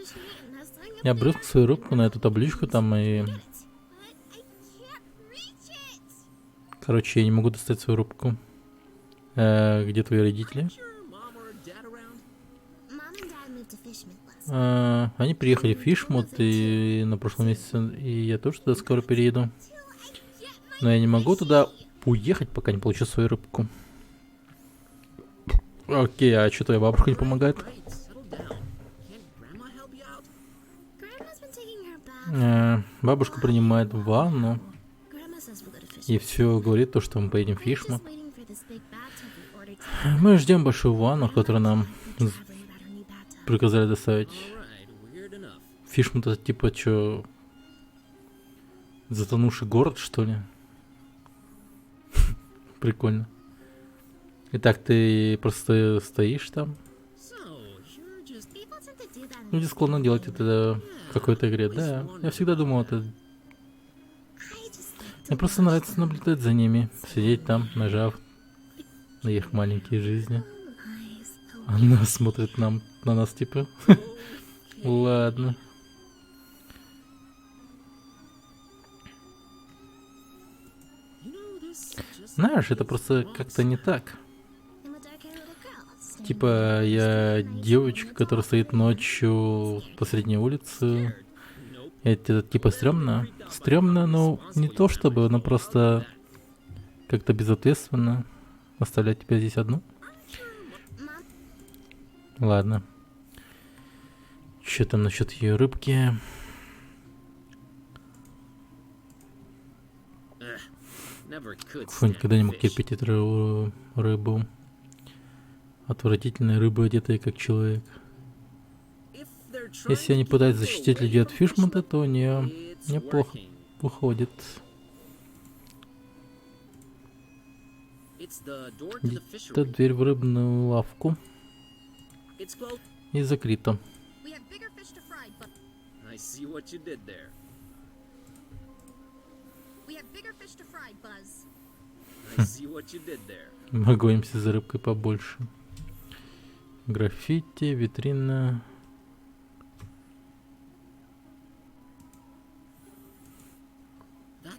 Я брызгал свою рыбку на эту табличку там и... Короче, я не могу достать свою рыбку. Где твои родители? Они приехали в Фишмут и на прошлом месяце, и я тоже туда скоро перееду. Но я не могу туда уехать, пока не получу свою рыбку. Окей, а что твоя бабушка не помогает? Бабушка принимает ванну. И все говорит то, что мы поедем в Фишмут. Мы ждем большую ванну, которую нам приказали доставить. Фишмут это типа что? Затонувший город, что ли? Прикольно. Итак, ты просто стоишь там? Люди склонны делать это в какой-то игре. Да, я всегда думал, это... Мне просто нравится наблюдать за ними. Сидеть там, нажав на их маленькие жизни. Она смотрит на нас, типа. Ладно. Знаешь, это просто как-то не так. Типа, я девочка, которая стоит ночью посредине улицы. Это типа стрёмно. Стрёмно, но не то чтобы, но просто как-то безответственно оставлять тебя здесь одну. Ладно. Что там насчет ее рыбки? Фу, никогда не мог терпеть эту рыбу. Отвратительная рыба, одетая как человек. Если они пытаются защитить людей от Фишмута, то у нее неплохо выходит. Это дверь в рыбную лавку. И закрыта. Мы гонимся за рыбкой побольше. Граффити, витрина.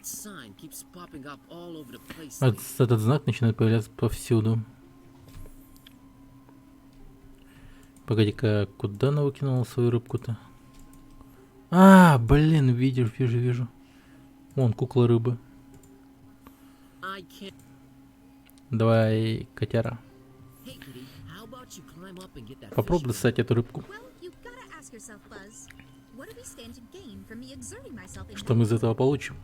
sign keeps popping up all over the place. Этот знак начинает появляться повсюду. Погоди-ка, куда она выкинула свою рыбку-то? А, блин, вижу. Вон, кукла рыбы. I can't. Давай, котяра. Hey, kitty, how about you climb up and get that Попробуй fish? достать эту рыбку. Well, you gotta ask yourself, Buzz, what do we stand to gain from me exerting myself in Что мы из этого получим?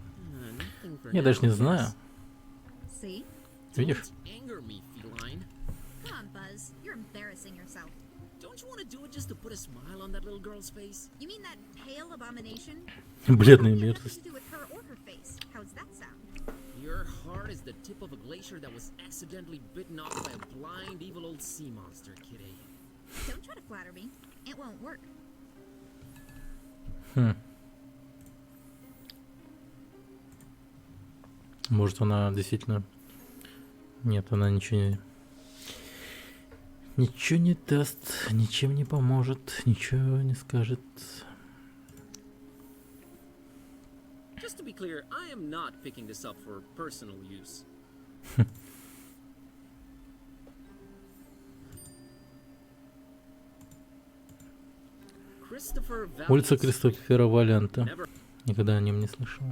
Nothing for Я now, даже не I знаю. See? Видишь? Don't anger me, feline. Come on, Buzz. You're embarrassing yourself. Don't you want to do it just to put a smile on that little girl's face? You mean that pale abomination? Бледная Nothing мерзость. to do with her or her face. How's that sound? Your heart is the tip of a glacier that was accidentally bitten off by a blind, evil old sea monster, kitty. Don't try to flatter me. It won't work. Может, она действительно... Нет, она ничего не даст, ничем не поможет, ничего не скажет. Just to be clear, I am not picking this up for personal use. Christopher Улица Valiant Кристофера Валианта. Never Никогда о нем не слышал.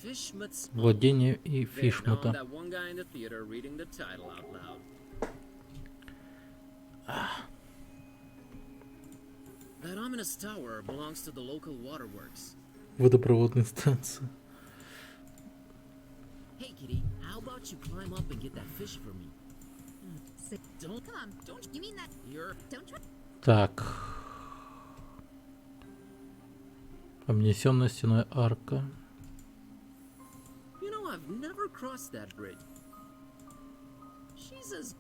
Fishmut's Владение и There, now Фишмута. that one guy in the theater reading the title out loud. That ominous tower belongs to the local waterworks. Водопроводная станция. Hey, kitty, how about you climb up and get that fish for me? Say, Don't, come on. don't. You mean that? You're Don't try. Так. Обнесенная стеной арка. You know, I've never crossed that bridge. She's as...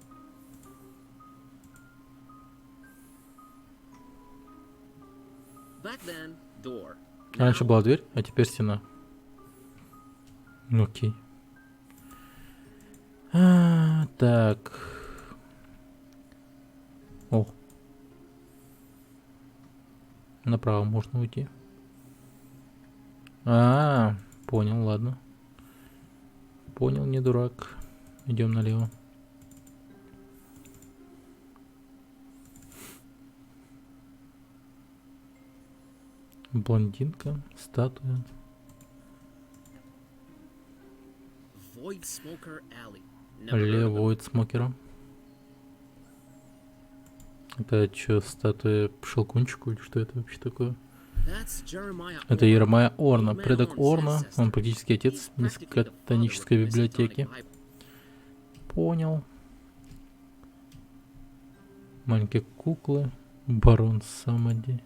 Back then, door. Раньше Now, была дверь, а теперь стена. Окей. Так. О. Направо можно уйти. Понял, ладно. Понял, не дурак. Идем налево. Блондинка, статуя. Void Smoker Alley. Never heard of them. Левоид смокера. Это что, статуя Щелкунчику или что это вообще такое? That's Jeremiah Это Orr, Еремая Орна, Old Man предок Orr's Орна, ancestor. он практически отец He's practically the father of мискатонической the библиотеки. Miskatonic Bible. Понял. Маленькие куклы. Барон Самади.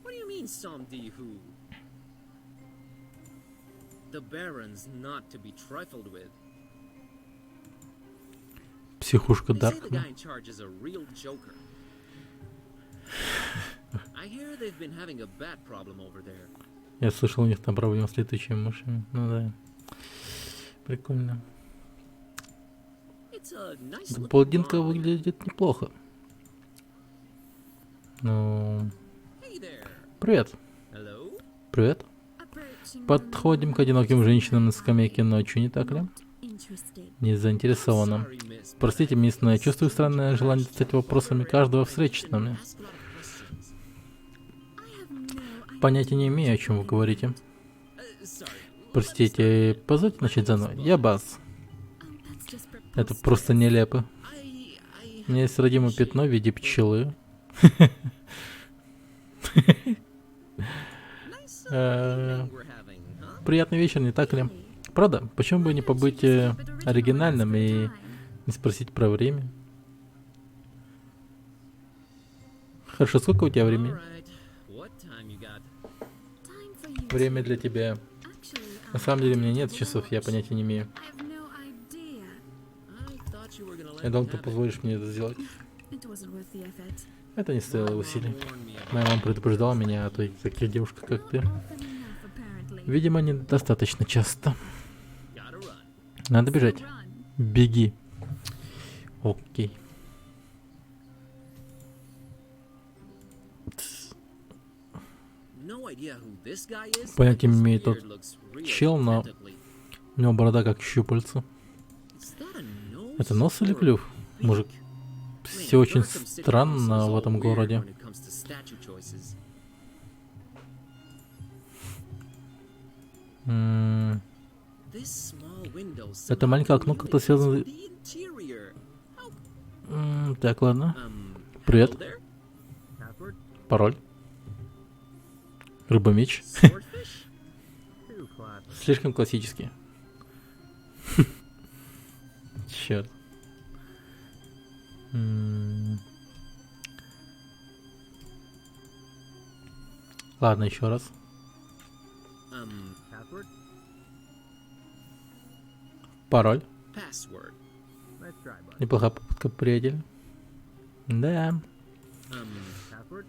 What do you mean, Somdi who? The Baron's not to be trifled with. Психушка They say the Даркна. guy in charge is a real joker. I hear they've been having a bat problem over there. Я слышал, у них там проблемы с летучими мышами. Ну да. Прикольно. It's a nice Да, looking блондинка barn. выглядит неплохо. Ну, Hey there. привет. Hello? Approaching Привет. the Подходим к moment одиноким is женщинам на now скамейке ночью, не так ли? not interested. Не заинтересована. Sorry, miss, but Простите, мисс, но я чувствую странное желание достать вопросами каждого встречного. ask a lot of questions. I have no Понятия не имею, о чем вы говорите. Sorry. Простите, позвольте начать заново. Я Баз. That's just Это просто нелепо. I У меня есть родимое пятно в виде пчелы. nice Э, we're having, huh? Приятный вечер, не так ли? Правда? Почему бы не побыть оригинальным и не спросить про время? Хорошо, сколько у тебя времени? Alright. What time you got? time for you. Время для тебя. Actually, На самом деле у меня нет часов, я понятия не имею. I have no idea. I thought you were gonna let Я думал, me ты have it. позволишь мне это сделать. It wasn't worth the effort. Это не стоило My mom усилий. warned me about Моя мама предупреждала меня о таких девушках, как ты. Often enough, apparently. Видимо, недостаточно часто. gotta run. Надо бежать. Run. Беги. Окей. no idea who this guy is. Понятия but не his имею тот beard looks really чел, но tentacly. у него борода как щупальца. Is that a nose Это нос или or a клюв? Мужик, beak? все Man, очень Darkham City странно Council is в all этом weird городе. when it comes to statue choices. М, This small window Это somehow маленькое окно как-то communicates связано... with the interior. How- Так, ладно. Hello Привет. there? Password? Пароль. Рыба-меч. Swordfish? Too classic. Слишком классический. Черт. Ладно, еще раз. Password? Пароль. Password. Let's try, bud. Неплохая попытка, приятель. Да. Password?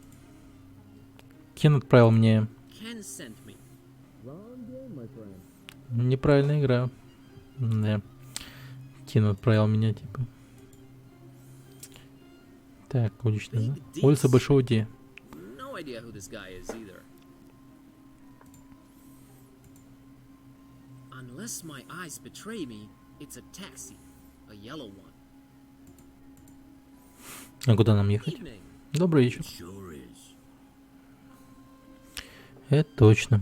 Кен отправил мне Ken sent me. неправильная игра. Да. Кен отправил меня, типа. Так, улица, да? Big Улица D's. Большого Ди. No idea who this guy is either. Unless my eyes betray me, it's a taxi. A yellow one. А куда нам ехать? Evening. Добрый вечер. Sure is. Это точно.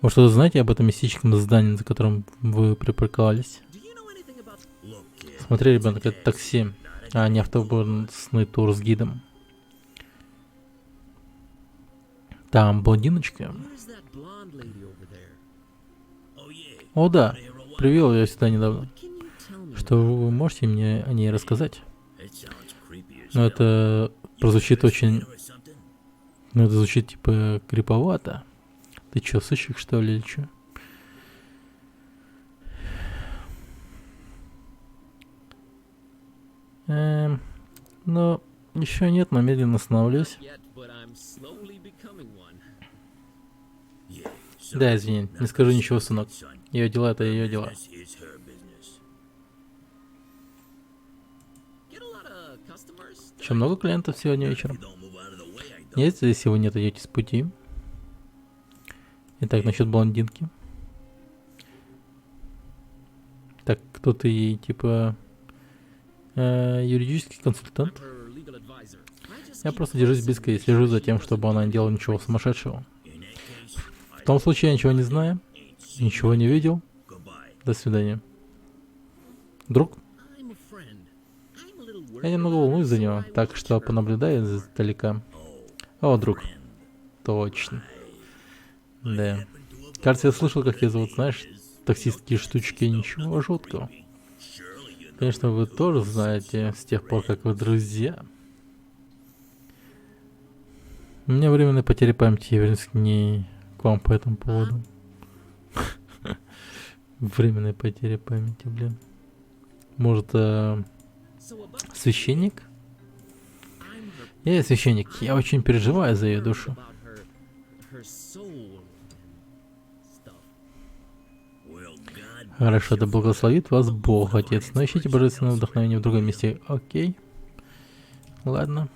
Вы что-то знаете об этом мистическом здании, за которым вы припарковались? Do you know anything about Look, kid. Смотри, ребенок, это такси, а не автобусный тур с гидом. Там блондиночка. where's that blonde lady over there? Oh, yeah. О, да. Привел ее сюда недавно. What can you tell me? Что вы можете мне о ней рассказать? It sounds creepy as Ну, hell. это прозвучит очень... Or something? Ну, это звучит типа криповато. Ты чё, сыщик, что ли, или чё? Ну, еще нет, но медленно становлюсь. Not yet, but I'm slowly becoming one. Yeah. So Да, извини, не скажу ничего, сынок. son, Ее дела — это ее дела. business is her business. Get a lot of customers. Че, много клиентов сегодня вечером? Don't move out of the way, I don't. Нет, если вы не отойдете с пути. Итак, насчет блондинки. Так, кто ты ей, типа... юридический консультант? Her legal advisor. I just Я keep просто держусь close близко и and слежу make за sure тем, she чтобы doesn't она do не делала anything ничего crazy. сумасшедшего. In that case, В том случае я ничего не знаю, ain't seen ничего не видел. goodbye. До свидания. Друг, I'm a friend. I'm a little я worried немного about her, волнуюсь за so него, I так watch что her. понаблюдай издалека. О, друг. Точно. Да. Кажется, я слышал, как ее зовут, знаешь, таксистские штучки, ничего жуткого. Конечно, вы тоже знаете с тех пор, как вы друзья. У меня временная потеря памяти, я вернусь к ней, к вам по этому поводу. Временная потеря памяти, блин. Может, So about священник? I'm her Я священник, я очень переживаю за ее душу. about her soul and stuff. Well, God Хорошо, да благословит вас Бог, Отец. Но ищите божественное вдохновение в другом месте. Окей. Ладно.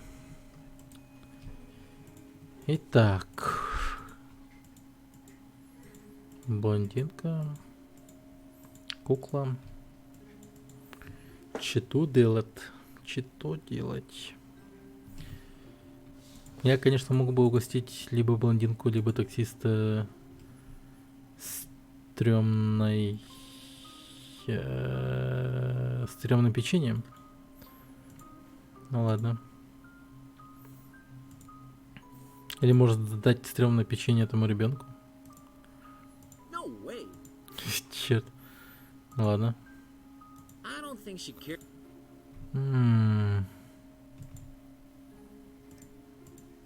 Итак. Блондинка. Кукла. Что делать? Что делать? Я, конечно, мог бы угостить либо блондинку, либо таксиста стрёмной... стрёмным печеньем. Ну ладно. Или может дать стрёмное печенье этому ребенку. No way. Черт. Ну ладно. I don't think she cared. М,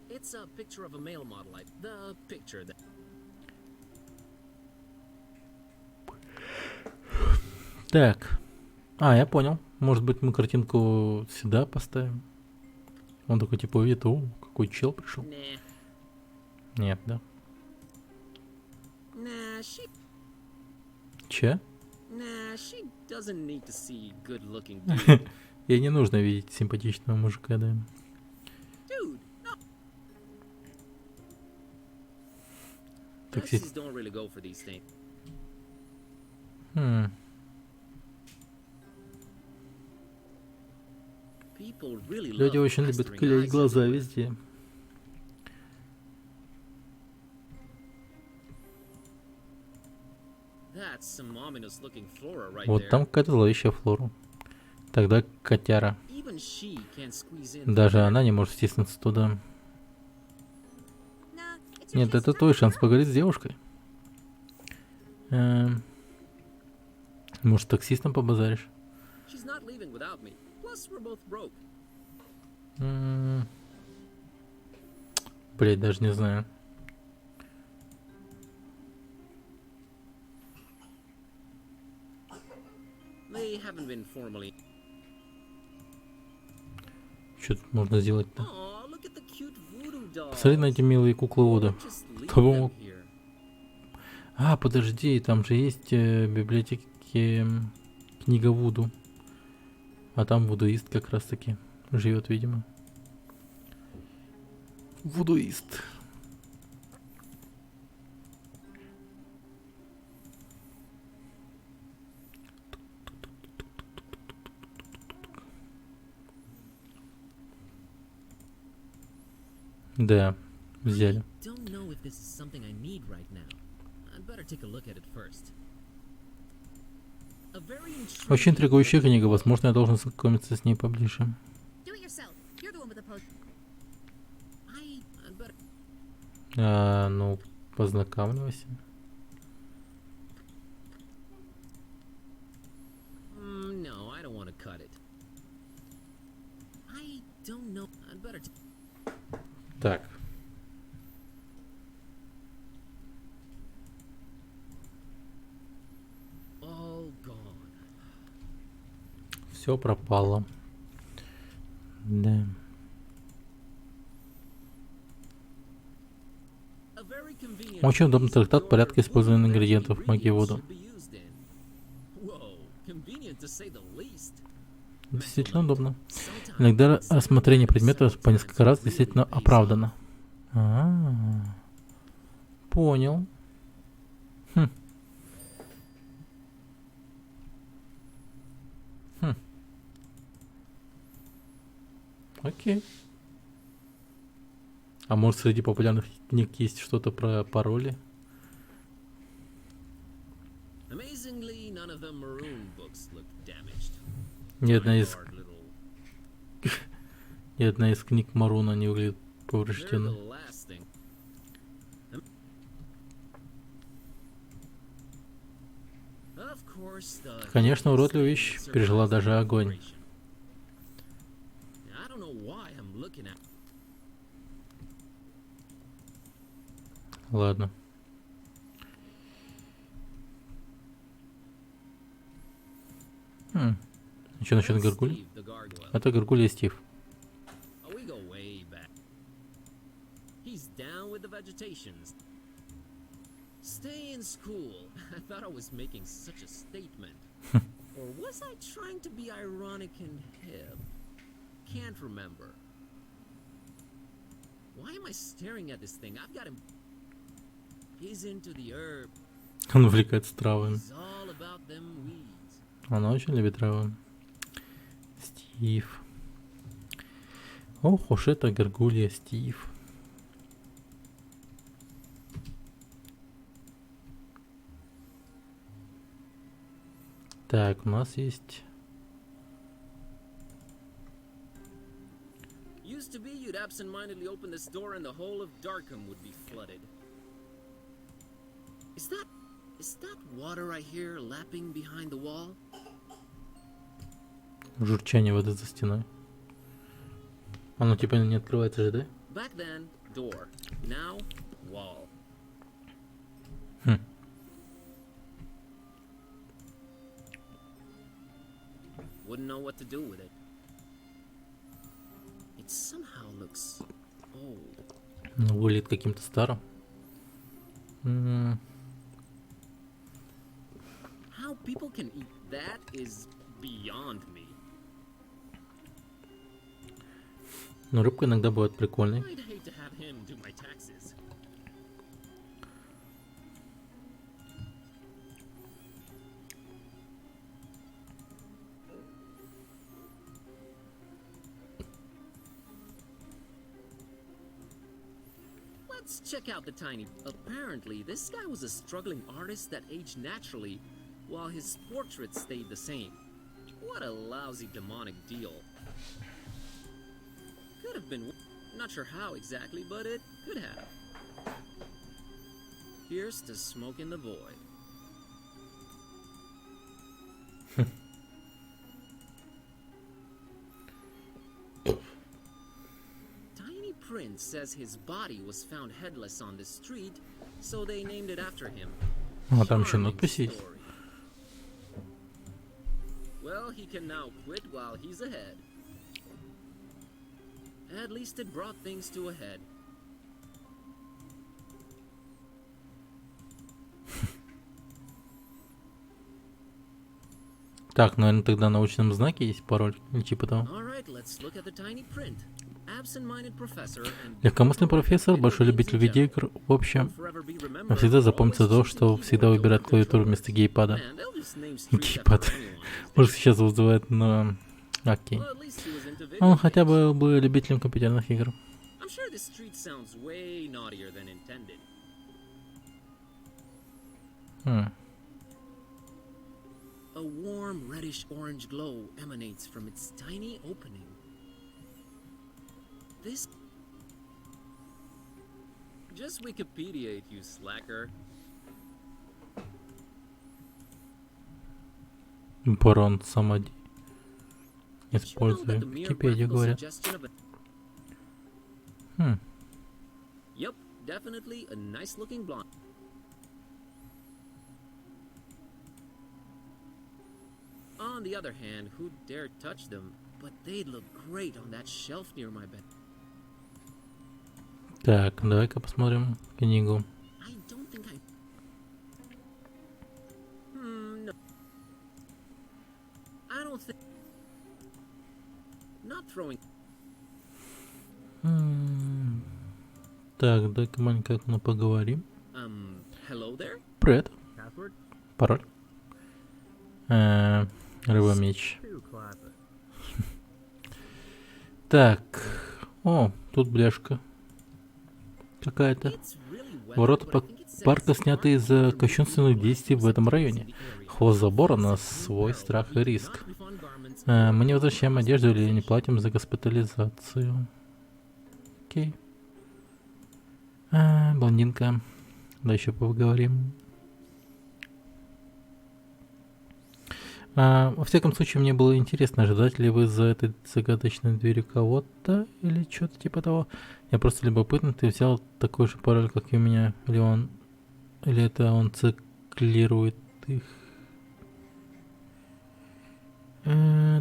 It's a picture of a male model. The picture that. Так. А, я понял. Может быть, мы картинку сюда поставим? Он такой типа увидит, о, какой чел пришел. Nah. Нет, да? Nah, she. Че? Nah, she doesn't need to see good-looking dude. Ей не нужно видеть симпатичного мужика, да. Dude, no. Таксист. Taxis don't really go for these things. People really Люди love очень любят plastering клеить eyes глаза everywhere. везде. That's some ominous looking flora right Вот there. там какая-то зловещая флора. Тогда котяра. Even she can't squeeze in. Даже она не может втиснуться туда. Nah, it's your Нет, case это to твой talk шанс to her. поговорить с девушкой. Может, с таксистом побазаришь? She's not leaving without me. Plus, we're both broke. Блять, даже не знаю. They haven't been formally. Что тут можно сделать-то? Aw, look at the cute voodoo dolls. Посмотри на эти милые куклы Вуду. Just leave По-моему- them here. А, подожди, там же есть в библиотеке книга Вуду. А там вудуист как раз таки живет, видимо. Вудуист. Да, взяли. Don't know if this is something I need right now. I'd better take a look at it first. A very Очень intriguing интригующая книга. Возможно, я должен знакомиться с ней поближе. Do it yourself. You're the one with the post. I'd better. Ну, познакомливайся. No, I don't want to cut it. I don't know. I'd better. Так. All gone. Все пропало. Да. A very convenient Очень удобный piece of трактат your порядка использования voodoo ингредиентов в магии ingredients Вуду. should be used in. Whoa, convenient to say the least. Действительно удобно. Sometimes Иногда it's рассмотрение several предмета по несколько times раз really действительно pays off. оправдано. Понял. Хм. Окей. А может, среди популярных книг есть что-то про пароли? Amazingly, none of the maroon books look damaged. Ни одна из, Our little- ни одна из книг Маруна не выглядит They're поврежденной. the last thing. Of course, the Конечно, уродливая вещь пережила даже огонь. I don't know why I'm looking at. Ладно. Что насчет That's горгуль? Steve, the gargoyle. Это горгулья Стив. Oh, we go way back. He's down with the vegetations. Stay in school. I thought I was making such a statement. Or was I trying to be ironic and hip? Can't remember. Why am I staring at this thing? I've got him. He's into the herb. Он увлекается травами. He's all about them weeds. Она очень любит травы. Стив. Ох уж это горгулья Стив. Так, у нас есть... Used to be you'd absentmindedly open this door and the whole of Darkham would be flooded. Is that water I hear lapping behind the wall? Журчание воды за стеной. Оно типа не открывается же, да? Back then, door. Now, wall. Wouldn't know what to do with it. It somehow looks old. Ну, выглядит каким-то старым. How people can eat that is beyond me. Но рыбка иногда бывает прикольной. I'd hate to have him do my taxes. Let's check out the tiny. Apparently, this guy was a struggling artist that aged naturally, while his portraits stayed the same. What a lousy demonic deal. Could have been. Not sure how exactly, but it could have. Here's to smoke in the void. Tiny Prince says his body was found headless on the street, so they named it after him. А, там еще Charming надпись есть. story. Well, he can now quit while he's ahead. At least it brought things to a head. Так, наверное, тогда на научном знаке есть пароль или типа того. All right, let's look at the tiny print. Absent-minded professor and Легкомысленный профессор, большой любитель видеоигр. В общем, forever be remembered навсегда for запомнится always то, choosing что keyboard всегда выбирает over клавиатуру controller. вместо геймпада. Man, they'll just name streets Геймпад. after anyone. Может, сейчас вызывает на... Окей. Well, at least he was into video Он хотя games. бы был любителем компьютерных игр. I'm sure this street sounds way naughtier than intended. Хм. A warm reddish-orange glow emanates from its tiny opening. This... Just Wikipedia it, you slacker. Барон Самади. Did you know that Используя the mere Википедию, graphical говорят. suggestion of a... Хм. Yep, definitely a nice-looking blonde. On the other hand, who dare touch them? But they'd look great on that shelf near my bed. Так, давай-ка посмотрим книгу. I don't think I... no. I don't think... Not throwing... М. Так, дай-ка маленько мы поговорим. Hello there? Привет. Password? Пароль. Рыба-меч. Too classic. Так. О, тут бляшка. Какая-то. It's really weathered, Ворота but I think it says парка сняты из-за marked кощунственных действий в этом районе. in the area. Хвост забора на свой страх и риск. Not refund garments. Мы не возвращаем одежду или не платим за госпитализацию. Окей. Блондинка. Да, еще поговорим. Во всяком случае, мне было интересно, ожидаете ли вы за этой загадочной дверью кого-то или что-то типа того. Я просто любопытно, ты взял такой же пароль, как и у меня, или это он циклирует их.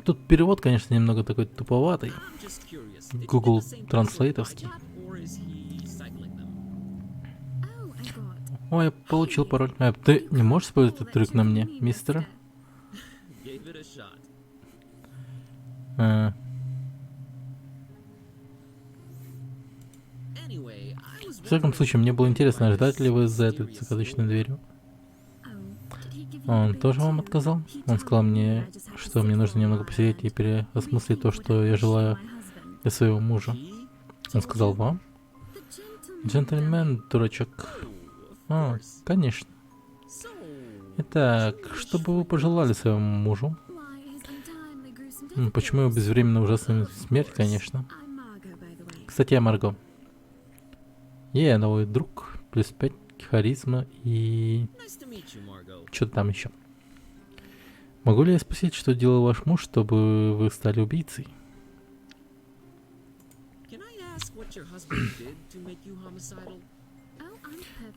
Тут перевод, конечно, немного такой туповатый. I'm just curious. Did you Google get the same транслейтовский. password by chat, or is he cycling them? Oh, I got. Ой, я получил пароль. Ты не можешь использовать этот трюк на мне, мистер? Gave it a shot. Anyway, I was В всяком wondering случае, мне было if интересно, you ожидаете ли вы за mysterious этой загадочной door. дверью. Oh, Он тоже вам отказал? Он сказал мне, что мне нужно немного посидеть и переосмыслить то, что я желаю для своего мужа. He Он сказал вам? Джентльмен, дурачок. of А, course. конечно. So, Итак, что бы вы пожелали своему мужу? Почему его безвременно ужасная смерть, конечно. Кстати, я Марго. Я новый друг, плюс 5 харизма и nice to meet you, Margot. что-то там еще. Могу ли я спросить, что делал ваш муж, чтобы вы стали убийцей? Can I ask what your husband did to make you homicidal?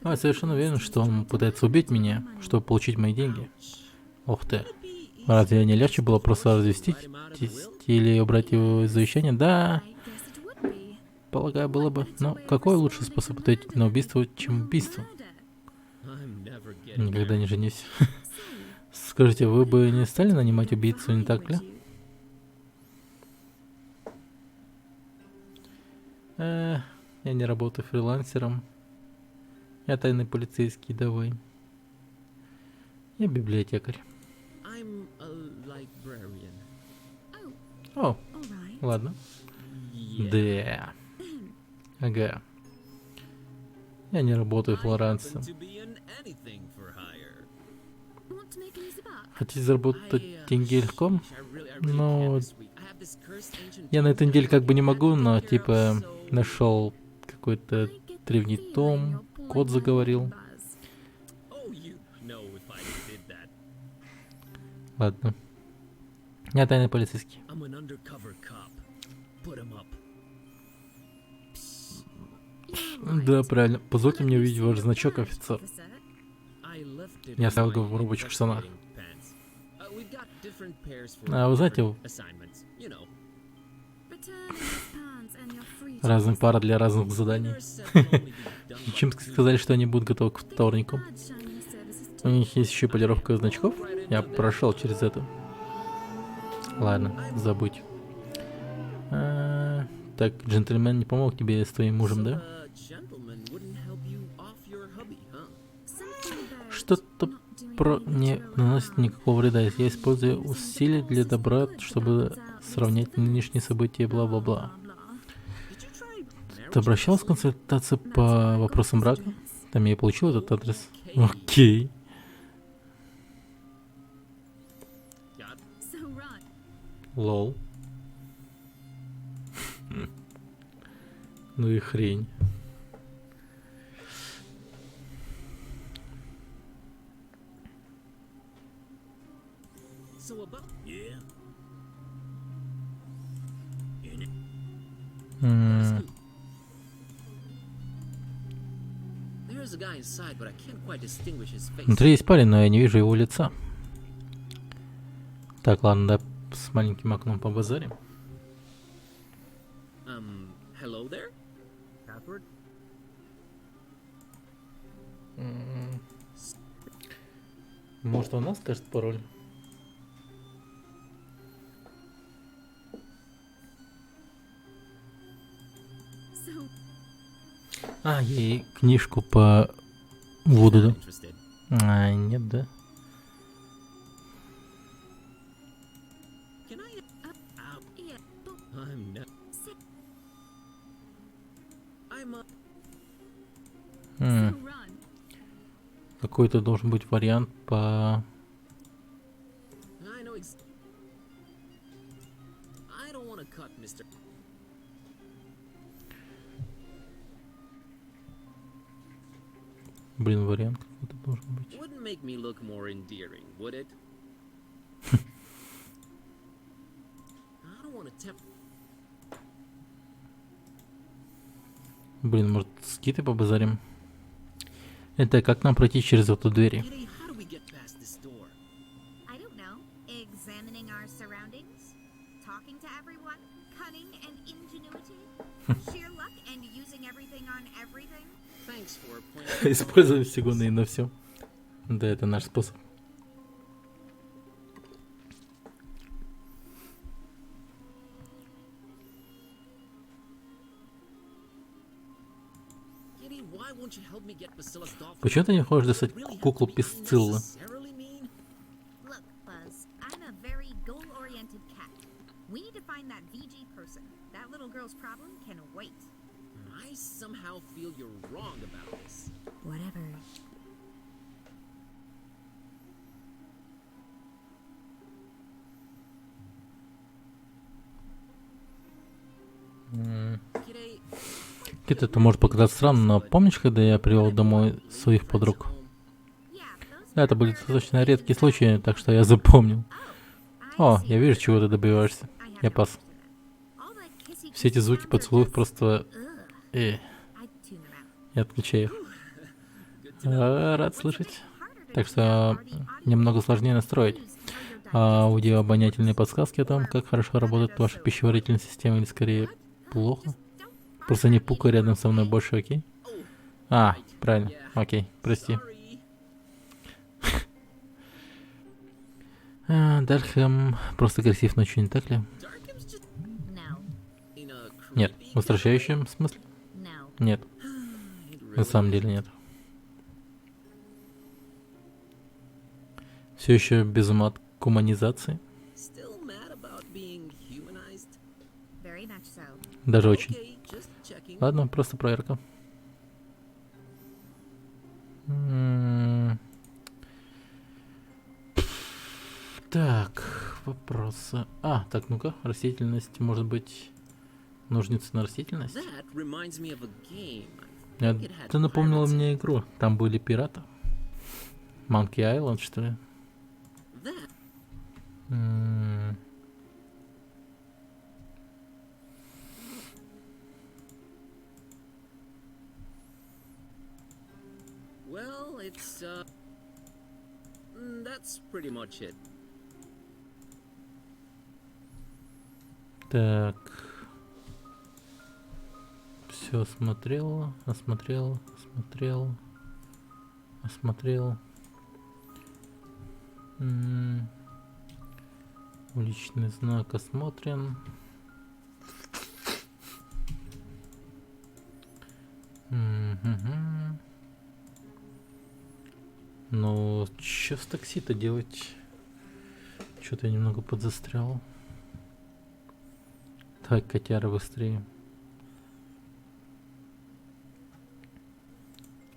Я совершенно уверен, что он пытается убить меня, чтобы получить мои деньги. Ох ты. Разве не легче было просто развестись или убрать его из завещания? Да, полагаю, было бы. Но какой лучший способ ответить на убийство, чем убийство? I'm never getting Никогда не женюсь. Скажите, вы бы не стали нанимать убийцу, не так ли? Я не работаю фрилансером. Я тайный полицейский, давай. Я библиотекарь. I'm a librarian. О, ладно. Yeah. Да. Ага. Я не работаю в I Флоренции. happen to be an anything for hire. Want to make an easy buck? Хотите заработать деньги легко? sheesh, I really Ну, can't this week. I have this cursed ancient я на этой tome неделе как бы не that I могу, have to но take care of, типа so- нашел какой-то I get the древний feeling том, you're pulling код my заговорил. buzz. Oh, you know if I did that. Ладно. Я тайный полицейский. I'm an undercover cop. Put him up. You're Да, right. правильно. Позвольте Let мне me увидеть see ваш your значок, badge, офицер. officer. I left it Я in оставил my его в рабочих штанах. investigating pants. We've got different pairs for А вы знаете, different assignments, you know. Return these pants and you're free to разные use пары them. для разных заданий. Cleaners said they'll only be done by Химчи Tuesday. сказали, что они будут готовы к вторнику. Badge shining services У too. них есть еще полировка значков. Я прошел через это. Ладно, забудь. Так, джентльмен не помог тебе с твоим мужем, So, да? gentleman wouldn't help you off your hubby, huh? Something about Что-то not doing про any не literal наносит harm. никакого вреда. Я использую усилия для добра, чтобы сравнять нынешние события, бла-бла-бла. Did you try Ты обращался в консультацию по вопросам брака? Там я и получил этот адрес. Окей. God, So run. Лол. Ну и хрень. so about Yeah. М, There's a guy inside, but I can't quite distinguish his face. Внутри есть парень, но я не вижу его лица. Так, ладно, да, с маленьким окном по базаре. Hello there? Password? Может, он нас скажет пароль? So А, я ей книжку по Вуду. Interested. А, нет, да? Can I? Ow, yeah, but I'm not. sick. I'm М, So run. Какой-то должен быть вариант по... I know I don't want to cut, Mr. Блин, вариант какой-то должен быть. Wouldn't make me look more endearing, would it? I don't want to tempt. Блин, может, скиты побазарим? Это как нам пройти через эту дверь? Kitty, how do we get past this door? I don't know. Examining our surroundings, talking to everyone, cunning and ingenuity, sheer luck and using everything on everything. Thanks for pointing. Используем всего на все. Да, это наш способ. Kitty, why won't you help me get Basilla's doll? Почему ты не хочешь достать Really have куклу to be Писциллы? unnecessarily mean? Look, Buzz, I'm a very goal-oriented cat. We need to find that VG person. That little girl's problem can wait. I somehow feel you're wrong about this. Whatever. Kitty, Где-то это может показаться странно, но помнишь, когда я привел домой своих подруг? Yeah, those Да, это были were достаточно amazing редкие случаи, times. так что я запомнил. I О, see. я вижу, чего ты добиваешься. I have Я no пас. interest in that. All that kissy Все эти kissy звуки sounds are поцелуев just- просто... Ugh, Э, I'd tune them out. я отключаю их. good to know. Рад What's a слышать. bit harder to Так do что are the audio немного сложнее настроить. cues for your Аудиообонятельные подсказки о том, как хорошо работает ваша пищеварительная система, или скорее плохо. Just don't Просто не bother пукай me, рядом со мной okay? больше, окей? Oh, А, right. правильно. Yeah. Окей, прости. Sorry. Дархэм просто красив ночью, не так ли? Darkham's just No, in a Нет. creepy В устрашающем смысле? no. Нет. It На really самом деле нет. Все еще без ума от гуманизации. Still mad about being humanized? Very much so. Даже очень. Okay, just checking. Ладно, просто проверка. вопросы. А, так, ну-ка, растительность, может быть, ножницы на растительность? That reminds me of a game. I think it had Ты напомнила pirates in мне игру. Там были пираты. Monkey Island, что ли? That М. well, it's that's pretty much it. Так. Все осмотрел, осмотрел, осмотрел, осмотрел. Уличный знак осмотрен. Мгм. Ну, что с такси-то делать? Что-то я немного подзастрял. Так, котяра, быстрее.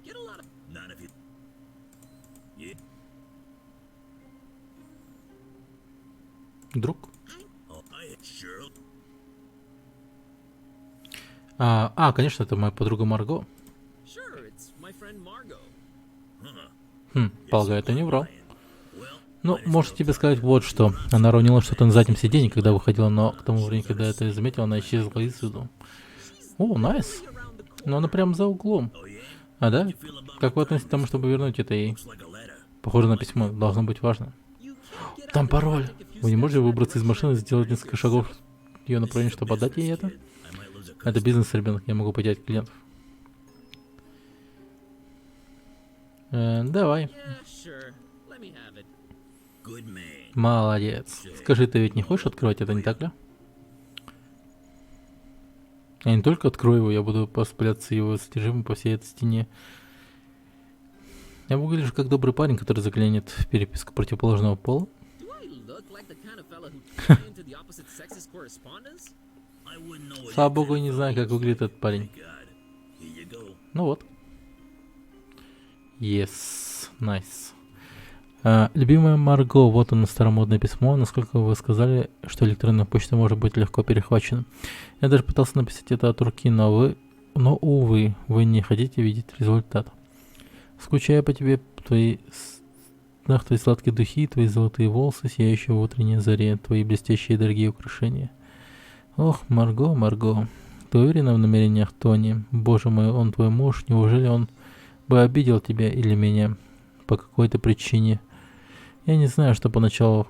Get a lot of None of you. Yeah. Друг? Oh, I sure. Конечно, это моя подруга Марго. sure, it's my friend Margot. Полагаю, ты не врал. Well, Ну, может тебе сказать вот что. Она ронила что-то на заднем сиденье, когда выходила, но к тому времени, когда я это заметил, она исчезла из виду. О, найс. Но она прям за углом. А да? Как вы относитесь к тому, чтобы вернуть это ей? looks like a letter. Похоже на письмо. Должно быть важно. You can't get Там out of пароль. traffic if you Вы не stay можете in выбраться из traffic машины и and сделать drive несколько шагов в ее направлении, чтобы отдать ей это? I might lose a Это бизнес, ребенок. Я могу потерять клиентов. Давай. Yeah, sure. Let me have it. good man. Молодец. Скажи, ты ведь не хочешь открывать это, не так ли? Я не только открою его, я буду поспляться его содержимым по всей этой стене. Я выгляжу как добрый парень, который заглянет в переписку противоположного пола. Do I look like the kind of fella who key into the opposite sex's correspondence? I wouldn't know what Слава it богу, я meant, не but знаю, как looks выглядит like этот парень. it. God. Here you go. Ну вот. Yes, nice. Любимая Марго, вот оно старомодное письмо. Насколько вы сказали, что электронная почта может быть легко перехвачена. Я даже пытался написать это от руки, но увы, вы не хотите видеть результат. Скучаю по тебе, твои сладкие духи, твои золотые волосы, сияющие в утренней заре, твои блестящие дорогие украшения. Ох, Марго, Марго, ты уверена в намерениях Тони? Боже мой, он твой муж, неужели он бы обидел тебя или меня по какой-то причине? Я не знаю, что поначалу...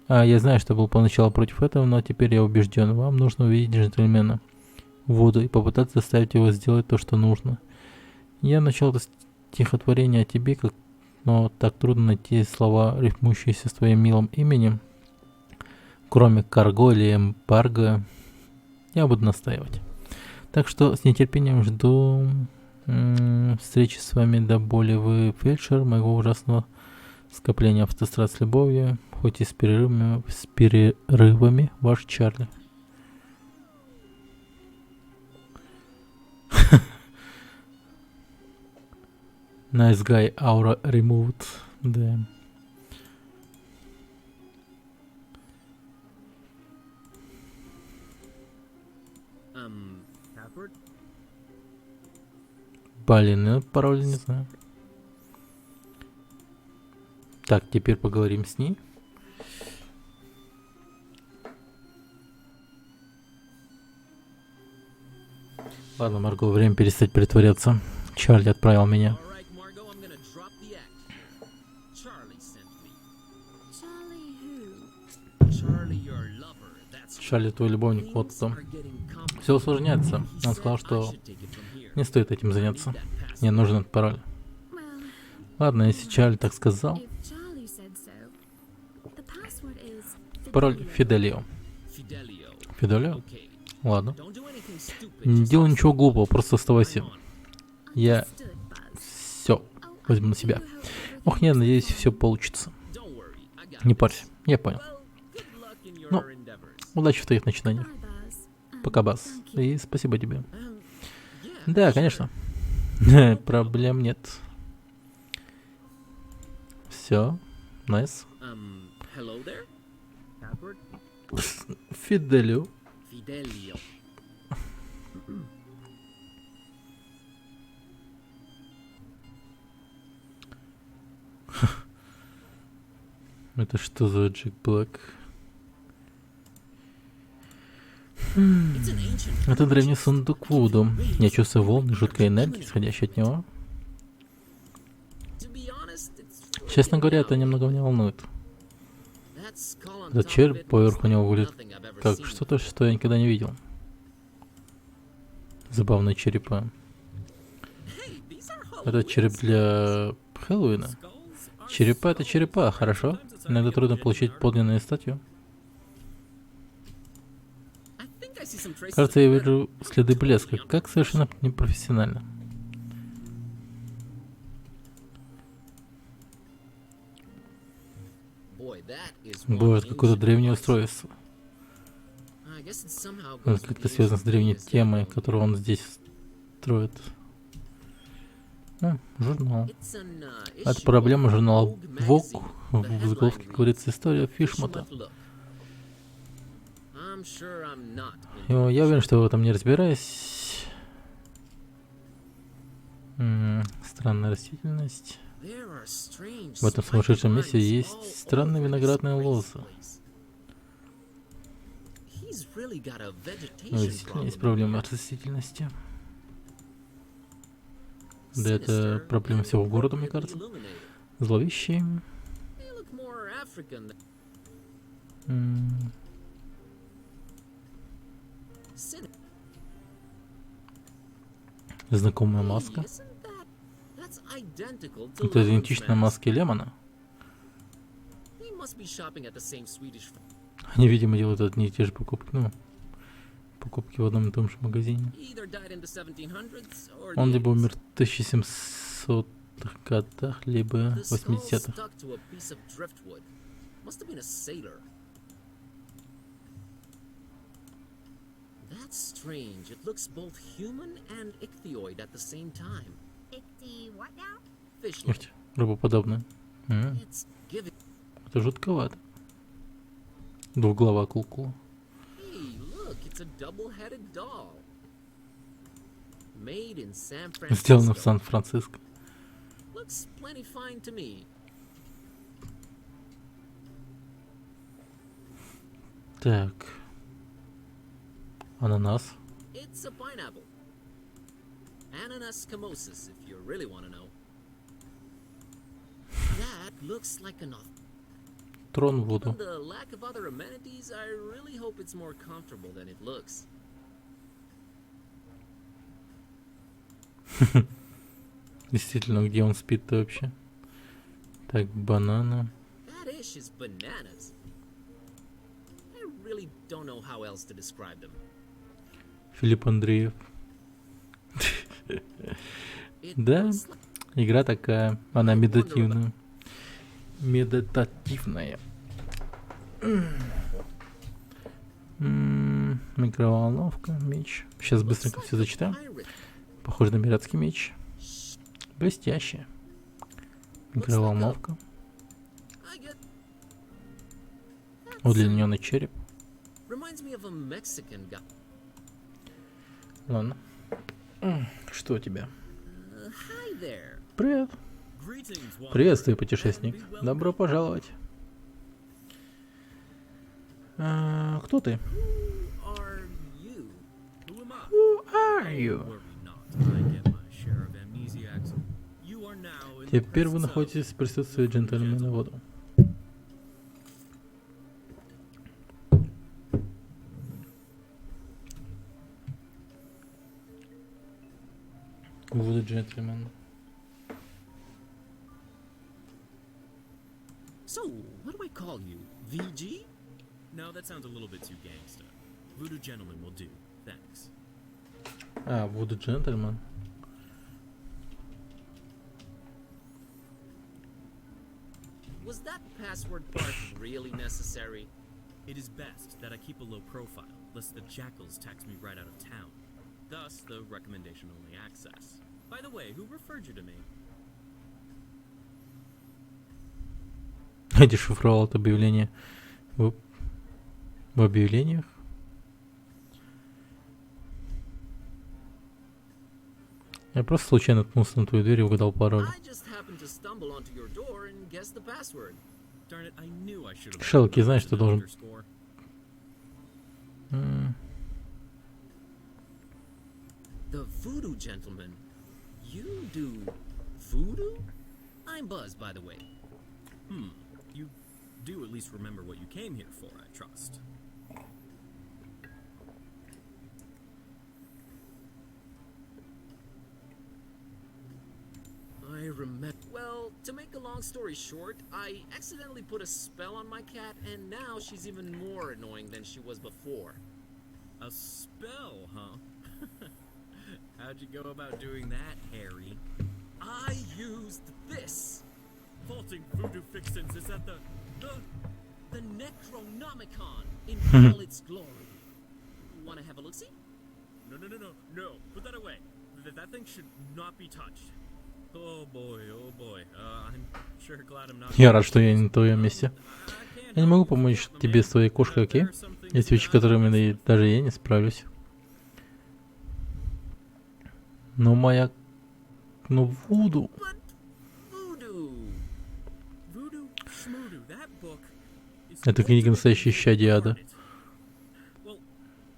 я знаю, что был поначалу против этого, но теперь я убежден, вам нужно увидеть джентльмена Вуду и попытаться заставить его сделать то, что нужно. Я начал это стихотворение о тебе, но так трудно найти слова, рифмующиеся с твоим милым именем. Кроме карго или эмбарго, я буду настаивать. Так что с нетерпением жду встречи с вами до боли. Вы фельдшер моего ужасного скопления автострад с любовью, хоть и с перерывами, ваш Чарли. Nice guy, aura removed. Да. Password? Блин, я пароль не знаю. Так, теперь поговорим с ней. Ладно, Марго, время перестать притворяться. Чарли отправил меня. All right, Margot, I'm gonna drop the act. Charlie sent me. Charlie who? Charlie, your lover. That's Чарли, твой любовник, вот Things кто. are getting complicated. Все усложняется. He Он said сказал, I что should take it from here. не стоит этим заняться. I need that password. Мне нужен этот пароль. Well, Ладно, если Чарли так сказал. if Charlie said so, the password is Пароль Fidelio. Фиделио. Fidelio. Фиделио? Okay. Ладно. Don't do anything stupid. Не Just делай ничего stay глупого, просто оставайся. on. Я Understood, Buzz. все Oh, возьму I на do себя. hope everything Ох, я is надеюсь, fine. все получится. Don't worry. I got Не this. парься, я понял. Well, good luck in your Ну, endeavors. удачи в твоих начинаниях. Bye, Buzz. Пока, Бас. Thank you. И спасибо тебе. Yeah, Да, sure. конечно. Проблем нет. Все. Найс. Hello there? Password? Фиделио. Fidelio. Это что за Джек Блэк? It's an ancient Это древний сундук Вуду. Я чувствую волны жуткой энергии, исходящей от него. To be honest, it's Честно говоря, это немного меня волнует. that skull on Этот top of череп it поверху was него like выглядит nothing I've ever как seen. что-то, что я никогда не видел. Забавные черепа. Hey, these are Это череп для Хэллоуина. Черепа — это черепа, хорошо? Иногда трудно получить подлинную статью. I think I see some traces Кажется, я of вижу следы блеска, как совершенно непрофессионально. Boy, that is one Боже, это какое-то ancient древнее device. устройство. I guess it somehow Он goes with как-то the связан с ancient древней ways that темой, we- которую он здесь строит. Журнал. It's an, Это issue проблема of журнала Vogue Vogue. magazine. В The заголовке headline говорится история reads, Фишмота. "Fishmutt look." I'm sure I'm not И into я уверен, fish. что в этом не разбираюсь. Странная растительность. There are strange В этом spiky сумасшедшем месте vines есть all странные over this виноградные place. лозы. He's really got a vegetation Действительно есть problem проблема here. растительности. Да это Sinister проблема and всего города, мне appropriately кажется. illuminated. Зловещие. They look more African than Sin- Знакомая Hey, маска. isn't that- that's identical to Это Lemon's идентично mask. маске Лемона. He must be shopping at the same Swedish Они, видимо, делают одни и те же покупки. Покупки в одном и том же магазине. He either died in the 1700s or Он the либо умер 80s. в 1700-х годах, либо The skull 80-х. stuck to a piece of driftwood. Must have been a sailor. That's strange. It looks both human and ichthyoid at the same time. Ichty what now? Fish-like. Нефть, рыбоподобная. It's giving. Это жутковато. Двуглавая кукла. Hey, look, it's a double-headed doll. Made in San Сделано в Francisco. Сан-Франциско. Looks plenty fine to me. Так. Ананас. It's a pineapple. Ananas camosus, if you really want to know. That looks like an auth- Трон Given Вуду. the lack of other amenities, I really hope it's more comfortable than it looks. Действительно, где он спит-то вообще? Так, банана. That ish is bananas. I really don't know how else to describe them. Филипп Андреев. It Да, looks like игра такая. Она медитативная. Медитативная. Микроволновка, меч. Сейчас быстренько все зачитаем. pirate. Похоже на пиратский меч. Блестяще. Микроволновка. I get. Удлиненный череп. Reminds me of a Mexican guy. Ладно. Что у тебя? Hi there. Привет. Приветствую, путешественник. Добро пожаловать. Кто ты? Are you? Who am I? Who are you? Worry not, I get my share of amnesiacs. You are now in the Теперь вы presence of- находитесь в присутствии джентльмена Вуду. Вуду джентльмен. So, what do I call you? VG? No, that sounds a little bit too gangsta. Voodoo gentleman will do. Thanks. Вуду джентльмен. Was that password part really necessary? It is best that I keep a low profile, lest the jackals tax me right out of town. Thus, the recommendation only access. By the way, who referred you to me? Я дешифровал это объявление В объявлениях. Я просто случайно наткнулся на твою дверь и угадал пароль. I just happened to stumble onto your door and guess the password. Darn it, I knew I should have. Шелки, знаешь, что должен... The voodoo gentleman. You do voodoo? I'm Buzz, by the way. You do at least remember what you came here for, I trust. I remember. Well, to make a long story short, I accidentally put a spell on my cat, and now she's even more annoying than she was before. A spell, huh? How'd you go about doing that, Harry? I used this. Vaulting voodoo fixins is at the The Necronomicon in all its glory. Wanna have a look-see? No. Put that away. That thing should not be touched. Oh boy. I'm sure glad I'm not. Я рад, что я не на твоем месте. Я не могу помочь тебе с твоей кошкой, окей? Есть вещи, которыми даже я не справлюсь. Но моя... Ну, Вуду... But voodoo. Voodoo Schmoodoo, that book is Это книга настоящая щадие ада. Well,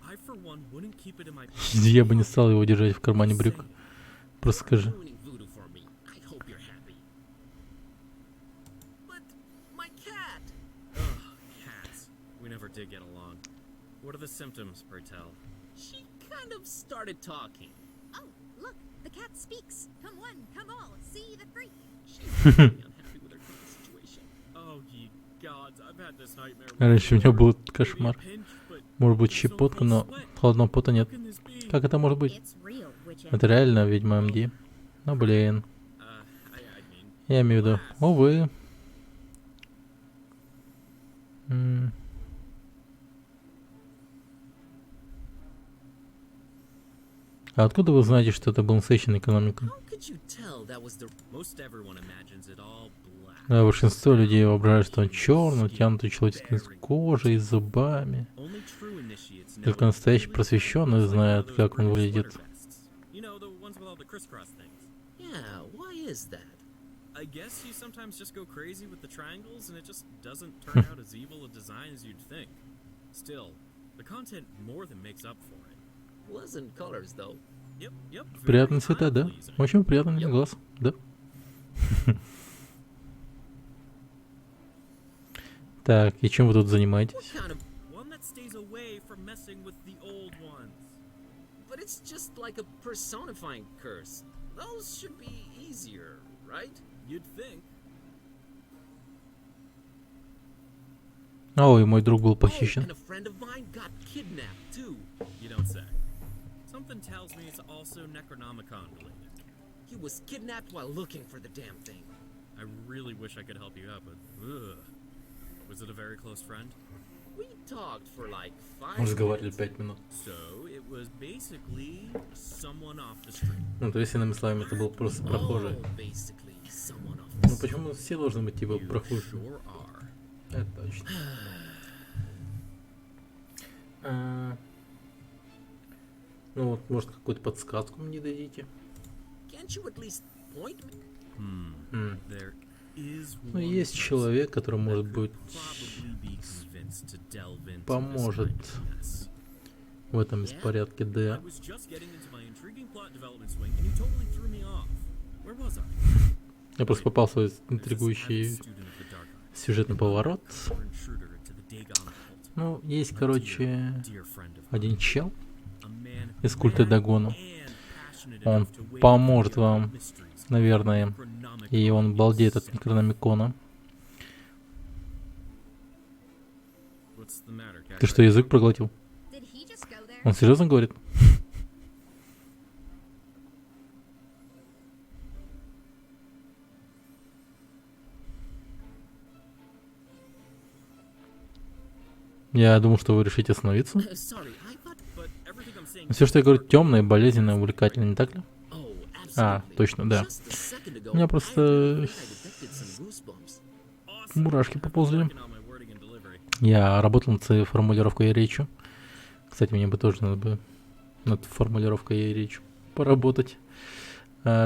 I for one wouldn't keep it in my Я бы не стал его держать в кармане брюк. Просто скажи. Ruining voodoo for me. I hope you're happy. But my cat. cats. We never did get along. What are the symptoms, pray tell? She kind of started talking. Oh, look, the cat speaks. Come one, come all, see the freak. She's really unhappy with her current situation. Oh ye gods, I've had this nightmare. Раньше у меня был кошмар. Pinch, but Может быть щепотка, но холодного пота нет. how can this be? Как это может быть? It's real, witch. Это реально ведьма МД. Ну блин. I mean, Я имею в виду. Увы. А откуда вы знаете, что это был настоящий экономика? How could you tell that was the most everyone imagines it all black. Да, большинство людей воображают, что он черный, тянутый человеческой кожей и зубами. Only true initiates know Только настоящий просвещенный знает, как он выглядит. You know, the ones with all the crisscross things. Yeah, why is that? I guess you sometimes just go crazy with the triangles and it just doesn't turn out as evil a design as you'd think. Still, the content more than makes up for it. Pleasant colors, though. Yep. very Приятные цвета, да? eye-pleasing. Очень приятный на глаз, да? Так, и чем вы тут занимаетесь? Kind of, One that stays away from messing with the old ones. but it's just like a personifying curse. Those should be easier, right? You'd think. Ой, мой друг был Oh, похищен. and a friend of mine got kidnapped too. You don't say. Something tells me it's also Necronomicon related. He was kidnapped while looking for the damn thing. I really wish I could help you out, but ugh. Was it a very close friend? We talked for like 5 Разговаривали minutes. 5 минут. So it was basically someone off the street. Ну, то есть, иными словами, это был просто прохожий. Oh, basically, someone off the Ну, почему все должны быть типа You прохожие? sure are. Это точно. Ну, вот, может, какую-то подсказку мне дадите? Can't you at least point me? There is Ну, one есть person человек, который, that может could быть, probably be convinced to delve into this поможет kind of mess. в этом беспорядке I Д. was just getting into my intriguing plot development swing, and you totally threw me off. Where was I? Я просто попал в свой There's this avid интригующий student of the dark arts, сюжетный поворот. or intruder into the Dagon cult. Ну, есть, A короче, dear friend of один mine. чел. A man из культа mad Дагона. and passionate Он enough to wade поможет through the вам, mysteries of наверное. Necronomicon И он балдеет от himself. Некрономикона. What's the matter, Ты что, язык проглотил? Did he just go there? Он серьезно говорит? Я думал, что вы решите остановиться. Sorry, I thought. But everything I'm saying Все, что я говорю, темное, болезненное, увлекательное, не так ли? Oh, А, absolutely. точно, да. Just a second ago, У меня I просто think I detected some goosebumps. awesome. мурашки I've been поползли. working on my wording and delivery. Я работал над своей формулировкой и речью. Кстати, мне бы тоже надо бы над формулировкой и речью поработать.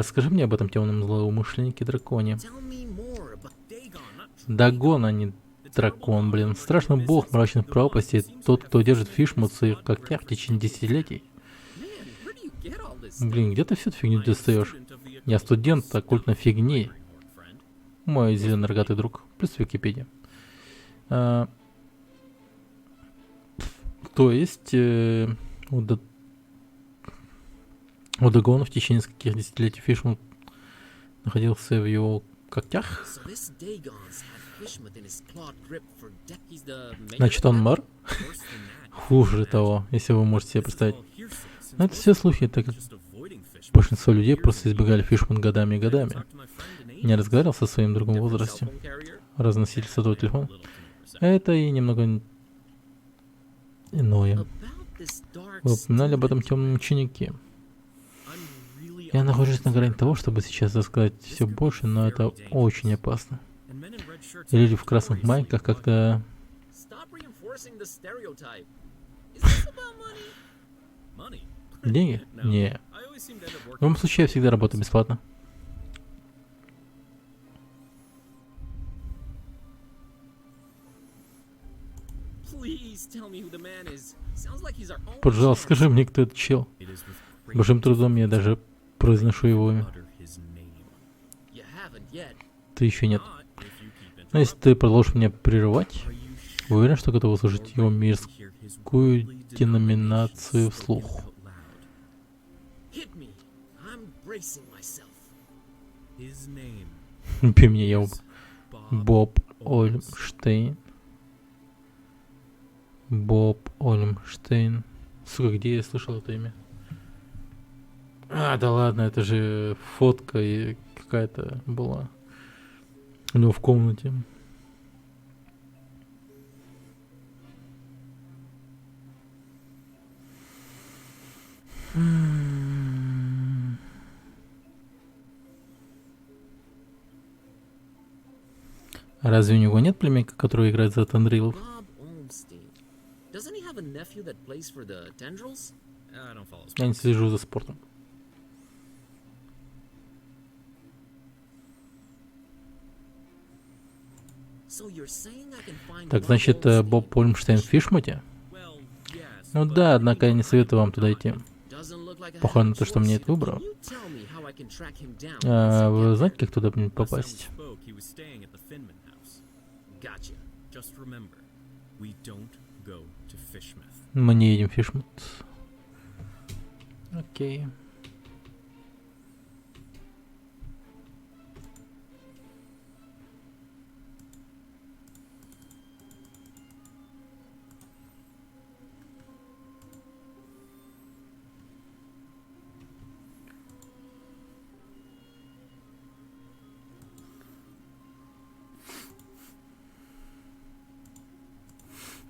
Скажи мне об этом темном злоумышленнике драконе. Tell me more about Dagon, not Дагон, а не дракон, блин. Страшный бог мрачных пропастей. Тот, кто держит Фишмут в своих когтях в течение десятилетий. man. Where do you get all this? Блин, где ты всю эту фигню I'm a достаешь? student of the Я студент оккультной фигни. Greyhorn, friend. Мой зеленый рогатый друг. Плюс Википедия. То есть у Дагона в течение нескольких десятилетий Фишмут находился в его когтях. So this Dagon's had Fishmouth in his clawed grip for He's the mayor Значит, of он the мэр? Worse than that, Хуже того, если вы можете себе this is представить. all hearsay, since Но это most все people слухи, так как just avoiding Fishmouth большинство for людей years просто and избегали Фишмут годами и годами. talked to my friend in Не Asia. разговаривал со своим другом в different возрасте. cell phone carrier. Разносили сотовый телефон. Little to no reception. Это и немного иное. About this dark Вы упоминали об этом student, темном ученике. I'm really Я нахожусь на uneasy грани about того, it. чтобы сейчас рассказать все больше, но это очень опасно. And men in red shirts И люди в are красных notoriously майках как-то... Stop reinforcing the stereotype. Is this about money? money. Деньги? No. Не. I always seem to end up В working любом случае, я всегда работаю бесплатно. Please tell me who the man is. Sounds like he's our only Пожалуйста, chance. скажи мне, кто этот чел. It is with great Большим трудом я даже произношу его имя. utter his name. You haven't yet. Ты еще нет. Not if you keep Но если ты продолжишь меня прерывать, Are you вы уверен, что готов услышать его sure you мирскую hear his worldly деноминацию denomination вслух? spoken out loud? Hit me. I'm bracing myself. His name Убей меня, я is Боб Ольмштейн. Боб Ольмштейн. Сука, где я слышал это имя? А, да ладно, это же фотка и какая-то была у него в комнате. А разве у него нет племянника, который играет за Тандрилов? Bob Olmsted. Doesn't he have a nephew that plays for the Tendrils? I don't follow Я не sports. слежу за спортом. So you're saying I can find Так, Bob значит, Olmsted Боб Ольмштейн в Фишмуте? Well, yes, Ну but да, I однако я really не don't советую вам have туда time. идти. Doesn't look like I Похоже have на a то, что мне choice. это выбрал. Can you tell me how I can track him down А, once I вы get знаете, there? как туда Last time we попасть? spoke, he was staying at the Finman house. Gotcha. Just remember, we don't go to Fishmouth. Мы не едем в Фишмут. Окей.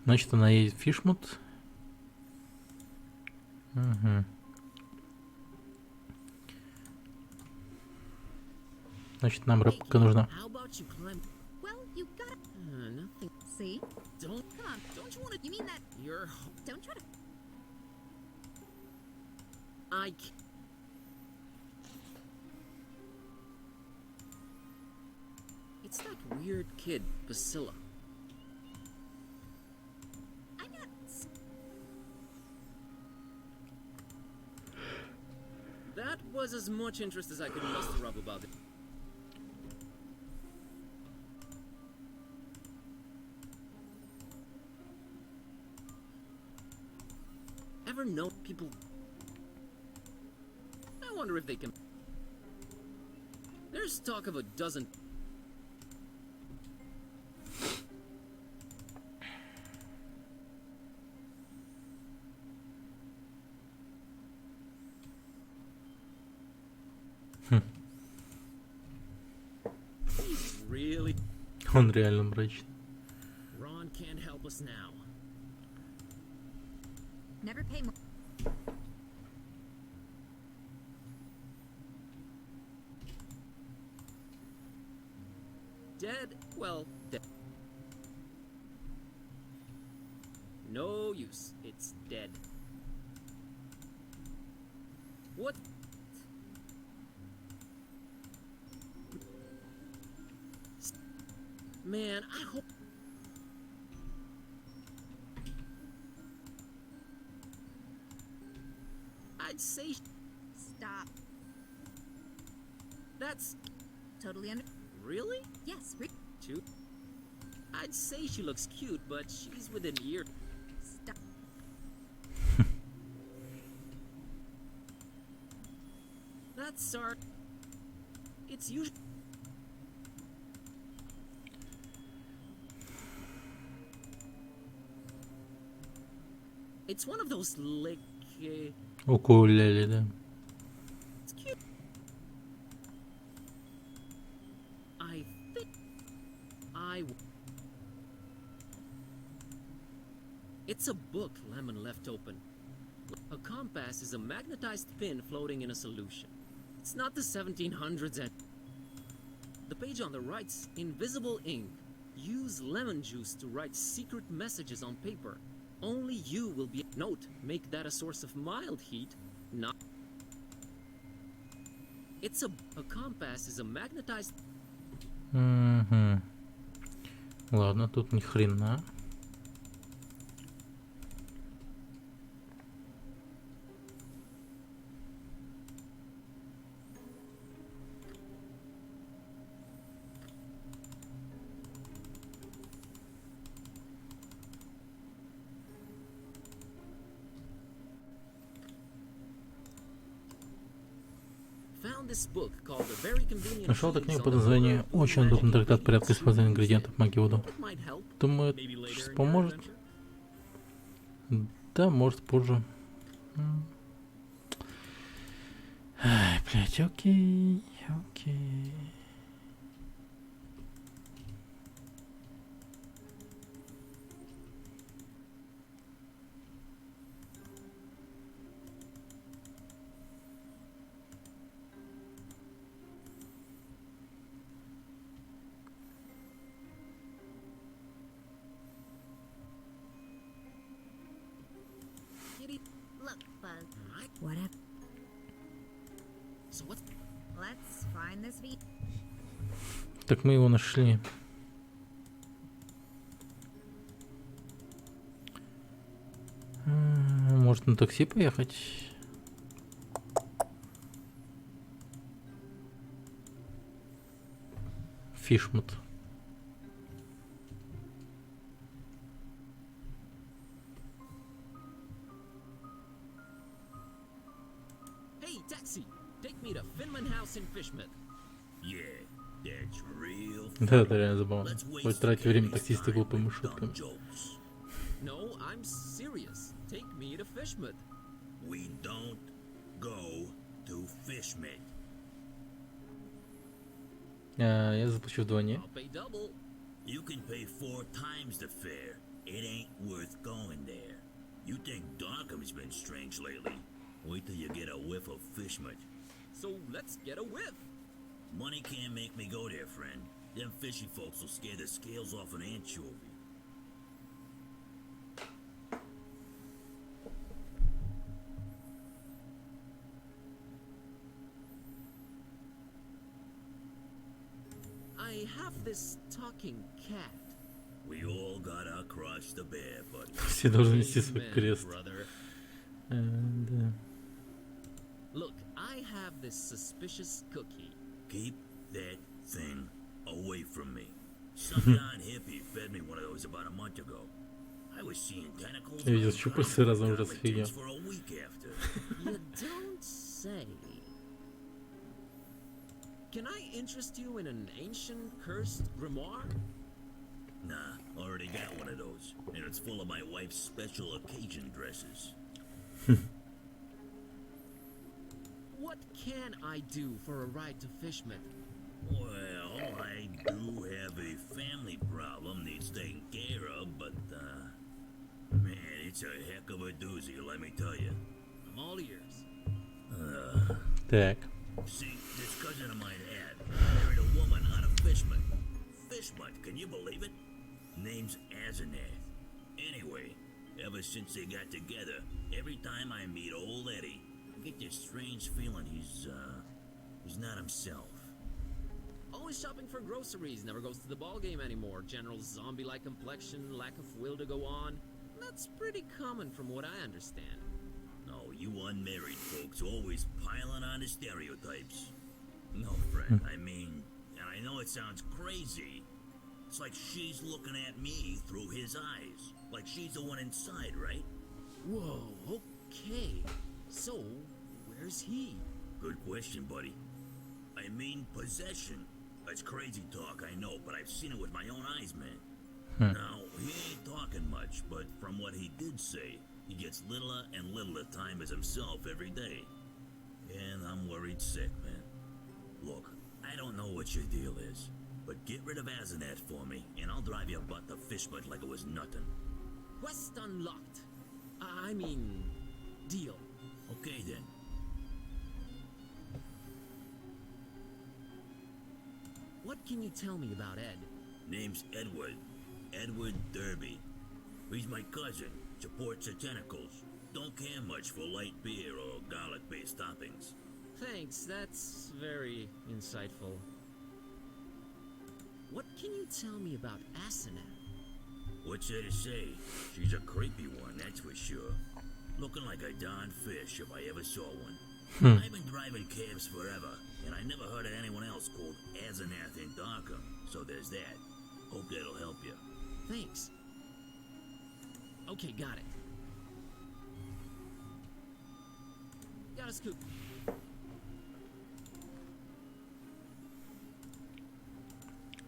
Значит, она едет в Фишмут. Угу. Значит, нам рыбка нужна. How about you climb? Well, you gotta Nothing. see. Don't. Come on. Don't you want to? You mean that? You're. Don't try to. I. c- It's that weird kid, Basilla. I'm not. That was as much interest as I could muster up about it. Ever know people? I wonder if they can. There's talk of a dozen. He's really. Он реально мрачный. Ron can't help us now. Never pay more. Dead? Well, dead. No use. It's dead. What? Man, I hope. I'd say Stop. that's Totally under. really Yes, too. I'd say she looks cute, but she's within ear. stop. That's our. It's usually. It's one of those lick. Укулеле, да. It's cute. I think It's a book Lemon left open. A compass is a magnetized pin floating in a solution. It's not the 1700s and the page on the right's invisible ink. Use lemon juice to write secret messages on paper. Only you will be. Note, make that a source of mild heat, not. It's a compass is a magnetized. Угу. Ладно, тут ни хрена. Found this book called The Very Convenient Нашел Keys книгу on под the названием Horror of «Очень Magic удобный трактат порядка Ingredients». использования ингредиентов магии Вуду». It might help. Думаю, Maybe later что in your поможет. adventure? Да, может, позже. Ай, блядь, окей, окей. Kitty. Look, Buzz. Right. Whatever. So what? Let's find this V. Так мы его нашли. Может, на такси поехать? Фишмут. Hey, taxi! Take me to Finman House in Fishmouth. Yeah, that's real. Да, это реально забавно. Let's waste Хоть тратить время Kenny's таксиста time глупыми with dumb шутками. jokes. No, I'm serious. Take me to Fishmouth. We don't go to Fishmit. Я заплачу вдвойне. I'll pay double. You can pay 4 times the fare. It ain't worth going there. You think Darkham's been strange lately? Wait till you get a whiff of Fishmit. So let's get a whiff. Money can't make me go there, friend. Them fishy folks will scare the scales off an anchovy. I have this talking cat. We all gotta cross the bear, buddy. Все должны нести свой Amen, крест. brother. Да. Look, I have this suspicious cookie. Keep that thing away from me. Some darn hippie fed me one of those about a month ago. I was seeing tentacles. Я видел and щупальца разом уже comic офигел. tits for a week after. You don't say. Can I interest you in an ancient cursed grimoire? Nah, already got one of those, and it's full of my wife's special occasion dresses. What can I do for a ride to Fishmouth? Well, I do have a family problem needs taken care of, but man, it's a heck of a doozy, let me tell you. I'm all ears. Так. See, this cousin of mine had married a woman out of Fishmont. Fishmont, can you believe it? Name's Asenath. Anyway, ever ever since they got together. Every time I meet old Eddie, I get this strange feeling he's not himself. Always shopping for groceries, never goes to the ball game anymore. General zombie-like complexion, lack of will to go on. That's pretty common from what I understand. No, you unmarried folks always piling on the stereotypes. No, friend, I mean, and I know it sounds crazy. It's like she's looking at me through his eyes. Like she's the one inside, right? Whoa, okay. So, where's he? Good question, buddy. I mean, possession. That's crazy talk, I know, but I've seen it with my own eyes, man. Now, he ain't talking much, but from what he did say, he gets littler and littler time as himself every day. And I'm worried sick, man. Look, I don't know what your deal is, but get rid of Asenath for me, and I'll drive your butt to Fishbud like it was nothing. Quest unlocked. I mean, deal. Okay, then. What can you tell me about Ed? Name's Edward. Edward Derby. He's my cousin. Supports the tentacles. Don't care much for light beer or garlic-based toppings. Thanks, that's very insightful. What can you tell me about Asenath? What's there to say? She's a creepy one, that's for sure. Looking like a darn fish if I ever saw one. I've been driving cabs forever, and I never heard of anyone else called Asenath in Darkham, so there's that. Hope that'll help you. Thanks. Okay, got it. Got a scoop.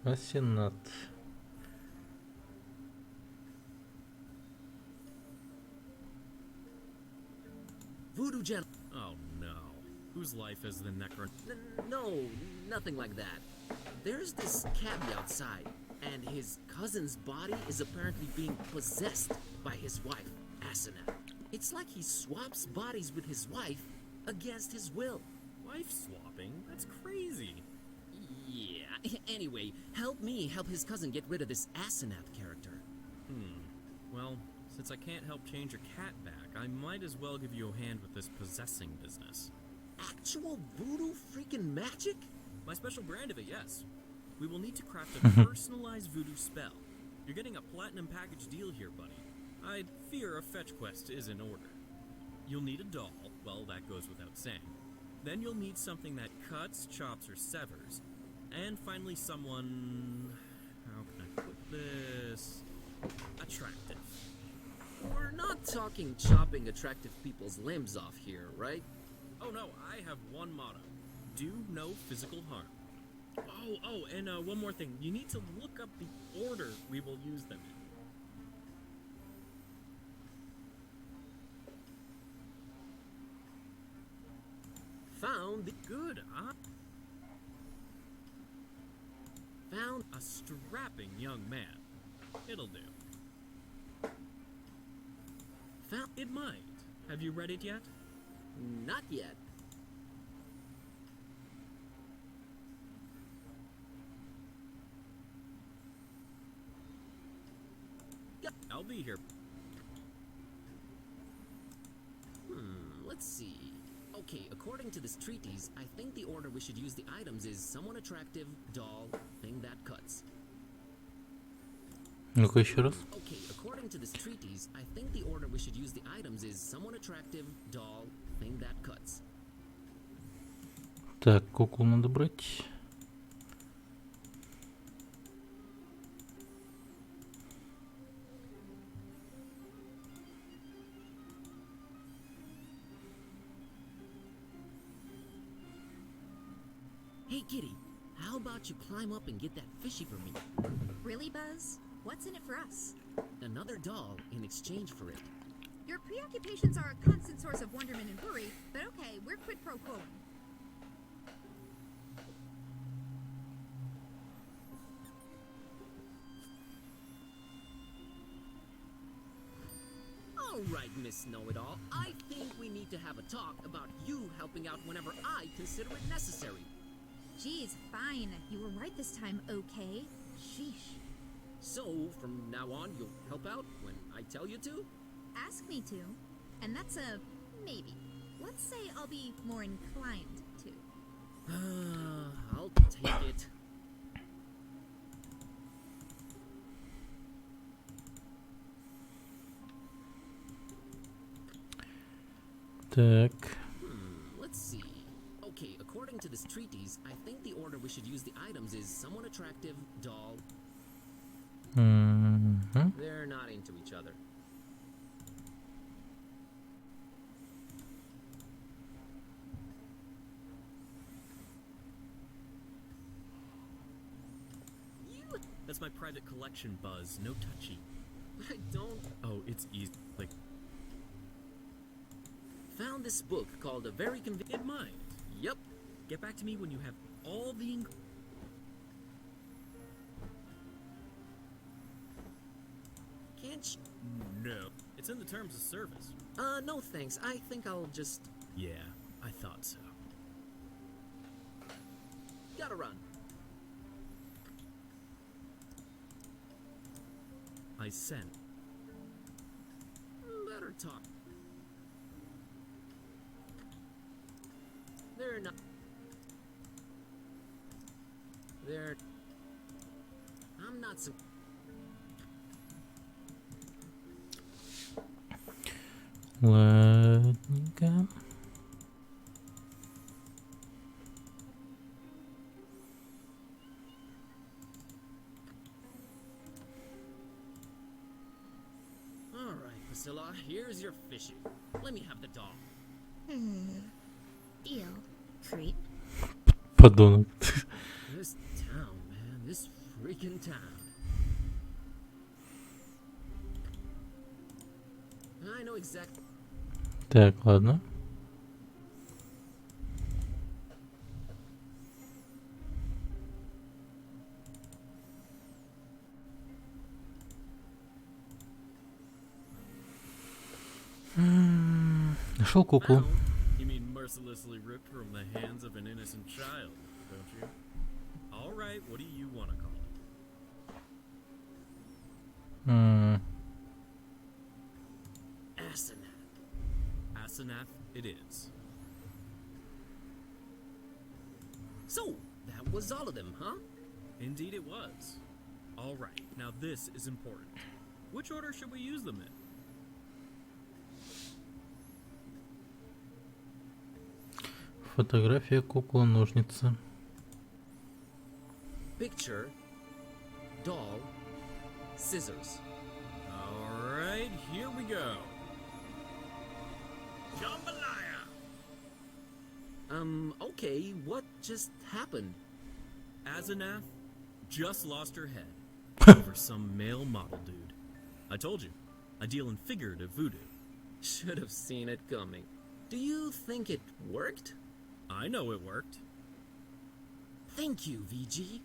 Асенат. Voodoo Gen. Oh no. Whose life is the Necron? No, nothing like that. There's this cabbie outside, and his cousin's body is apparently being possessed by his wife, Asenath. It's like he swaps bodies with his wife against his will. Wife swapping? That's crazy. Yeah, anyway, help me help his cousin get rid of this Asenath character. Well, since I can't help change your cat back, I might as well give you a hand with this possessing business. Actual voodoo freaking magic? My special brand of it, yes. We will need to craft a personalized voodoo spell. You're getting a platinum package deal here, buddy. I'd fear a fetch quest is in order. You'll need a doll, well, that goes without saying. Then you'll need something that cuts, chops, or severs. And finally someone... how can I put this... attractive. We're not talking chopping attractive people's limbs off here, right? Oh no, I have one motto. Do no physical harm. And one more thing. You need to look up the order we will use them in. Found the... Good, huh? Found... A strapping young man. It'll do. Found... It might. Have you read it yet? Not yet. I'll be here. Let's see. Okay, according to this treatise, I think the order we should use the items is someone attractive, doll, thing that cuts. Ну-ка еще раз. Okay, according to this treatise, I think the order we should use the items is someone attractive, doll, thing that cuts. Так, куклу надо брать. Hey, Kitty, how about you climb up and get that fishy for me? Really, Buzz? What's in it for us? Another doll in exchange for it. Your preoccupations are a constant source of wonderment and worry, but okay, we're quid pro quo. All right, Miss Know-It-All, I think we need to have a talk about you helping out whenever I consider it necessary. Geez, fine. You were right this time, okay? Sheesh. So, from now on, you'll help out when I tell you to? ask me to, and that's a maybe. Let's say I'll be more inclined to. I'll take it. Так. Let's see. Okay, according to this treatise, I think the order we should use the items is someone attractive, doll. Мгм. They're not into each other. You, That's my private collection, Buzz. No touchy. I don't. Oh, it's easy. Like, Found this book called A Very Convenient in mind. Yep. Get back to me when you have all the Can't sh- No. It's in the terms of service. No thanks. I think I'll just. Yeah, I thought so. Gotta run. I sent. Better talk. They're not. They're. I'm not so. Ладненько. All right, Priscilla. Here's your fishing. Let me have the doll. Deal. Treat. Подонок. This town, man. This freaking town. I know exactly. Так, ладно. Нашел куклу. Ow. You mean mercilessly ripped from the hands of an innocent child, don't you? All right, what do you want to call it? М, Asenath. Asenath it is. So, that was all of them, huh? Indeed it was. All right, now this is important. Which order should we use them in? Фотография кукла ножницы. Picture, doll, scissors. All right, here we go. Jambalaya! Okay, what just happened? Asenath just lost her head over some male model dude. I told you, I deal in figurative voodoo. Should have seen it coming. Do you think it worked? I know it worked. Thank you, VG.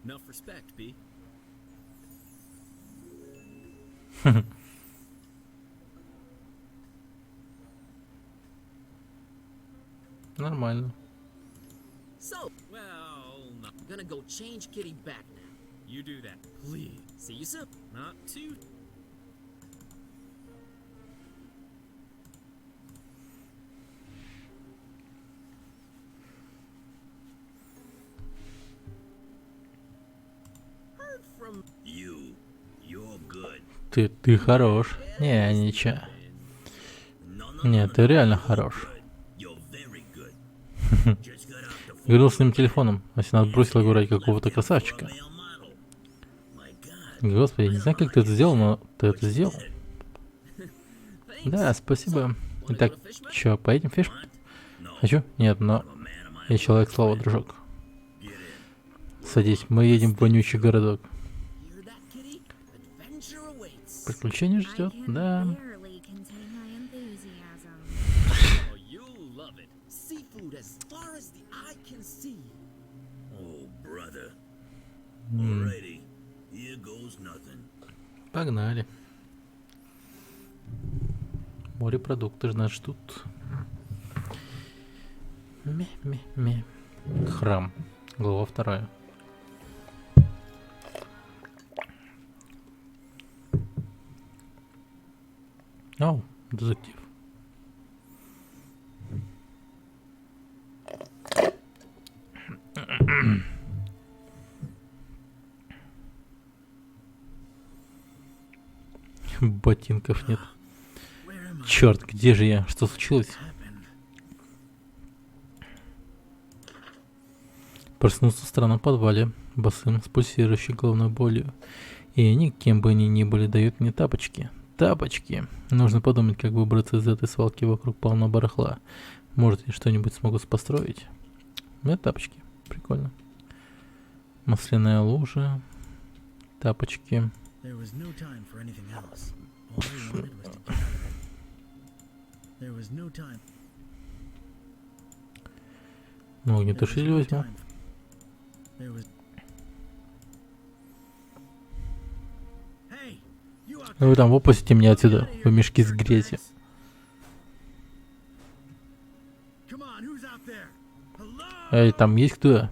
Enough respect, B. Нормально. So, Well, no. I'm gonna go change Kitty back now. You do that, please. See you soon. Not too. Heard from. You're good. Ты хорош. Не, ничего. No, Нет, ты реально хорош. You're very good. Just got out the Говорил с ним телефоном. Асенат бросил его ради какого-то красавчика. male model. My God. Господи, я не знаю, как ты это сделал, но ты это сделал. Thanks. Да, спасибо. Wanna Итак, go to Fishman? чё, поедем в фиш? No, Хочу? Нет, но I'm a man of my я человек слова, дружок. Get in. Садись, мы едем в вонючий городок. Hear that, Kitty? Adventure awaits. Приключение I ждет, can да. barely contain my enthusiasm. Oh, you'll love it. Seafood as far as the eye can see. Oh, brother. Alrighty. Here goes nothing. Погнали. Морепродукты нас ждут. Ме-ме-ме. Храм. Глава 2. Ау, детектив. Ботинков нет. Where am I? Черт, где же я? Что случилось? Happened? Проснулся в странном подвале, босым, с пульсирующей головной болью. И они, кем бы они ни были, дают мне тапочки. Тапочки! Нужно подумать, как выбраться из этой свалки, вокруг полно барахла. Может, я что-нибудь смогу построить? У меня тапочки. Прикольно. Масляная лужа. Тапочки. There was no time for anything else. All I wanted was to get out of it. There was no time. Ну, There was огнетушитель no возьму. time. There was. Hey, you out Вы there? там выпустите меня Get me отсюда. out of here, Вы мешки с dirtbags. грязью. Come on, who's out there? Hello? Эй, там есть кто?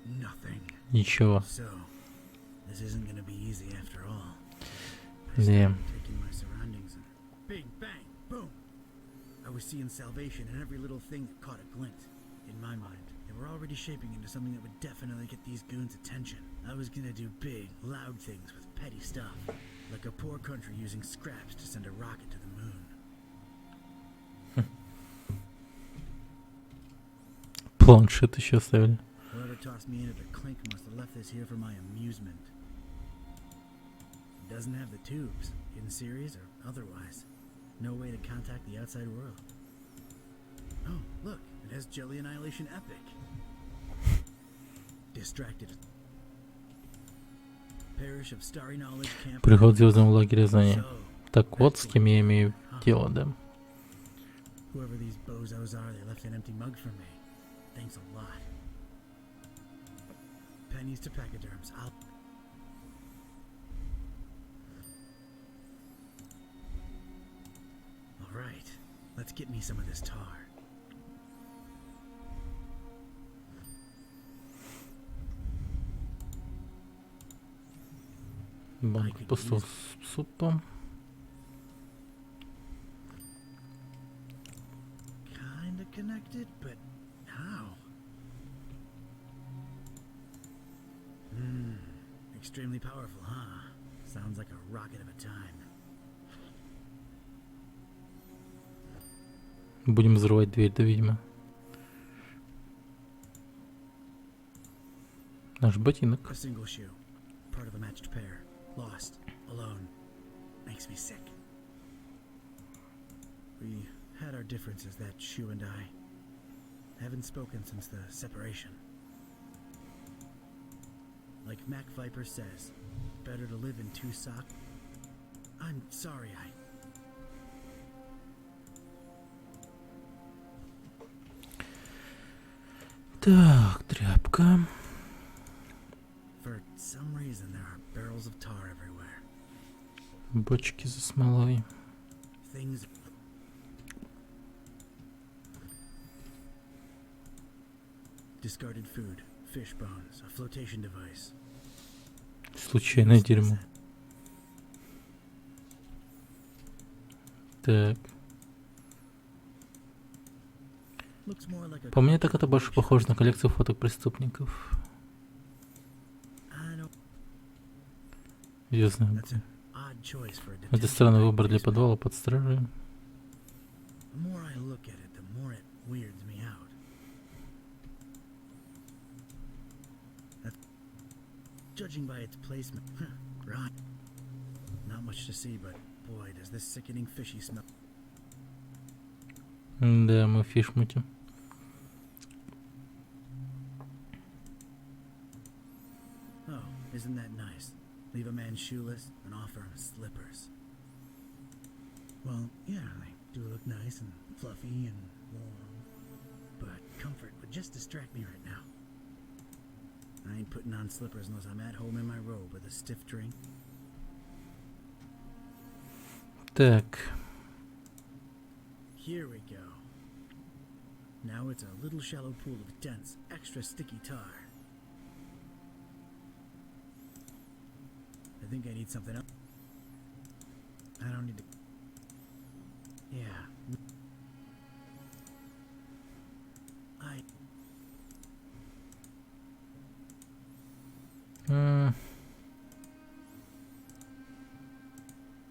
Nothing. Ничего. So, this isn't gonna be easy after all. I Да. started taking my surroundings and bing, bang, boom. I was seeing salvation in every little thing that caught a glint. In my mind, they were already shaping into something that would definitely get these goons' attention. I was gonna do big, loud things with petty stuff, like a poor country using scraps to send a rocket to the moon. Планшет еще оставили. Whoever tossed me into the clink must have left this here for my amusement. It doesn't have the tubes, in series or otherwise. No way to contact the outside world. Oh, look, it has Jelly Annihilation Epic. Distracted. Parish of Starry Knowledge Camp. Приход в звездном лагере знаний. So, Так вот, с кем я имею дело, да? whoever these bozos are, they left an empty mug for me. Thanks a lot. Pennies to pachyderms. I'll. All right, let's get me some of this tar. Банка пустого супа. Kinda connected, but how? Extremely powerful, huh? Sounds like a rocket of a time. Будем взрывать дверь, да, видимо. Наш ботинок. A single shoe, part of a matched pair, lost, alone, makes me sick. We had our differences, that shoe and I. Haven't spoken since the separation. Like Mac Viper says, better to live in two socks. I'm sorry, Так, тряпка. For some reason, there are barrels of tar everywhere. Бочки за смолой. Things. Discarded food, fish bones, a flotation device. Случайное What's дерьмо. that? Так. Looks more like a По мне, так это больше collection похоже на of коллекцию фоток преступников. I don't. Я знаю. That's an odd choice for a Это detention странный type выбор для basement. подвала под стражей. The more I look at it, the more it weirds me out. Judging by its placement, right? Not much to see, but boy, does this sickening fishy smell. Да, мы фиш мутим. Oh, isn't that nice? Leave a man shoeless and offer him slippers. Well, yeah, they do look nice and fluffy and warm, but comfort would just distract me right now. I ain't putting on slippers unless I'm at home in my robe with a stiff drink. Так. Here we go. Now it's a little shallow pool of dense, extra sticky tar. I think I need something else. I don't need to. Yeah. М,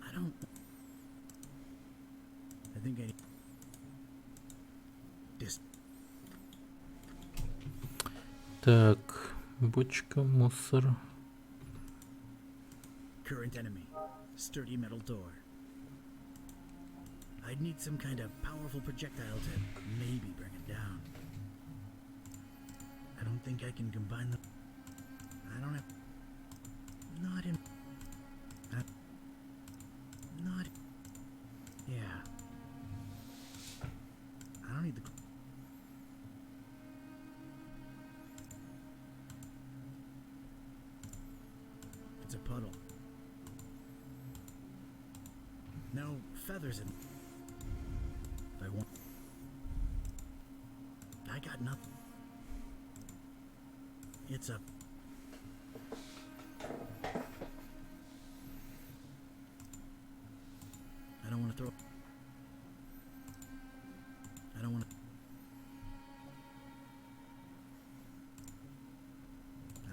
I don't. I think I need. This. Так, бочка, мусор. Current enemy. Sturdy metal door. I'd need some kind of powerful projectile to maybe bring it down. I don't think I can combine them. I don't have. Not in. Not. Yeah. I don't need the. It's a puddle. No feathers in. If I want. I got nothing. It's a. I don't want to throw. I don't want to.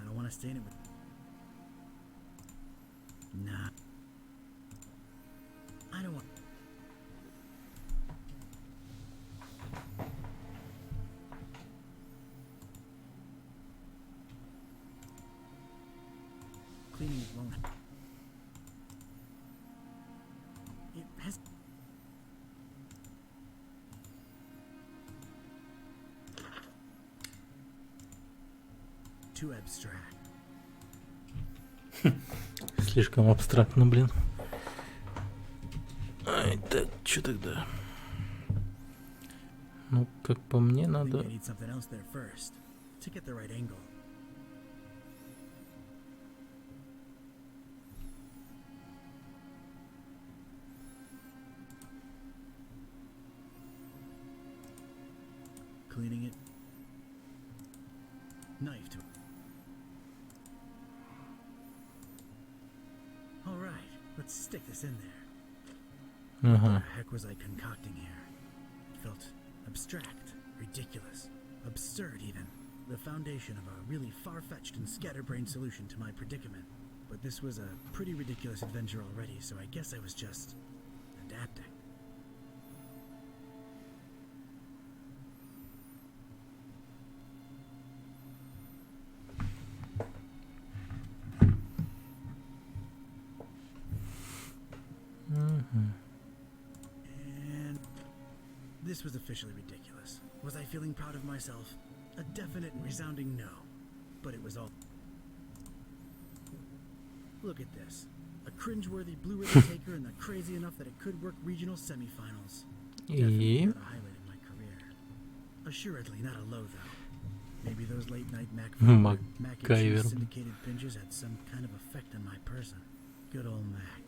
I don't want to stain it with. Nah. I don't want. Cleaning it won't. It has. Too abstract. Слишком абстрактно, блин. Ай, так, что тогда? Ну, как по мне, I think надо... I need something else there first to get the right angle. Cleaning it. Knife to it. All right, let's stick this in there. What Ага. the heck was I concocting here? It felt abstract, ridiculous, absurd even. The foundation of a really far-fetched and scatterbrained solution to my predicament. But this was a pretty ridiculous adventure already, so I guess I was just adapting. Мгм. And this was officially ridiculous. Was I feeling proud of myself? A definite and resounding no. But it was all. Look at this. A cringeworthy blue ribbon taker and the crazy enough that it could work regional semifinals. Definitely И... not a highlight in my career. Assuredly not a low though. Maybe those late night mac and MacGyver. cheese syndicated binges had some kind of effect on my person. Good old mac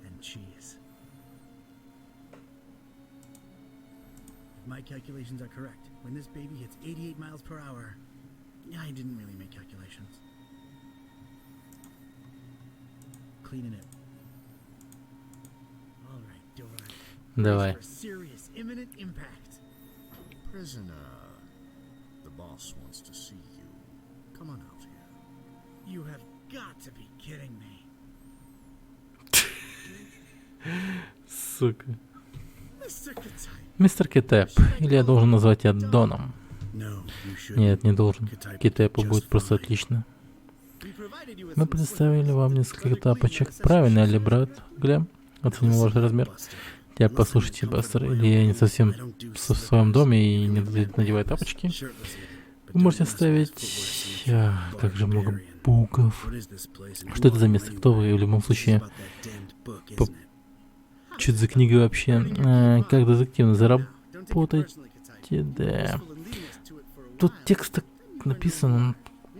and cheese. If my calculations are correct, when this baby hits 88 miles per hour, I didn't really make calculations. Cleaning it. All right, Doran. Давай. For serious, imminent impact. Prisoner, the boss wants to see you. Come on out here. You have got to be kidding me. Сука. Mr. Katai. Мистер Китеп. Или я должен назвать тебя Доном? No, you shouldn't. Нет, не должен. Китепу Just будет просто fine. отлично. We provided you with Мы some предоставили slippers. вам несколько Whether тапочек. cleaning Правильно accessories ли, or брат? not. Глеб? Оценим ваш размер. Buster. Тебя Listen, послушайте, comfort Бастер. my Или я не own совсем home. I don't do в своем slippers. доме и You не can надеваю leave тапочки. shirtless even, but Вы можете don't mess with оставить... footwear solution. Как же много Barbarian. букв. What is this place and Что это who за are you место? Кто вы? anyway? В любом This is случае, about that damned book, по- isn't it? что это за книга вообще? Как детективно Don't take it заработать? personally, Katai. Да. Useful in leading us to it for a Тут while. текст так написан.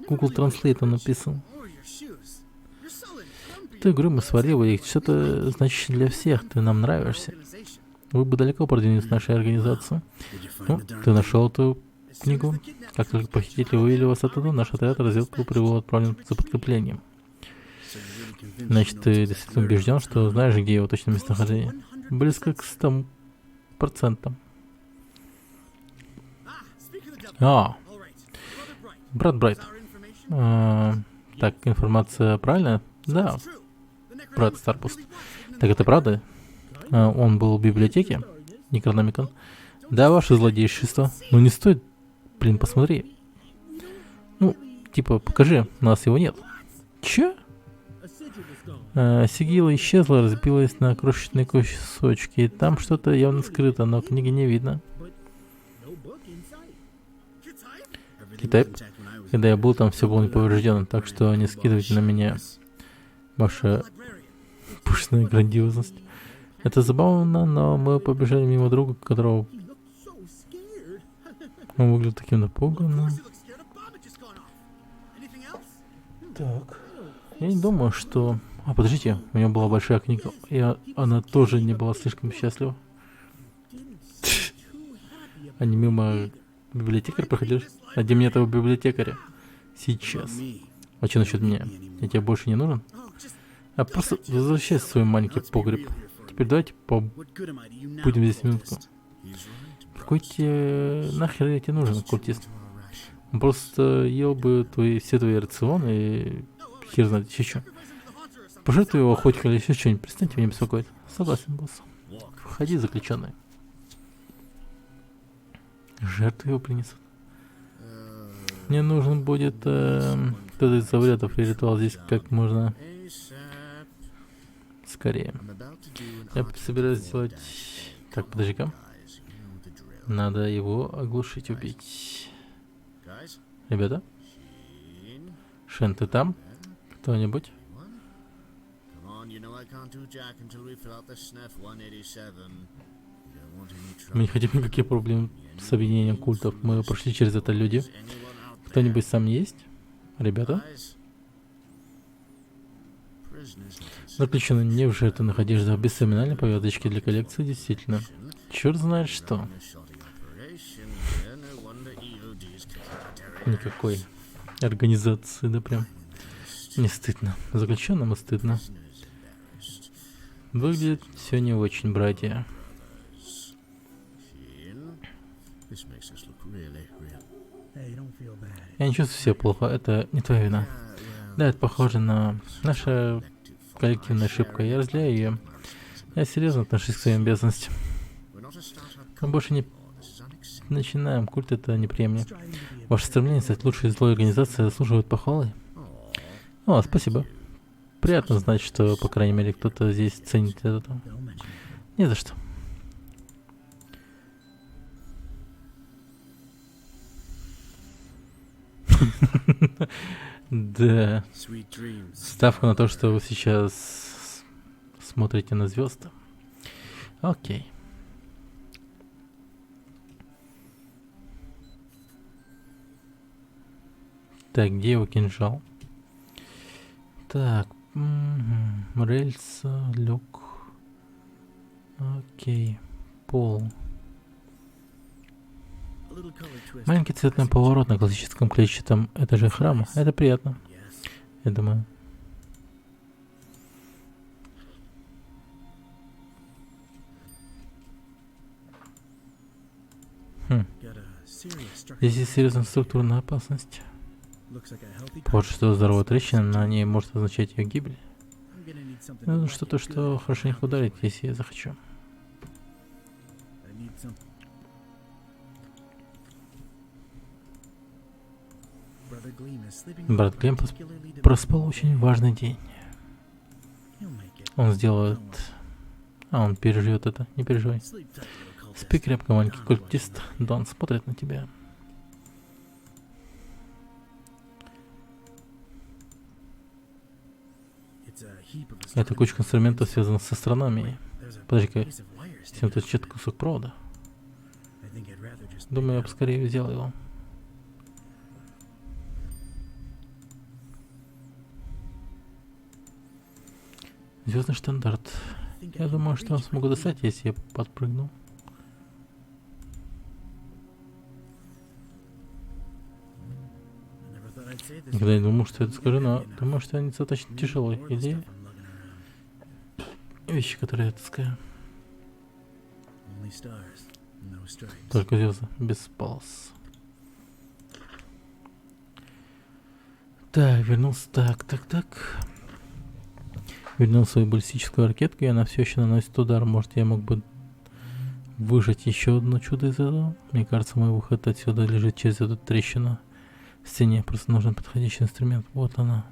Google Translate он написан. Oh, your shoes. You're solid, grumpy. Ты угрюмый, сварливый, и что-то значит для всех. Ты нам нравишься. Organization. Вы бы далеко продвинулись в нашей организации. Did you find Ну, the darn ты thing? нашел эту As soon as книгу. the kidnappers Как только reached похитители our вывели area, вас оттуда, our наш отряд разведку был отправлен за подкреплением. So you really convinced you Значит, know ты it's действительно exactly убежден, where что it's знаешь, где его точное местонахождение? 100%. Близко к 100%. Ah, speak of the devil. А, All right. Brother Bright, брат Брайт. is our information? Так, информация правильная? Да, It's true. The брат Necronomicon Старпуст. really was hidden in Так the это правда? Он был в библиотеке? Некрономикон. Да, ваше злодейшество. Ну не стоит, блин, посмотри. Ну, типа, покажи, у нас его нет. Чё? Сигила исчезла, разбилась на крошечные кусочки. Там что-то явно скрыто, но книги не видно. Китай. Когда я был там, все было неповреждено, так что не скидывайте на меня ваша пышная грандиозность. Это забавно, но мы побежали мимо друга, которого... Он выглядел таким напуганным. Так. Я не думаю, что... А, подождите, у него была большая книга, и она тоже не была слишком счастлива. Они мимо библиотекаря проходили. Найди мне этого библиотекаря. Сейчас. А что насчет меня? Я тебе больше не нужен? А просто возвращайся в свой маленький погреб. Теперь давайте будем здесь минутку. Какой тебе... Нахер я тебе нужен, культист? Он просто ел бы все твои рационы и... Хер знает еще что. Пожертвуй его охотника или еще что-нибудь. Перестаньте меня беспокоить. Согласен, босс. Входи, заключенный. Жертву его принесут. Мне нужен будет кто-то из обрядов и ритуал здесь как можно скорее. Я собираюсь сделать... Так, подожди-ка. Надо его оглушить, убить. Ребята? Шен, ты там? Кто-нибудь? Мы не хотим никаких проблем с объединением культов. Мы прошли через это, люди. Кто-нибудь сам есть? Ребята? Заключено, неужели ты находишь в бессеминальной повязочке для коллекции? Действительно. Черт знает что. Никакой организации, да прям. Не стыдно. Заключенному стыдно. Выглядит все не очень, братья. Я не чувствую себя плохо, это не твоя вина. Да, это похоже на наша коллективная ошибка. Я разделяю ее. Я серьезно отношусь к своим обязанностям. Мы больше не начинаем. Культ это неприемлемо. Ваше стремление стать лучшей злой организацией заслуживает похвалы. О, спасибо. Приятно знать, что, по крайней мере, кто-то здесь ценит это. Не за что. Да. Ставка на то, что вы сейчас смотрите на звезды. Окей. Так, где его кинжал? Так. Рельса, люк. Окей. Пол. Маленький цветной поворот на классическом клетчатом этаже храма. Это приятно. Я думаю. Здесь есть серьезная структурная опасность. Похоже, что здоровая трещина на ней может означать ее гибель. Ну, что-то, что хорошенько ударит, если я захочу. Брат Глем проспал очень важный день. Он сделает... он переживет это, не переживай. Спи крепко, маленький культист. Дон смотрит на тебя. Эта кучка инструментов связана с астрономией. Подожди-ка, с ним тут чет кусок провода. Думаю, я бы скорее взял его. Звездный штандарт. Я думаю, что я смогу достать, если я подпрыгну. say this Никогда не думал, что это скажу, но heavy enough. думаю, что они достаточно Maybe тяжелые. more the Или stuff I'm lugging around. вещи, которые я таскаю. Only stars, no stripes. Только звезды, без полос. Так, вернулся. Так. Вернул свою баллистическую ракетку, и она все еще наносит удар. Может, я мог бы выжать еще одно чудо из этого? Мне кажется, мой выход отсюда лежит через эту трещину в стене. Просто нужен подходящий инструмент. Вот она.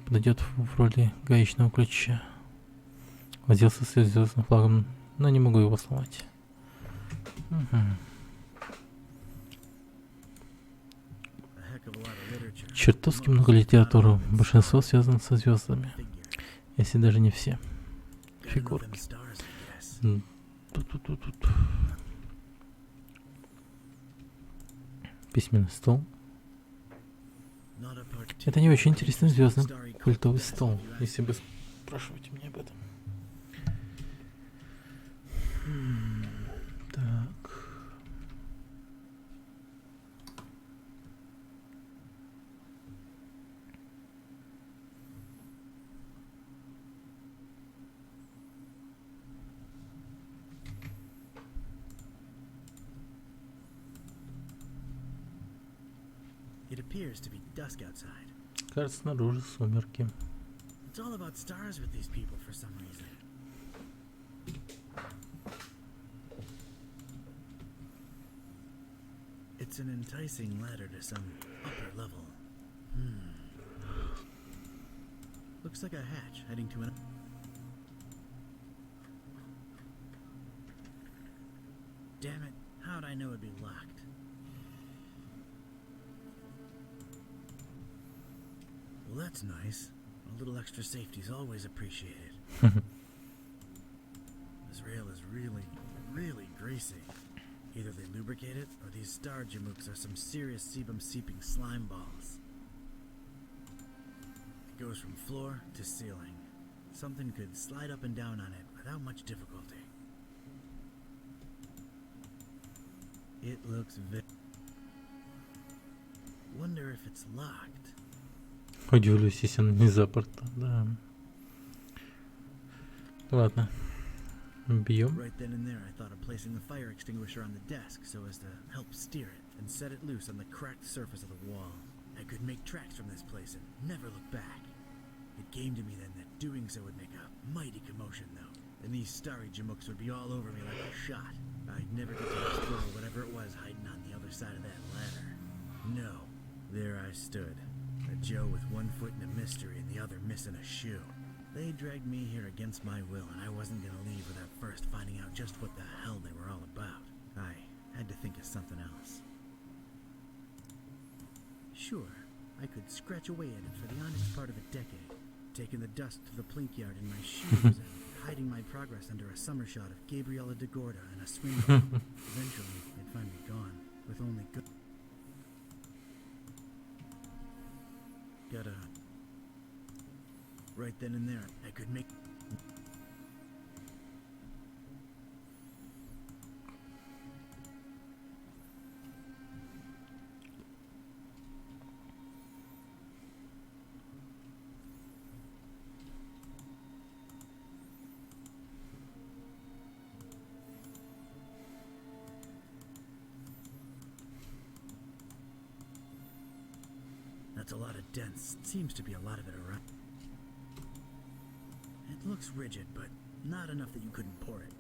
Подойдет в роли гаечного ключа. Возился с звездным флагом, но не могу его сломать. A heck of a lot of literature. Чертовски много литературы. Большинство связано со звездами. Figure. Если даже не все. Gotta know them Фигурки. stars, I guess. Тут. Письменный стол. Not a part Это не очень интересный звездный Starry культовый cultist, стол, if you ask если вы me. спрашиваете меня об этом. Так. It appears to be dusk outside. Кажется, снаружи сумерки. It's all about stars with these people for some reason. It's an enticing ladder to some upper level. Looks like a hatch heading to an... Damn it, how'd I know it'd be locked? Well, that's nice. A little extra safety is always appreciated. This rail is really, really greasy. Either they lubricate it, or these star jamooks are some serious sebum-seeping slime balls. It goes from floor to ceiling. Something could slide up and down on it without much difficulty. It looks Wonder if it's locked. Удивлюсь, если он не заперта, да. Ладно. Бьем. Right then and there, I thought of placing the fire extinguisher on the desk so as to help steer it and set it loose on the cracked surface of the wall. I could make tracks from this place and never look back. It came to me then that doing so would make a mighty commotion, though, and these starry jamooks would be all over me like a shot. I'd never get to explore whatever it was hiding on the other side of that ladder. No, there I stood, a Joe with one foot in a mystery and the other missing a shoe. They dragged me here against my will, and I wasn't gonna leave without first finding out just what the hell they were all about. I had to think of something else. Sure, I could scratch away at it for the honest part of a decade, taking the dust to the plink yard in my shoes and hiding my progress under a summer shot of Gabriella de Gorda and a swing ball. Eventually, they'd find me gone, with only good... Gotta... Right then and there, I could make... That's a lot of dents. Seems to be a lot of it around. It looks rigid, but not enough that you couldn't pour it.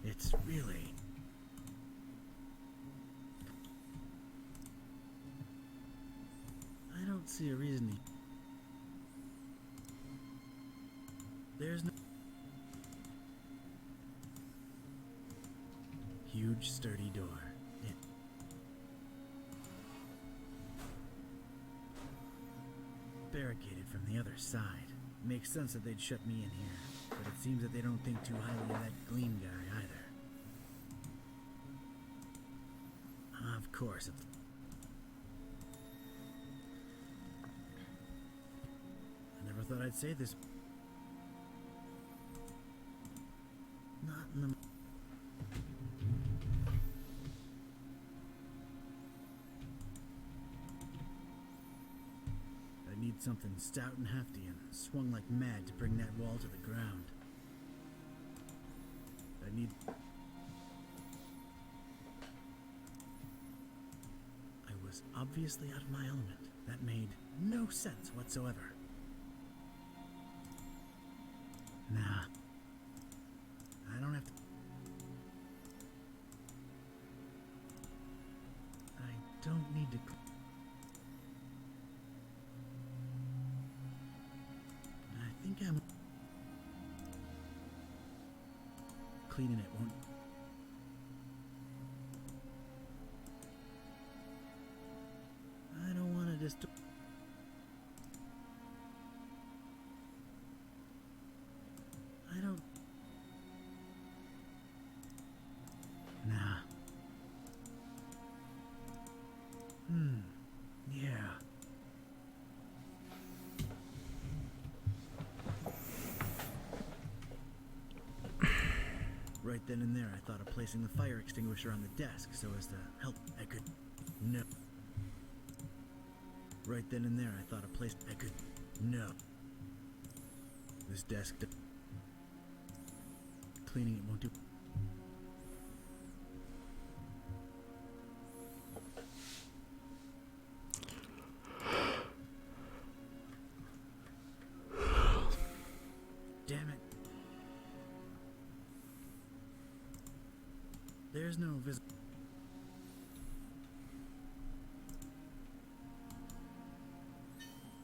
It's really... I don't see a reason to... There's no... Huge, sturdy door. It... Barricaded from the other side. Makes sense that they'd shut me in here, but it seems that they don't think too highly of that Gleam guy either. Of course, it's... I never thought thought I'd say this. Not in the. I need something stout and hefty and swung like mad to bring that wall to the ground. I need. I was obviously out of my element. That made no sense whatsoever. Nah. I don't have to. I don't need to. I think I'm. Cleaning it won't. I don't want to just. I don't. Nah. Yeah. Right then and there, I thought of placing the fire extinguisher on the desk so as to help. I could. No. Right then and there, I thought of place. I could. No. This desk. Cleaning it won't do. Damn it. There's no visible.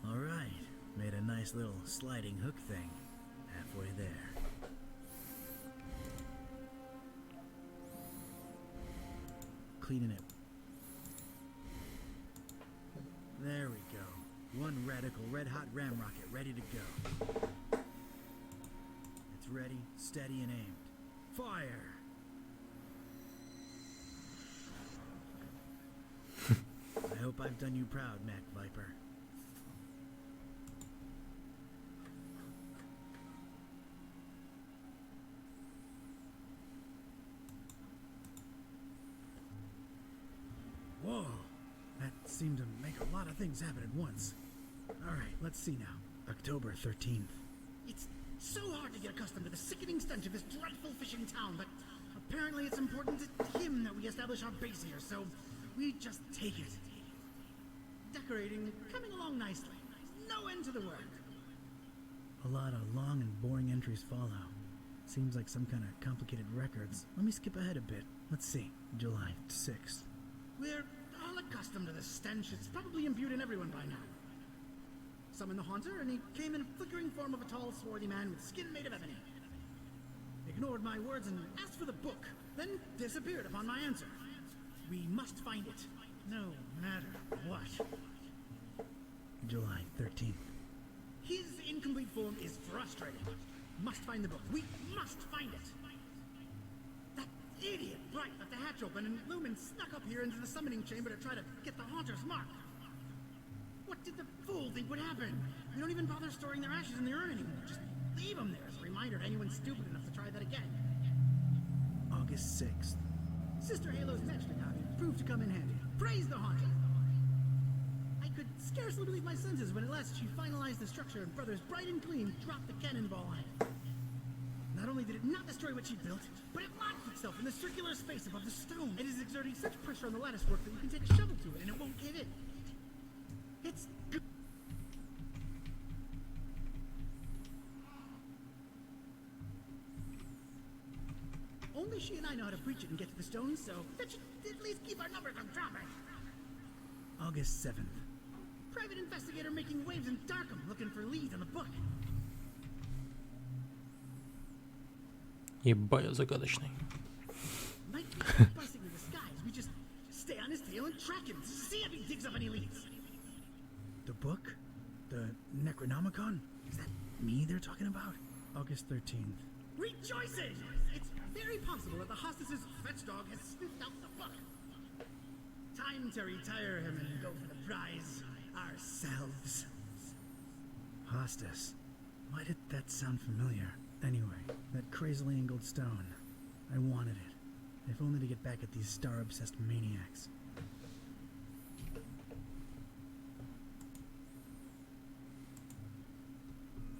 All right, made a nice little sliding hook thing halfway there. Cleaning it. There we go. One radical red-hot ram rocket ready to go. It's ready, steady, and aimed. Fire! I hope I've done you proud, Mac Viper. Whoa! That seemed to make a lot of things happen at once. Alright, let's see now. October 13th. It's so hard to get accustomed to the sickening stench of this dreadful fishing town, but apparently it's important to him that we establish our base here, so we just take it. Decorating coming along nicely. No end to the work. A lot of long and boring entries follow. Seems like some kind of complicated records. Let me skip ahead a bit. Let's see. July 6th. We're all accustomed to the stench. It's probably imbued in everyone by now. Summoned the Haunter, and he came in a flickering form of a tall, swarthy man with skin made of ebony. Ignored my words and asked for the book, then disappeared upon my answer. We must find it, no matter what. July 13th. His incomplete form is frustrating. Must find the book. We must find it. That idiot Bright left the hatch open and Lumen snuck up here into the summoning chamber to try to get the Haunter's mark. What did the fool think would happen? We don't even bother storing their ashes in the urn anymore. Just leave them there as a reminder to anyone stupid enough to try that again. August 6th. Sister Halo's magic proved to come in handy. Praise the Haunter! I could scarcely believe my senses when at last she finalized the structure and Brothers Bright and Clean dropped the cannonball on it. Not only did it not destroy what she built, but it lodged itself in the circular space above the stone. It is exerting such pressure on the lattice work that you can take a shovel to it and it won't give in. It's good. Only she and I know how to breach it and get to the stones, so that should at least keep our numbers from dropping. August 7th. Private investigator making waves in Darkham looking for leads on the book. Ебать, загадочный. Might be busting in disguise. We just stay on his tail and track him to see if he digs up any leads. The book? The Necronomicon? Is that me they're talking about? August 13th. Rejoicing! It's very possible that the hostess's fetch dog has sniffed out the book. Time to retire him and go for the prize ourselves. Hostess. Why did that sound familiar? Anyway, that crazily angled stone. I wanted it. If only to get back at these star-obsessed maniacs.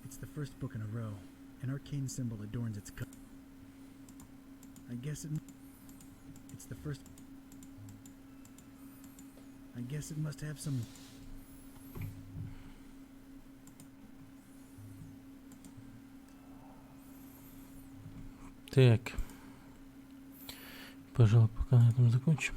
It's the first book in a row. An arcane symbol adorns its cover. I guess it's the first. I guess it must have some. Так. Пожалуй, пока на этом закончим.